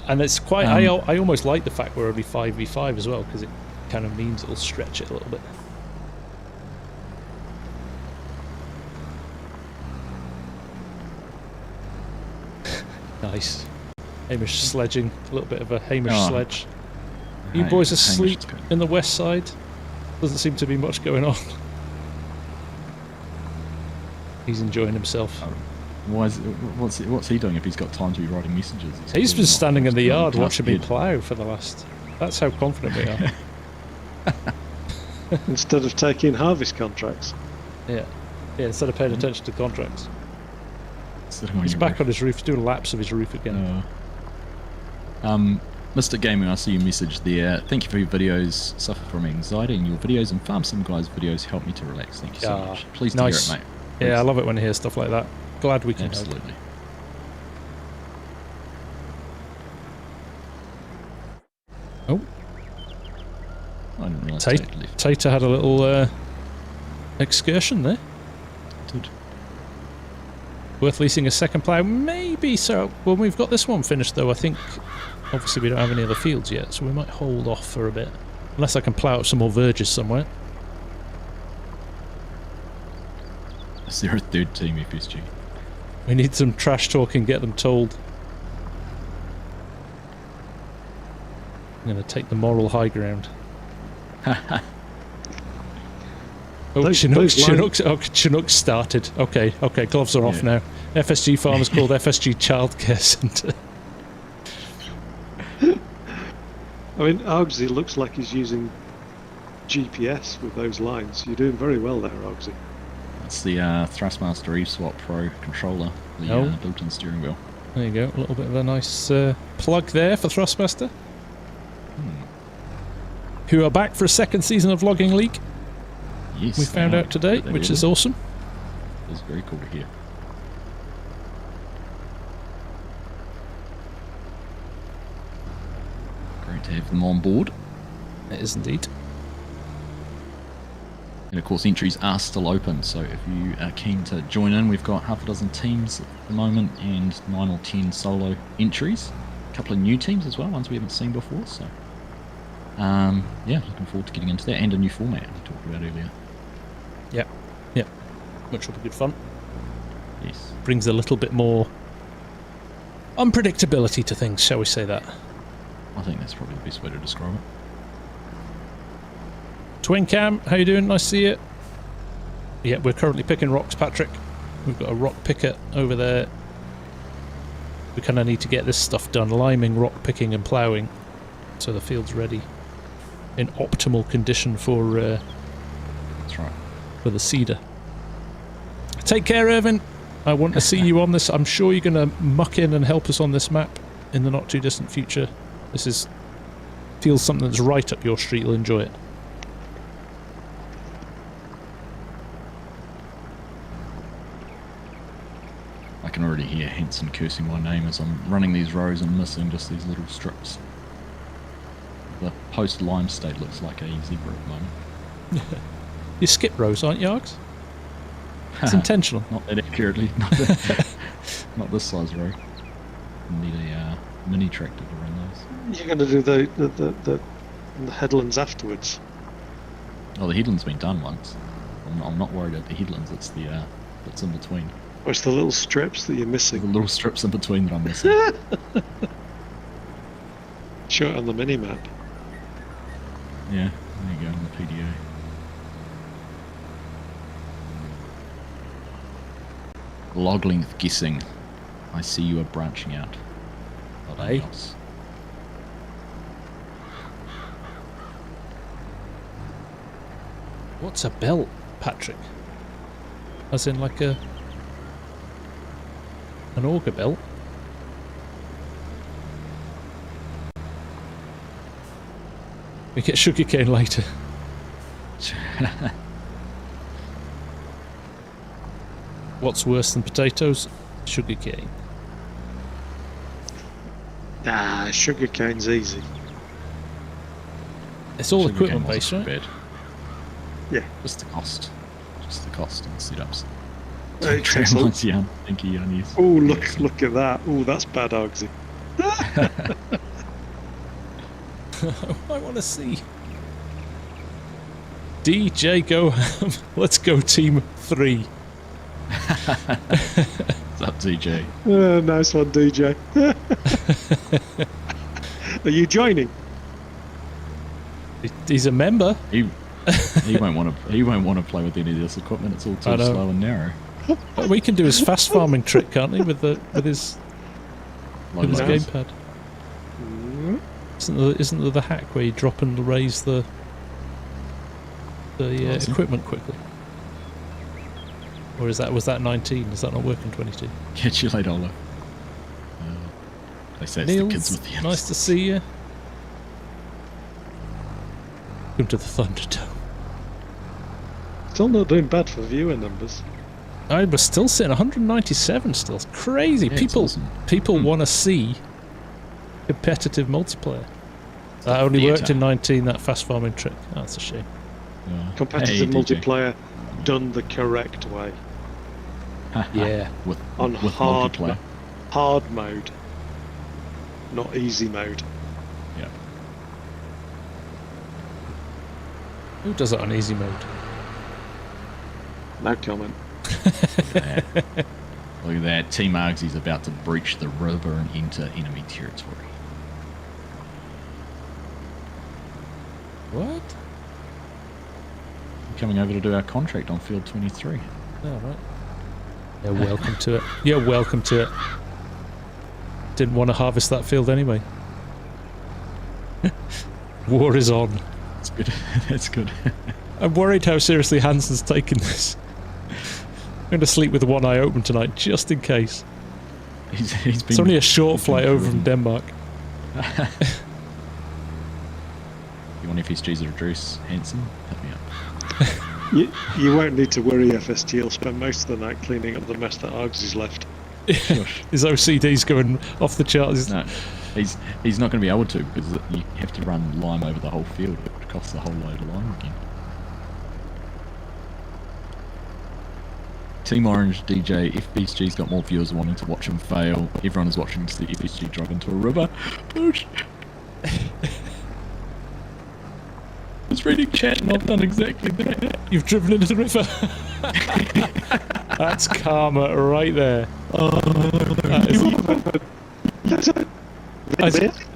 A: And it's quite. I almost like the fact we're only 5v5 as well, because it kind of means it'll stretch it a little bit. Nice. Hamish sledging, a little bit of a Hamish sledge. You boys asleep in the west side? Doesn't seem to be much going on. He's enjoying himself.
B: What's he doing if he's got time to be writing messages?
A: He's been standing in the yard watching me plough for the last... That's how confident we are.
C: Instead of taking harvest contracts.
A: Yeah, instead of paying attention to contracts. He's back on his roof, doing laps of his roof again.
B: Mr. Gaming, I see your message there. Thank you for your videos. Suffer from anxiety, and your videos and FarmSim Guy's videos help me to relax. Thank you so much. Pleased to hear it, mate. Please.
A: Yeah, I love it when I hear stuff like that. Glad we can help.
B: Absolutely.
A: Oh,
B: I didn't realise
A: Tate-
B: Tate left.
A: Tater had a little excursion there.
B: Did.
A: Worth leasing a second plough? Maybe so. When we've got this one finished, though, I think obviously we don't have any other fields yet, so we might hold off for a bit. Unless I can plough up some more verges somewhere.
B: Is there a third team FSG?
A: We need some trash talk and get them told. I'm going to take the moral high ground. Chinook started. Okay, gloves are off now. FSG Farm is called FSG Childcare Centre.
C: I mean, Argsy looks like he's using GPS with those lines. You're doing very well there, Argsy.
B: That's the Thrustmaster eSwap Pro controller, the built-in steering wheel.
A: There you go, a little bit of a nice plug there for Thrustmaster. Who are back for a second season of Logging League.
B: Yes,
A: We found out today, which is awesome.
B: It's very cool to hear. Great to have them on board.
A: It is indeed.
B: And of course, entries are still open, so if you are keen to join in, we've got half a dozen teams at the moment and 9 or 10 solo entries. A couple of new teams as well, ones we haven't seen before, so yeah, looking forward to getting into that, and a new format we talked about earlier.
A: Yep, which will be good fun.
B: Yes.
A: Brings a little bit more unpredictability to things, shall we say that.
B: I think that's probably the best way to describe it.
A: Twin Cam, how you doing? Nice to see you. Yeah, we're currently picking rocks, Patrick. We've got a rock picker over there. We kind of need to get this stuff done, liming, rock picking and ploughing, so the field's ready in optimal condition for
B: That's right.
A: for the seeder. Take care, Irvin. I want to see you on this. I'm sure you're going to muck in and help us on this map in the not too distant future. This feels something that's right up your street. You'll enjoy it.
B: I can already hear Henson cursing my name as I'm running these rows and missing just these little strips. The post-lime state looks like a zebra at the moment.
A: You skip rows, aren't you, Args? It's intentional.
B: Not that accurately. Not this size row. Need a mini tractor to run those.
C: You're going to do the headlands afterwards.
B: Oh, the headland's been done once. I'm not worried about the headlands, it's the bits in between.
C: Or it's the little strips that you're
B: The
C: missing.
B: little strips in between that I'm missing.
C: Show it on the mini-map.
B: Yeah, there you go, on the PDA. Log length guessing. I see you are branching out.
A: Aye. What's a belt, Patrick? As in like an auger belt? We get sugarcane later. What's worse than potatoes? Sugarcane.
C: Ah, sugarcane's easy.
A: It's all
B: Sugarcane
A: equipment based,
B: wasn't
A: right?
B: bad.
C: Yeah.
B: Just the cost. Just the cost and the setups.
C: It takes a-
B: Thank you, Onies.
C: Oh, look at that. Oh, that's bad, Argsy.
A: I want to see. DJ go ham. Let's go team 3.
B: What's up, DJ?
C: Nice one, DJ. Are you joining?
A: He's a member.
B: He won't want to play with any of this equipment. It's all
A: I
B: too
A: know.
B: slow and narrow.
A: But we can do his fast farming trick, can't we? With his
B: Load
A: with his
B: loaders.
A: gamepad.
C: Mm.
A: Isn't there the hack where you drop and raise the
B: is it?
A: equipment quickly? Or was that 19? Does that not work in 22?
B: Catch you later, Ola. They say it's the kids with the
A: nice to see you. Welcome to the Thunderdome.
C: Still not doing bad for viewer numbers.
A: I was still sitting 197 still. It's crazy.
B: Yeah,
A: people
B: it's awesome.
A: people want to see competitive multiplayer. That only worked in 19, that fast farming trick. Oh, that's a shame.
B: Yeah.
C: Competitive
B: Hey, DJ.
C: multiplayer done the correct way.
A: Yeah.
B: with
C: On
B: multiplayer.
C: hard mode, not easy mode.
B: Yeah.
A: Who does it on easy mode?
C: No comment.
B: Look at that. Team Argsy's about to breach the river and enter enemy territory.
A: What?
B: Coming over to do our contract on field 23.
A: Oh, right. You're welcome to it. You're welcome to it. Didn't want to harvest that field anyway. War is on.
B: That's good. That's good.
A: I'm worried how seriously Hansen's taking this. I'm going to sleep with one eye open tonight, just in case.
B: He's been,
A: It's only a short flight over from Denmark.
B: You want FSG's address, Hansen? Hit me up.
C: You won't need to worry, FSG. He'll spend most of the night cleaning up the mess that Argsy's left.
A: His OCD's going off the charts.
B: No, he's not going to be able to because you have to run lime over the whole field. It would cost a whole load of lime again. Team Orange DJ, FSG's got more viewers wanting to watch him fail. Everyone is watching to see FSG drive into a river. Push! I was reading chat and I've done exactly that.
A: You've driven into the river. That's karma right there.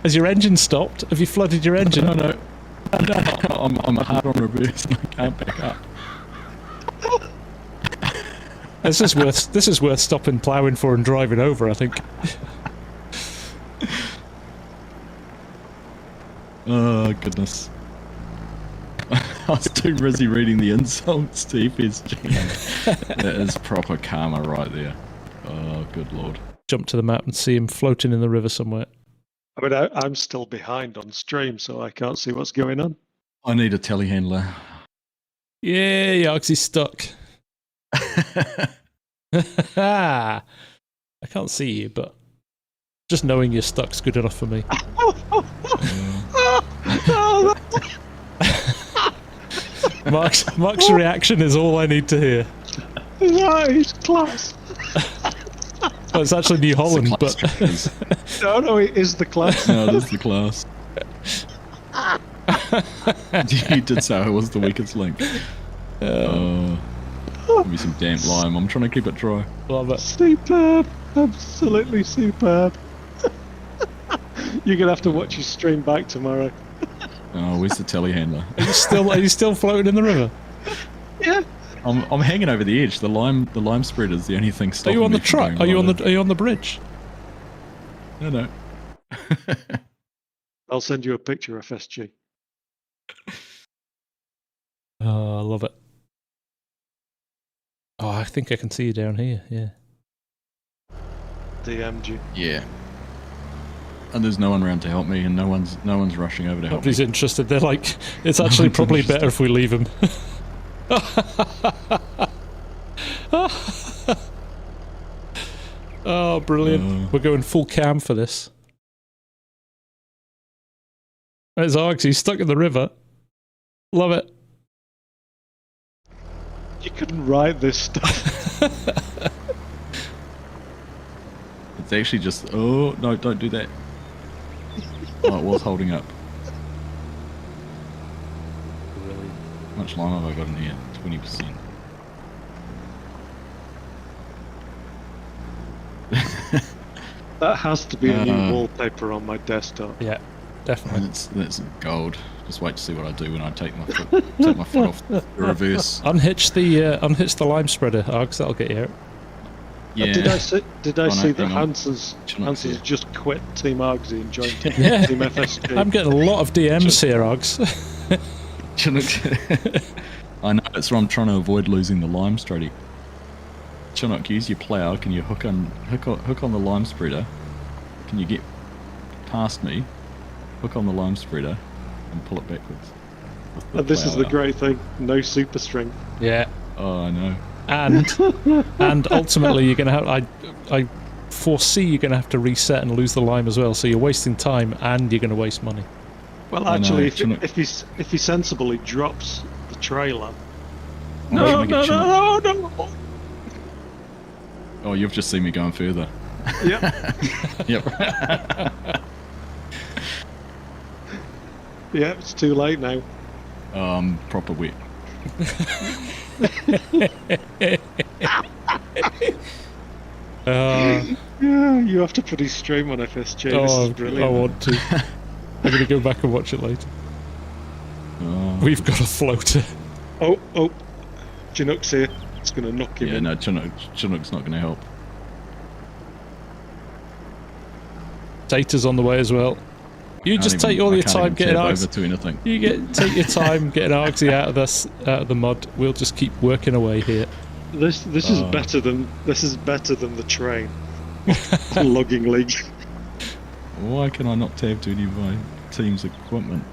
A: Has your engine stopped? Have you flooded your engine?
B: No. I'm hard on reverse and I can't back up.
A: This is worth stopping ploughing for and driving over, I think.
B: Oh goodness. I was too busy reading the insults to FSG. That is proper karma right there. Oh good lord.
A: Jump to the map and see him floating in the river somewhere.
C: I mean, I'm still behind on stream, so I can't see what's going on.
B: I need a telehandler.
A: Yeah, Argsy's stuck. I can't see you, but just knowing you're stuck's good enough for me. Mark's reaction is all I need to hear.
C: No, he's class.
A: Oh, it's actually New Holland, but
C: No, it is the class.
B: No, it is the class. You did say I was the weakest link. Give me some damp lime. I'm trying to keep it dry.
A: love it.
C: Superb, absolutely superb. You're gonna have to watch your stream back tomorrow.
B: Oh, where's the telehandler?
A: Are you still floating in the river?
C: Yeah.
B: I'm hanging over the edge. The lime spread is the only thing
A: Are
B: stopping
A: you on
B: me
A: the
B: from
A: truck?
B: going
A: Are you on the bridge?
B: No.
C: I'll send you a picture, FSG.
A: Oh, I love it. Oh, I think I can see you down here. Yeah.
C: DM'd you.
B: Yeah. And there's no one around to help me, and no one's rushing over to help
A: Nobody's
B: me.
A: interested. They're like, it's actually
B: one's
A: probably
B: interested.
A: better if we leave him. Oh, brilliant. We're going full cam for this. There's Argsy, he's stuck in the river. Love it.
C: You couldn't write this stuff.
B: It's actually just... Oh, no, don't do that. Oh, it was holding up. How much lime have I got in here? 20%.
C: That has to be a new wallpaper on my desktop.
A: Yeah, definitely.
B: That's gold. Just wait to see what I do when I take my foot off the reverse.
A: Unhitch the lime spreader, Args, that'll get you out.
B: Yeah.
C: Did I see that
B: hang on.
C: Hansen's
B: here.
C: just quit Team Argsy and joined
A: Yeah.
C: Team FSG?
A: I'm getting a lot of DMs here, Args.
B: I know, that's why I'm trying to avoid losing the lime strategy. Chinook, use your plough. Can you hook on the lime spreader? Can you get past me? Hook on the lime spreader and pull it backwards.
C: And this is the great thing, no super strength.
A: Yeah.
B: Oh, I know.
A: and ultimately you're going to have. I foresee you're going to have to reset and lose the lime as well. So you're wasting time and you're going to waste money.
C: Well, actually, if he's sensible, he drops the trailer.
B: No.
C: No!
B: Oh, you've just seen me going further.
C: Yep.
B: Yep.
C: Yeah, it's too late now.
B: Proper wet.
C: Yeah, you have to put his stream on FSG. This is brilliant.
A: I want to. I'm going to go back and watch it later. We've got a floater.
C: Oh, Chinook's here. It's going to knock him in.
B: No, Chinook's not going to help.
A: Data's on the way as well. You just take all your time getting Argsy. Take your time getting Argsy out of the mud. We'll just keep working away here.
C: This is better than the train. Logging league.
B: Why can I not tab to any of my team's equipment?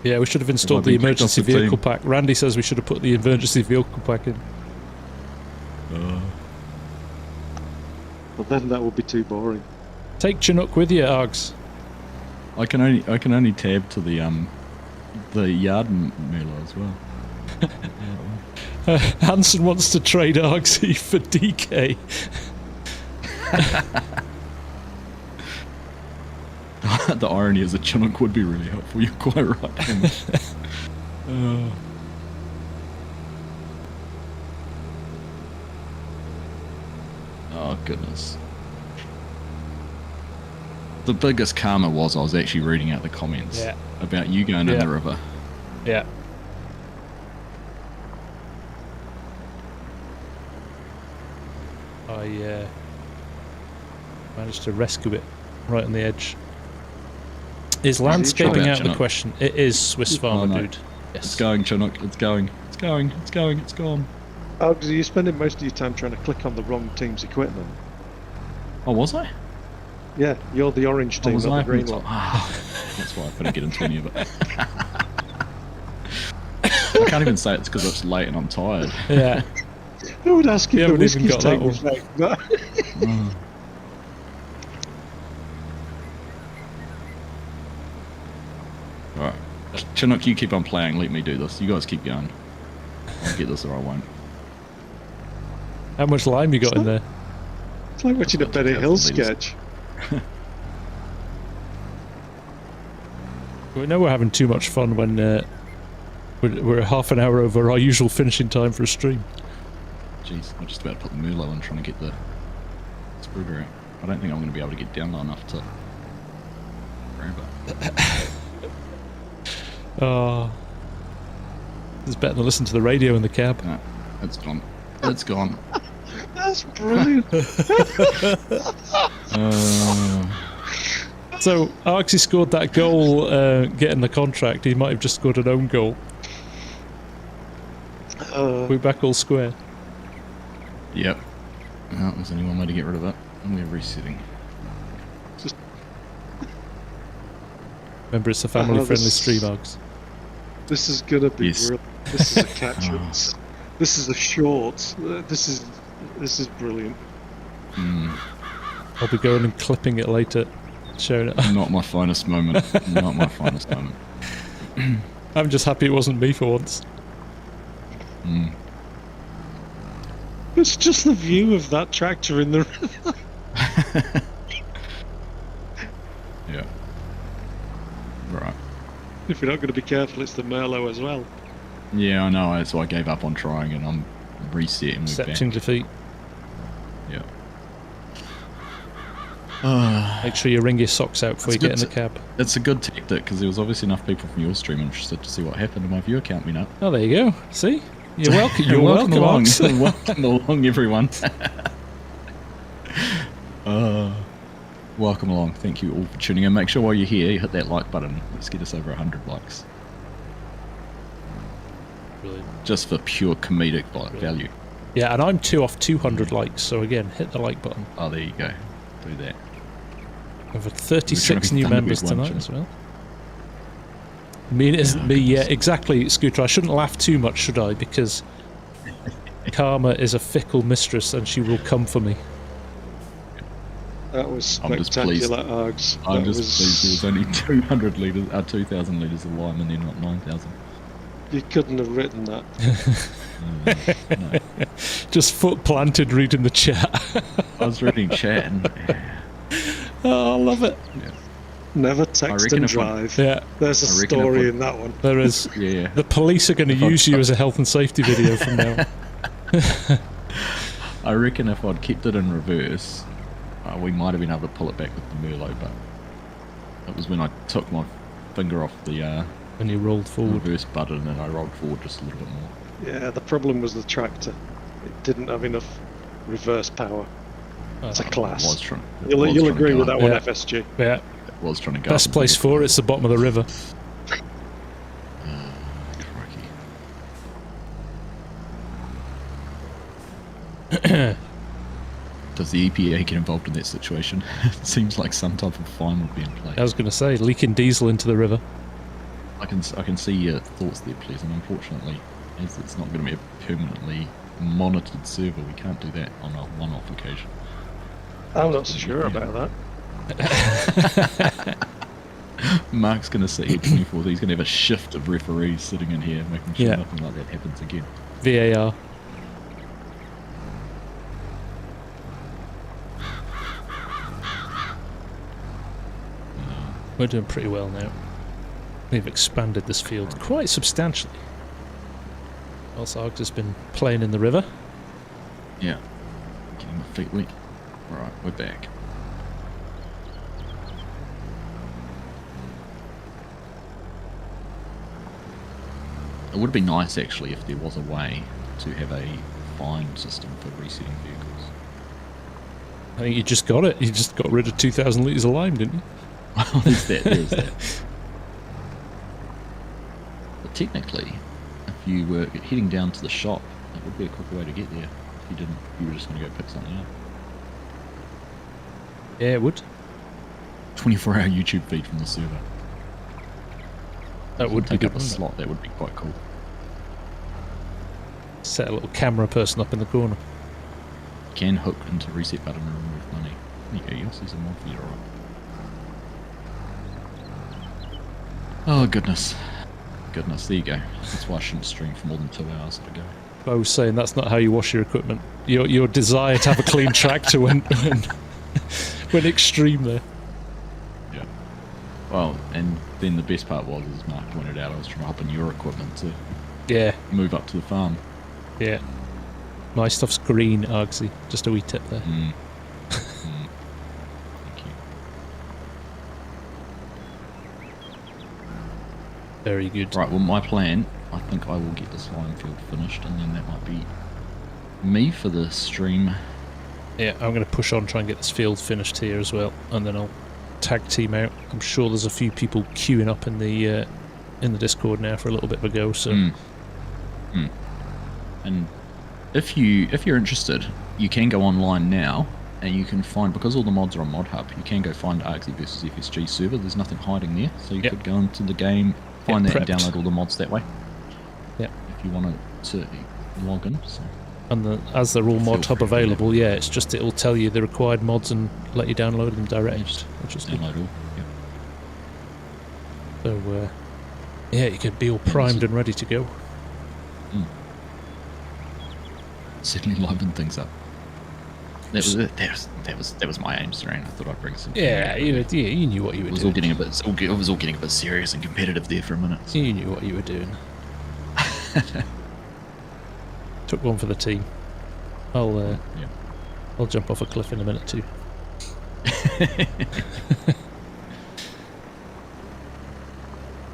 A: Yeah, we should have installed the emergency vehicle pack. Randy says we should have put the emergency vehicle pack in.
C: But then that would be too boring.
A: Take Chinook with you, Args.
B: I can only tab to the yard mailer as well.
A: Hanson wants to trade Argsy for DK.
B: The irony is that Chinook would be really helpful. You're quite right. Oh goodness. The biggest karma was I was actually reading out the comments about you going in the river.
A: Yeah. I managed to rescue it right on the edge. Is landscaping out of the question? It is, Swiss farmer dude. Yes.
B: It's going, Chinook. It's going. It's going. It's going. It's gone.
C: Argsy, you're spending most of your time trying to click on the wrong team's equipment.
B: Oh, was I?
C: Yeah, you're the orange team, not the green one.
B: That's why I couldn't get into any of it. I can't even say it's because it's late and I'm tired.
A: Yeah.
C: I would ask if the whiskey's taking effect.
B: Alright. Chinook, you keep on playing, let me do this. You guys keep going. I'll get this or I won't.
A: How much lime you got in there?
C: It's like watching a Benny Hill sketch.
A: We know we're having too much fun when we're half an hour over our usual finishing time for a stream.
B: Jeez, I'm just about to put the Merlot in trying to get the Spruger out. I don't think I'm going to be able to get down low enough to grab it.
A: Oh, it's better than listen to the radio in the cab.
B: No, it's gone. It's gone.
C: That's brilliant.
A: So Argsy scored that goal, getting the contract. He might have just scored an own goal. We're back all square.
B: Yep. No, there's only one way to get rid of it, and we're resetting.
A: Remember, it's a family-friendly stream, Args.
C: This is gonna be real. This is a catch-up. This is a short. This is brilliant.
A: I'll be going and clipping it later, showing it.
B: Not my finest moment. Not my finest moment.
A: I'm just happy it wasn't me for once.
C: It's just the view of that tractor in the river.
B: Yeah. Right.
C: If you're not going to be careful, it's the Merlot as well.
B: Yeah, I know. So I gave up on trying, and I'm resetting.
A: Accepting defeat.
B: Yeah.
A: Make sure you wring your socks out before you get in the cab.
B: It's a good tactic because there was obviously enough people from your stream interested to see what happened, and my viewer count went up.
A: Oh, there you go. See, you're welcome. You're welcome along.
B: Welcome along, everyone. Welcome along. Thank you all for tuning in. Make sure while you're here, you hit that like button. Let's get us over 100 likes.
A: Brilliant.
B: Just for pure comedic value.
A: Yeah, and I'm 2 off 200 likes, so again, hit the like button.
B: Oh, there you go. Do that.
A: Over 36 new members tonight as well. I mean, it isn't me yet. Exactly, Scooter. I shouldn't laugh too much, should I? Because Karma is a fickle mistress and she will come for me.
C: That was
B: I'm just pleased.
C: spectacular, Args.
B: I'm just pleased there was only 200 litres, 2,000 litres of lime and then not 9,000.
C: You couldn't have written that.
B: No.
A: Just foot planted reading the chat.
B: I was reading chat and...
A: Oh, I love it.
B: Yeah.
C: Never text and
B: if I-
C: drive.
A: Yeah,
C: There's a
B: I reckon if
C: story
B: I-
C: in that one.
A: there is.
B: Yeah.
A: The police are going to
B: If I-
A: use you as a health and safety video from now on.
B: I reckon if I'd kept it in reverse, we might have been able to pull it back with the Merlot, but it was when I took my finger off the
A: When you rolled forward.
B: reverse button and I rolled forward just a little bit more.
C: Yeah, the problem was the tractor. It didn't have enough reverse power. It's a
A: Oh,
C: class.
B: It
C: You'll
B: was trying to
C: agree
B: go
C: with
B: up.
C: that one,
A: Yeah.
C: FSG.
A: Yeah,
B: It was trying to go
A: best
B: up
A: place for it's the bottom of the river.
B: Crikey. Does the EPA get involved in that situation? It seems like some type of fine would be in place.
A: I was going to say, leaking diesel into the river.
B: I can see your thoughts there, please, and unfortunately, as it's not going to be a permanently monitored server, we can't do that on a one-off occasion.
C: I'm not so sure about that.
B: Mark's going to sit here 24. He's going to have a shift of referees sitting in here, making sure
A: Yeah.
B: nothing like that happens again.
A: VAR. We're doing pretty well now. We've expanded this field quite substantially. Whilst Args has been playing in the river.
B: Yeah. Getting my feet wet. Right, we're back. It would be nice, actually, if there was a way to have a fine system for resetting vehicles.
A: I think you just got it. You just got rid of 2,000 litres of lime, didn't you?
B: Well, there's that. But technically, if you were heading down to the shop, it would be a quicker way to get there. If you didn't, you were just going to go pick something up.
A: Yeah, it would.
B: 24-hour YouTube feed from the server.
A: That would be
B: Take
A: good.
B: up a
A: wouldn't it?
B: slot. That would be quite cool.
A: Set a little camera person up in the corner.
B: Can hook into reset button and remove money. There you go. You'll see some more for you, alright. Oh goodness. Goodness, there you go. That's why I shouldn't stream for more than 2 hours at a go.
A: I was saying that's not how you wash your equipment. Your desire to have a clean tractor went extreme there.
B: Yeah. Well, and then the best part was, as Mark pointed out, I was trying to hop in your equipment to
A: Yeah,
B: move up to the farm.
A: yeah. My stuff's green, Argsy. Just a wee tip there.
B: Thank you.
A: Very good.
B: Right, well, my plan, I think I will get this lime field finished, and then that might be me for the stream.
A: Yeah, I'm going to push on, try and get this field finished here as well, and then I'll tag team out. I'm sure there's a few people queuing up in the Discord now for a little bit of a go. So,
B: And if you're interested, you can go online now, and you can find, because all the mods are on Mod Hub, you can go find Argsy versus FSG server. There's nothing hiding there, so you could go into the game, find that, and
A: prepped.
B: download all the mods that way.
A: Yeah.
B: If you want to log in. So.
A: and as they're all Mod
B: Feel
A: Hub
B: free to do that.
A: available, yeah, it's just it'll tell you the required mods and let you download them direct, which is good.
B: Download all. Yeah.
A: So, yeah, you could be all primed and ready to go.
B: Certainly liven things up. That was it. That was my aim, Serene. I thought I'd bring some.
A: Yeah, you knew what you were
B: It was all
A: doing.
B: getting a bit serious and competitive there for a minute. So.
A: You knew what you were doing. Took one for the team. I'll jump off a cliff in a minute too.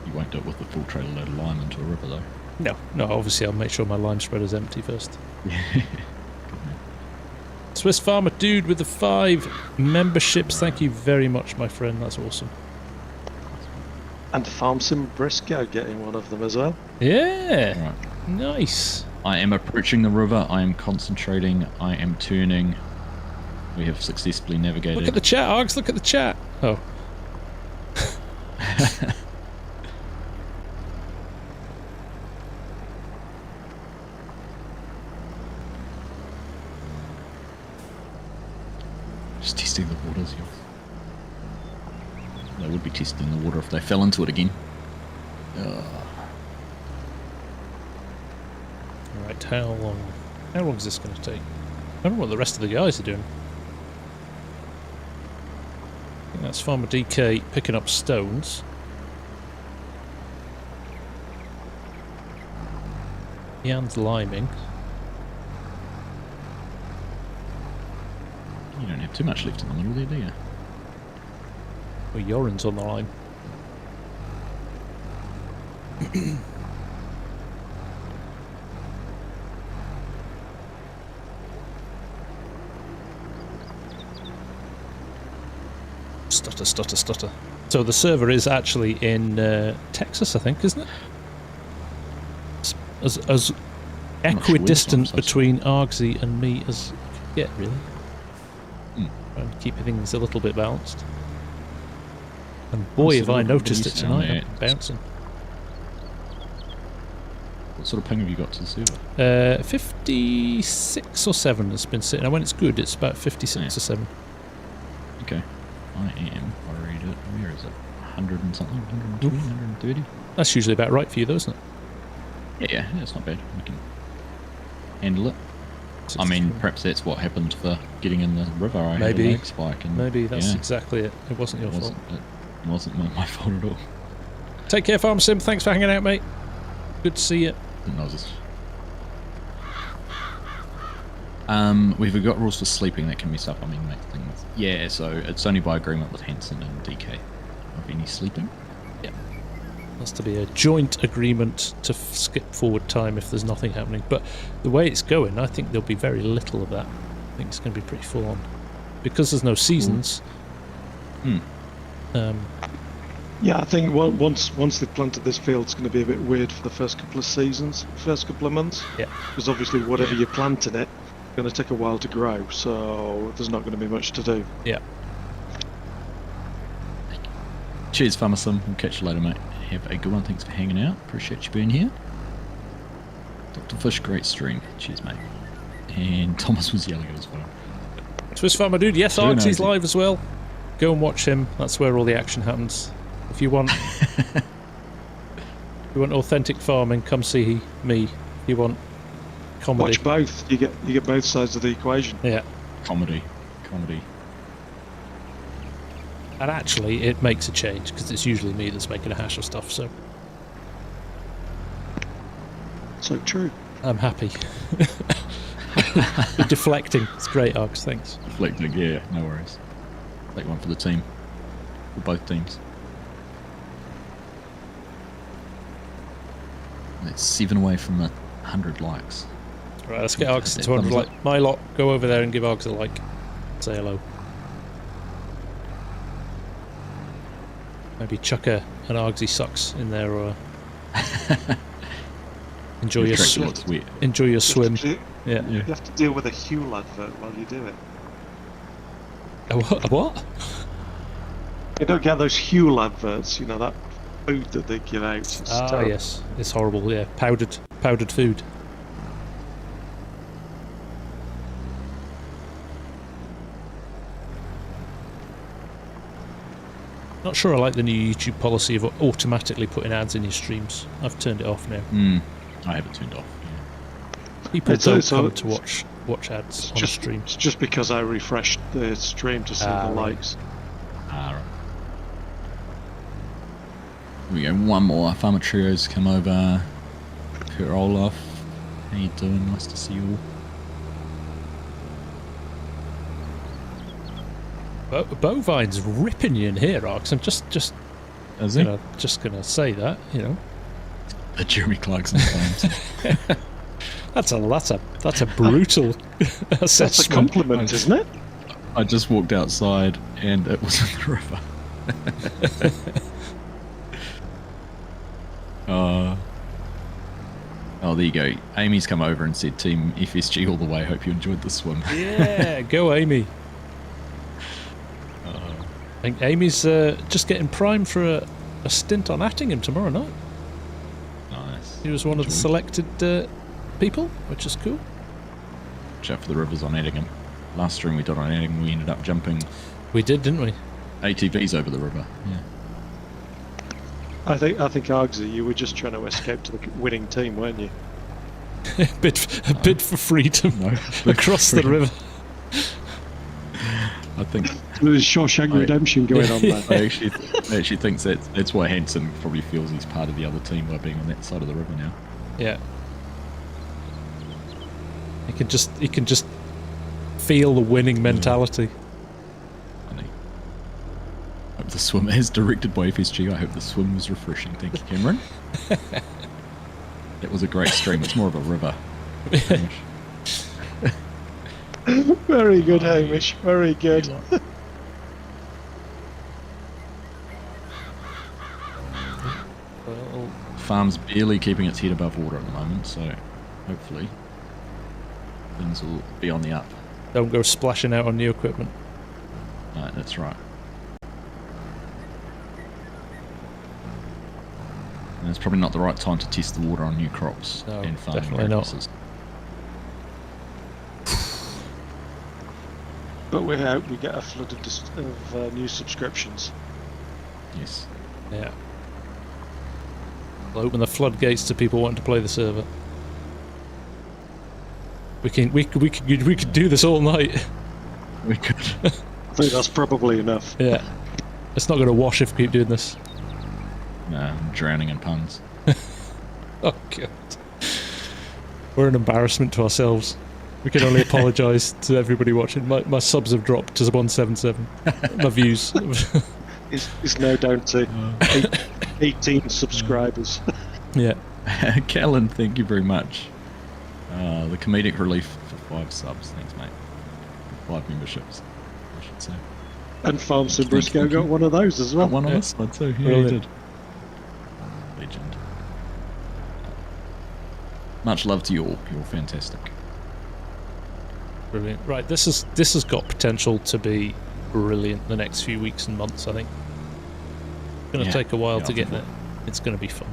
B: You won't do it with the full trailer load of lime into a river, though.
A: No, obviously I'll make sure my lime spreader's empty first. Swiss Farmer Dude with the 5 memberships. Thank you very much, my friend. That's awesome.
C: And FarmSim Briscoe getting one of them as well.
A: Yeah.
B: Right.
A: Nice.
B: I am approaching the river. I am concentrating. I am turning. We have successfully navigated.
A: Look at the chat, Args. Look at the chat. Oh.
B: testing the waters. They would be testing the water if they fell into it again.
A: Right, how long is this going to take? I don't know what the rest of the guys are doing. I think that's Farmer DK picking up stones. Ian's liming.
B: You don't have too much left in the middle there, do you?
A: Well, Yoren's on the line. Stutter, stutter, stutter. So the server is actually in Texas, I think, isn't it? As equidistant between Argsy and me as I could get, really. Trying to keep things a little bit balanced. And boy, have I noticed it tonight. I'm bouncing.
B: What sort of ping have you got to the server?
A: 56 or 7 has been sitting. And when it's good, it's about 56 or 7.
B: Okay. I am worried. Where is it? 100 and something? 120, 130?
A: That's usually about right for you, though, isn't it?
B: Yeah, it's not bad. We can handle it. I mean, perhaps that's what happened for getting in the river. I had a lag spike. And
A: maybe that's exactly it. It wasn't your fault.
B: It wasn't my fault at all.
A: Take care, FarmSim. Thanks for hanging out, mate. Good to see you.
B: We've got rules for sleeping that can mess up. I mean, make things. Yeah, so it's only by agreement with Hanson and DK of any sleeping.
A: Yeah. Has to be a joint agreement to skip forward time if there's nothing happening. But the way it's going, I think there'll be very little of that. I think it's going to be pretty full on. Because there's no seasons.
C: Yeah, I think once they've planted this field, it's going to be a bit weird for the first couple of months.
A: Yeah.
C: Because obviously whatever you're planting it's going to take a while to grow, so there's not going to be much to do.
A: Yeah.
B: Cheers, FarmSim. We'll catch you later, mate. Have a good one. Thanks for hanging out. Appreciate you being here. Dr. Fish, great stream. Cheers, mate. And Thomas was yelling as well.
A: Swiss Farmer Dude, yes, Argsy's live as well. Go and watch him. That's where all the action happens. If you want, authentic farming, come see me. If you want comedy,
C: watch both. You get both sides of the equation.
A: Yeah,
B: comedy.
A: And actually, it makes a change because it's usually me that's making a hash of stuff. So
C: true.
A: I'm happy. You're deflecting. It's great, Args. Thanks.
B: Deflecting, yeah, no worries. Take one for the team. For both teams. That's 7 away from 100 likes.
A: Right, let's get Args to 200 likes. My lot, go over there and give Args a like. Say hello. Maybe chuck an Argsy sucks in there, or enjoy your swim. Enjoy your swim. Yeah.
C: You have to deal with a Huel advert while you do it.
A: A what?
C: You don't get those Huel adverts, you know, that food that they give out.
A: Yes, it's horrible. Yeah, powdered food. Not sure I like the new YouTube policy of automatically putting ads in your streams. I've turned it off now.
B: I have it turned off. Yeah.
A: People don't come to watch ads on a stream.
C: It's just because I refreshed the stream to see the likes.
B: Right. Here we go. One more. Farmer Trio's come over. Kurt Olaf. How you doing? Nice to see you all.
A: Bovine's ripping you in here, Arx. I'm just gonna say that, you know.
B: The Jeremy Clarkson claims.
A: That's a brutal assessment.
C: That's a compliment, isn't it?
B: I just walked outside and it was in the river. Oh, there you go. Amy's come over and said, "Team FSG all the way. Hope you enjoyed the swim."
A: Yeah, go Amy. I think Amy's just getting primed for a stint on Attingham tomorrow night.
B: Nice.
A: He was one of the selected people, which is cool.
B: Watch out for the rivers on Attingham. Last stream we did on Adding, we ended up jumping
A: We did, didn't we?
B: ATVs over the river. Yeah.
C: I think Argsy, you were just trying to escape to the winning team, weren't you?
A: a bid for freedom
B: No,
A: across the river.
B: I think
C: There's Shawshank Redemption going on there.
B: I actually think that's why Hanson probably feels he's part of the other team by being on that side of the river now.
A: Yeah. He can just feel the winning mentality.
B: Funny. Hope the swim, as directed by FSG, I hope the swim was refreshing. Thank you, Cameron. That was a great stream. It's more of a river. Hamish.
C: Very good, Hamish. Very good.
A: Well,
B: Farm's barely keeping its head above water at the moment, so hopefully things will be on the up.
A: don't go splashing out on new equipment.
B: No, that's right. And it's probably not the right time to test the water on new crops
A: No,
B: and farming
A: definitely not.
B: practices.
C: But we hope we get a flood of new subscriptions.
B: Yes.
A: Yeah. We'll open the floodgates to people wanting to play the server. We could do this all night.
B: We could.
C: I think that's probably enough.
A: Yeah. It's not going to wash if we keep doing this.
B: No, I'm drowning in puns.
A: Oh god. We're an embarrassment to ourselves. We can only apologise to everybody watching. My subs have dropped to 177. My views.
C: It's now down to 18 subscribers.
A: Yeah.
B: Callan, thank you very much. The comedic relief for 5 subs. Thanks, mate. 5 memberships, I should say.
C: And FarmSim
B: Thank you.
C: got one of those as well.
B: Got one on
A: Yeah.
B: this side too. Yeah, he
A: Brilliant.
B: did. Legend. Much love to you all. You're fantastic.
A: Brilliant. Right, this has got potential to be brilliant the next few weeks and months, I think. It's going to
B: Yeah.
A: take a while
B: Yeah,
A: to
B: I
A: get
B: think
A: there. It's going to be fun.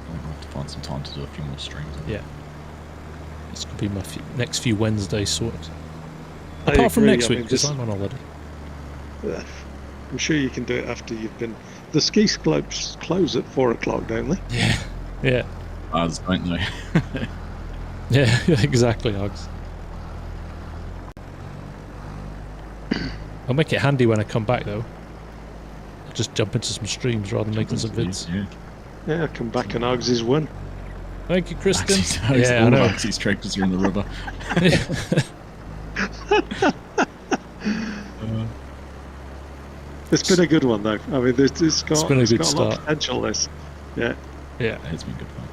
B: I'll have to find some time to do a few more streams.
A: Yeah. This could be my next few Wednesdays sorted.
C: I
A: Apart from
C: agree,
A: next
C: I
A: week,
C: mean,
A: because
C: this-
A: I'm on holiday.
C: I'm sure you can do it after you've been... The ski slopes close at 4 o'clock, don't they?
A: Yeah. Yeah.
B: Ours don't they?
A: Yeah, exactly, Args. I'll make it handy when I come back, though. I'll just jump into some streams rather than making some vids.
B: Yeah.
C: Yeah, come back and Argsy's win.
A: Thank you, Kristen.
B: Yeah,
A: I
B: all
A: know.
B: Argsy's tractors are in the river.
C: It's been a good one, though. I mean, it's got
A: been a good
C: got a lot of
A: start.
C: potential, this. Yeah.
A: Yeah.
B: It's been good fun.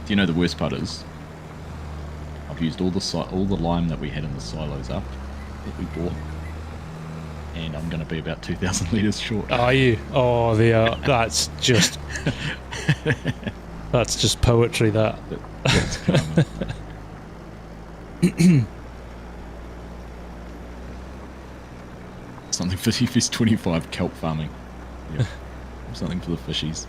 B: Do you know the worst part is? I've used all the lime that we had in the silos up that we bought, and I'm going to be about 2,000 litres short.
A: Are you? Oh, they are. That's just poetry. That.
B: That's coming. Something for FS25 kelp farming. Yep. Something for the fishies.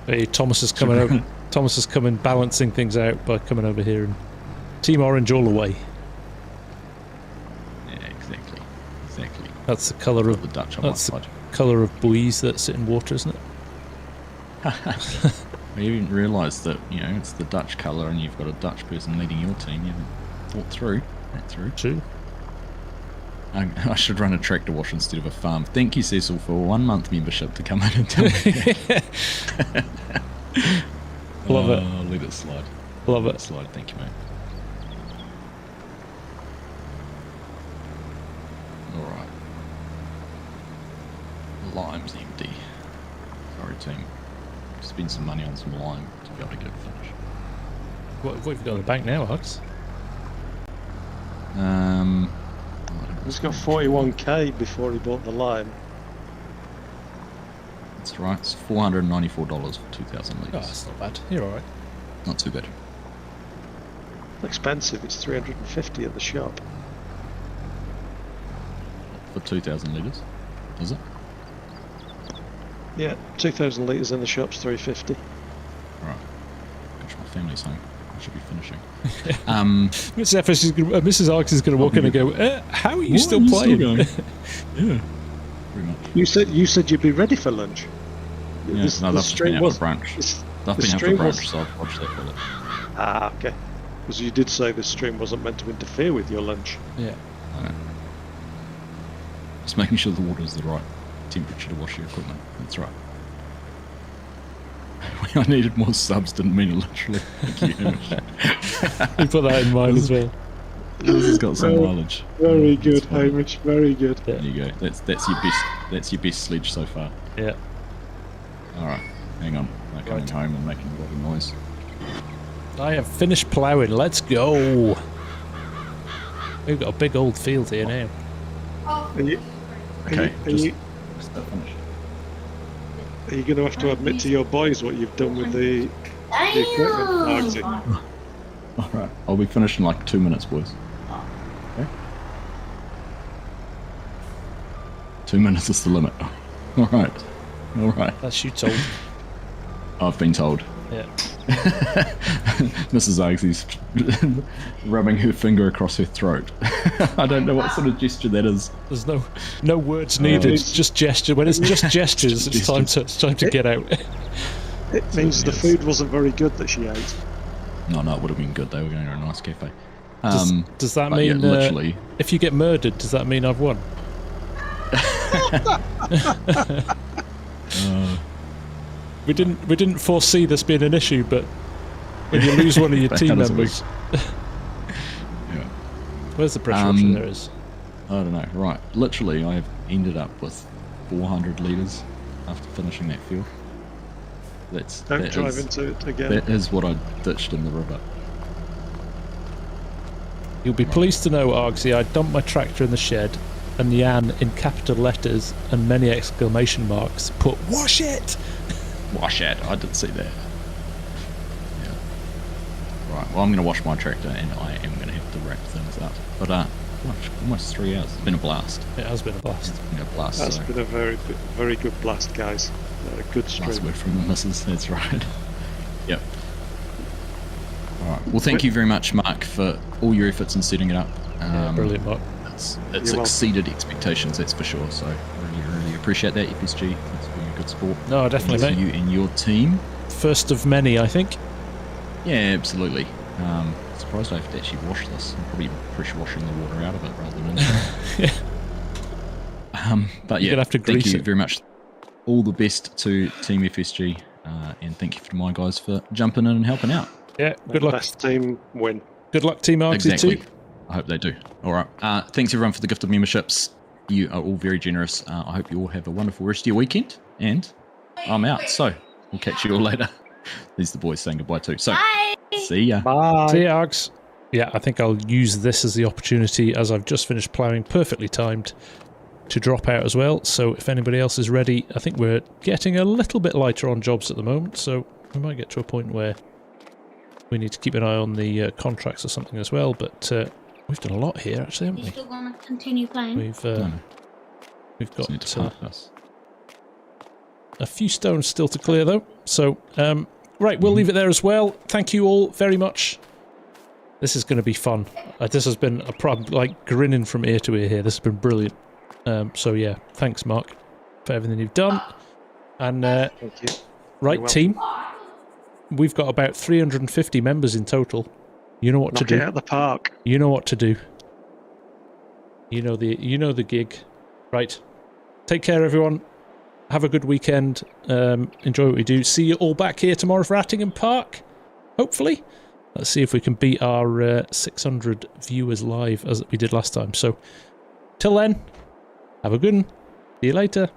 A: Hey, Thomas is coming over. Thomas is coming, balancing things out by coming over here and Team Orange all the way.
B: Yeah, exactly. Exactly.
A: That's the colour of
B: The Dutch on my
A: that's the
B: side.
A: colour of buoys that sit in water, isn't it?
B: I didn't realise that, it's the Dutch colour and you've got a Dutch person leading your team. You haven't thought through that through.
A: True.
B: I should run a tractor wash instead of a farm. Thank you, Cecil, for a 1 month membership to come in and tell me that.
A: Love it.
B: Let it slide.
A: Love
B: Let
A: it.
B: slide. Thank you, mate. Alright. Lime's empty. Sorry, team. Spend some money on some lime to be able to get it finished.
A: What have you got in the bank now, Hugs?
C: He's got 41k before he bought the lime.
B: That's right. It's $494 for 2,000
A: Oh,
B: litres.
A: that's not bad. You're alright.
B: Not too bad.
C: Expensive, it's 350 at the shop.
B: For 2,000 litres, is it?
C: Yeah, 2,000 litres in the shop's 350.
B: Right. Gosh, my family's home. I should be finishing.
A: Mrs. Argsy is going to walk in and go, how are you still playing?
B: Yeah, pretty much.
C: You said you'd be ready for lunch.
B: Yeah, no, they've just been out for brunch. They've been out for brunch, so I've watched that for it.
C: Ah, okay. Because you did say the stream wasn't meant to interfere with your lunch.
A: Yeah.
B: I know. Just making sure the water's the right temperature to wash your equipment. That's right. I needed more subs, didn't mean it literally. Thank you, Hamish.
A: You put that in mind as well.
B: This has got some mileage.
C: Very good, Hamish. Very good.
A: Yeah.
B: There you go. That's your best. That's your best sledge so far.
A: Yeah.
B: All right. Hang on. I'm coming home and making a lot of noise.
A: I have finished ploughing. Let's go. We've got a big old field here now.
B: Okay. Just finish.
C: Are you going to have to admit to your boys what you've done with the equipment, Argsy?
B: All right. I'll be finished in like 2 minutes, boys. Okay. 2 minutes is the limit. All right. All right.
A: That's you told.
B: I've been told.
A: Yeah.
B: Mrs. Argsy's rubbing her finger across her throat. I don't know what sort of gesture that is.
A: There's no words needed. Just gesture. When it's just gestures, it's time to get out.
C: It means the food wasn't very good that she ate.
B: No, it would have been good. They were going to a nice cafe.
A: Does that mean
B: literally?
A: If you get murdered, does that mean I've won? We didn't foresee this being an issue, but when you lose one of your team members,
B: yeah.
A: Where's the pressure washer? There is.
B: I don't know. Right, literally, I have ended up with 400 litres after finishing that field.
C: Don't drive into it again.
B: That is what I ditched in the river.
A: You'll be pleased to know, Argsy, I dumped my tractor in the shed, and Jan, in capital letters and many exclamation marks, put "Wash it!"
B: Wash it. I did see that. Yeah. Right. Well, I'm going to wash my tractor, and I am going to have to wrap things up. But gosh, almost 3 hours. It's been a blast.
A: It has been a blast.
B: It's been a blast.
C: That's been a very good blast, guys. Good stream.
B: Nice word from the missus. That's right. Yep. All right. Well, thank you very much, Mark, for all your efforts in setting it up.
A: Brilliant, Mark.
B: It's exceeded expectations, that's for sure. So really appreciate that, FSG. Thanks for being a good sport.
A: No, definitely, mate.
B: You and your team.
A: First of many, I think.
B: Yeah, absolutely. Surprised I have to actually wash this. I'm probably pressure washing the water out of it rather than
A: yeah.
B: But
A: You're
B: yeah,
A: gonna have to
B: thank
A: grease
B: you
A: it.
B: very much. All the best to Team FSG, and thank you to my guys for jumping in and helping out.
A: Yeah, good luck.
C: Best team win.
A: Good luck, Team Argsy
B: Exactly.
A: too.
B: I hope they do. All right. Thanks everyone for the gift of memberships. You are all very generous. I hope you all have a wonderful rest of your weekend. And I'm out. So we'll catch you all later. These are the boys saying goodbye too. So
D: Bye.
B: see ya.
C: Bye.
A: See ya, Args. Yeah, I think I'll use this as the opportunity, as I've just finished ploughing, perfectly timed, to drop out as well. So if anybody else is ready, I think we're getting a little bit lighter on jobs at the moment. So we might get to a point where we need to keep an eye on the contracts or something as well. But we've done a lot here, actually, haven't
D: You
A: we?
D: still gonna continue playing?
A: We've
B: Just need
A: got
B: to park this.
A: a few stones still to clear, though. So, right, we'll leave it there as well. Thank you all very much. This is going to be fun. This has been a problem, like grinning from ear to ear here. This has been brilliant. So yeah, thanks, Mark, for everything you've done. And
C: Thank you.
A: right,
C: You're
A: team, we've got about 350 members in total. You know what to
C: Knock it
A: do.
C: out of the park.
A: You know what to do. You know the gig. Right. Take care, everyone. Have a good weekend. Enjoy what we do. See you all back here tomorrow for Attingham Park. Hopefully. Let's see if we can beat our 600 viewers live as we did last time. So, till then, have a good one. See you later.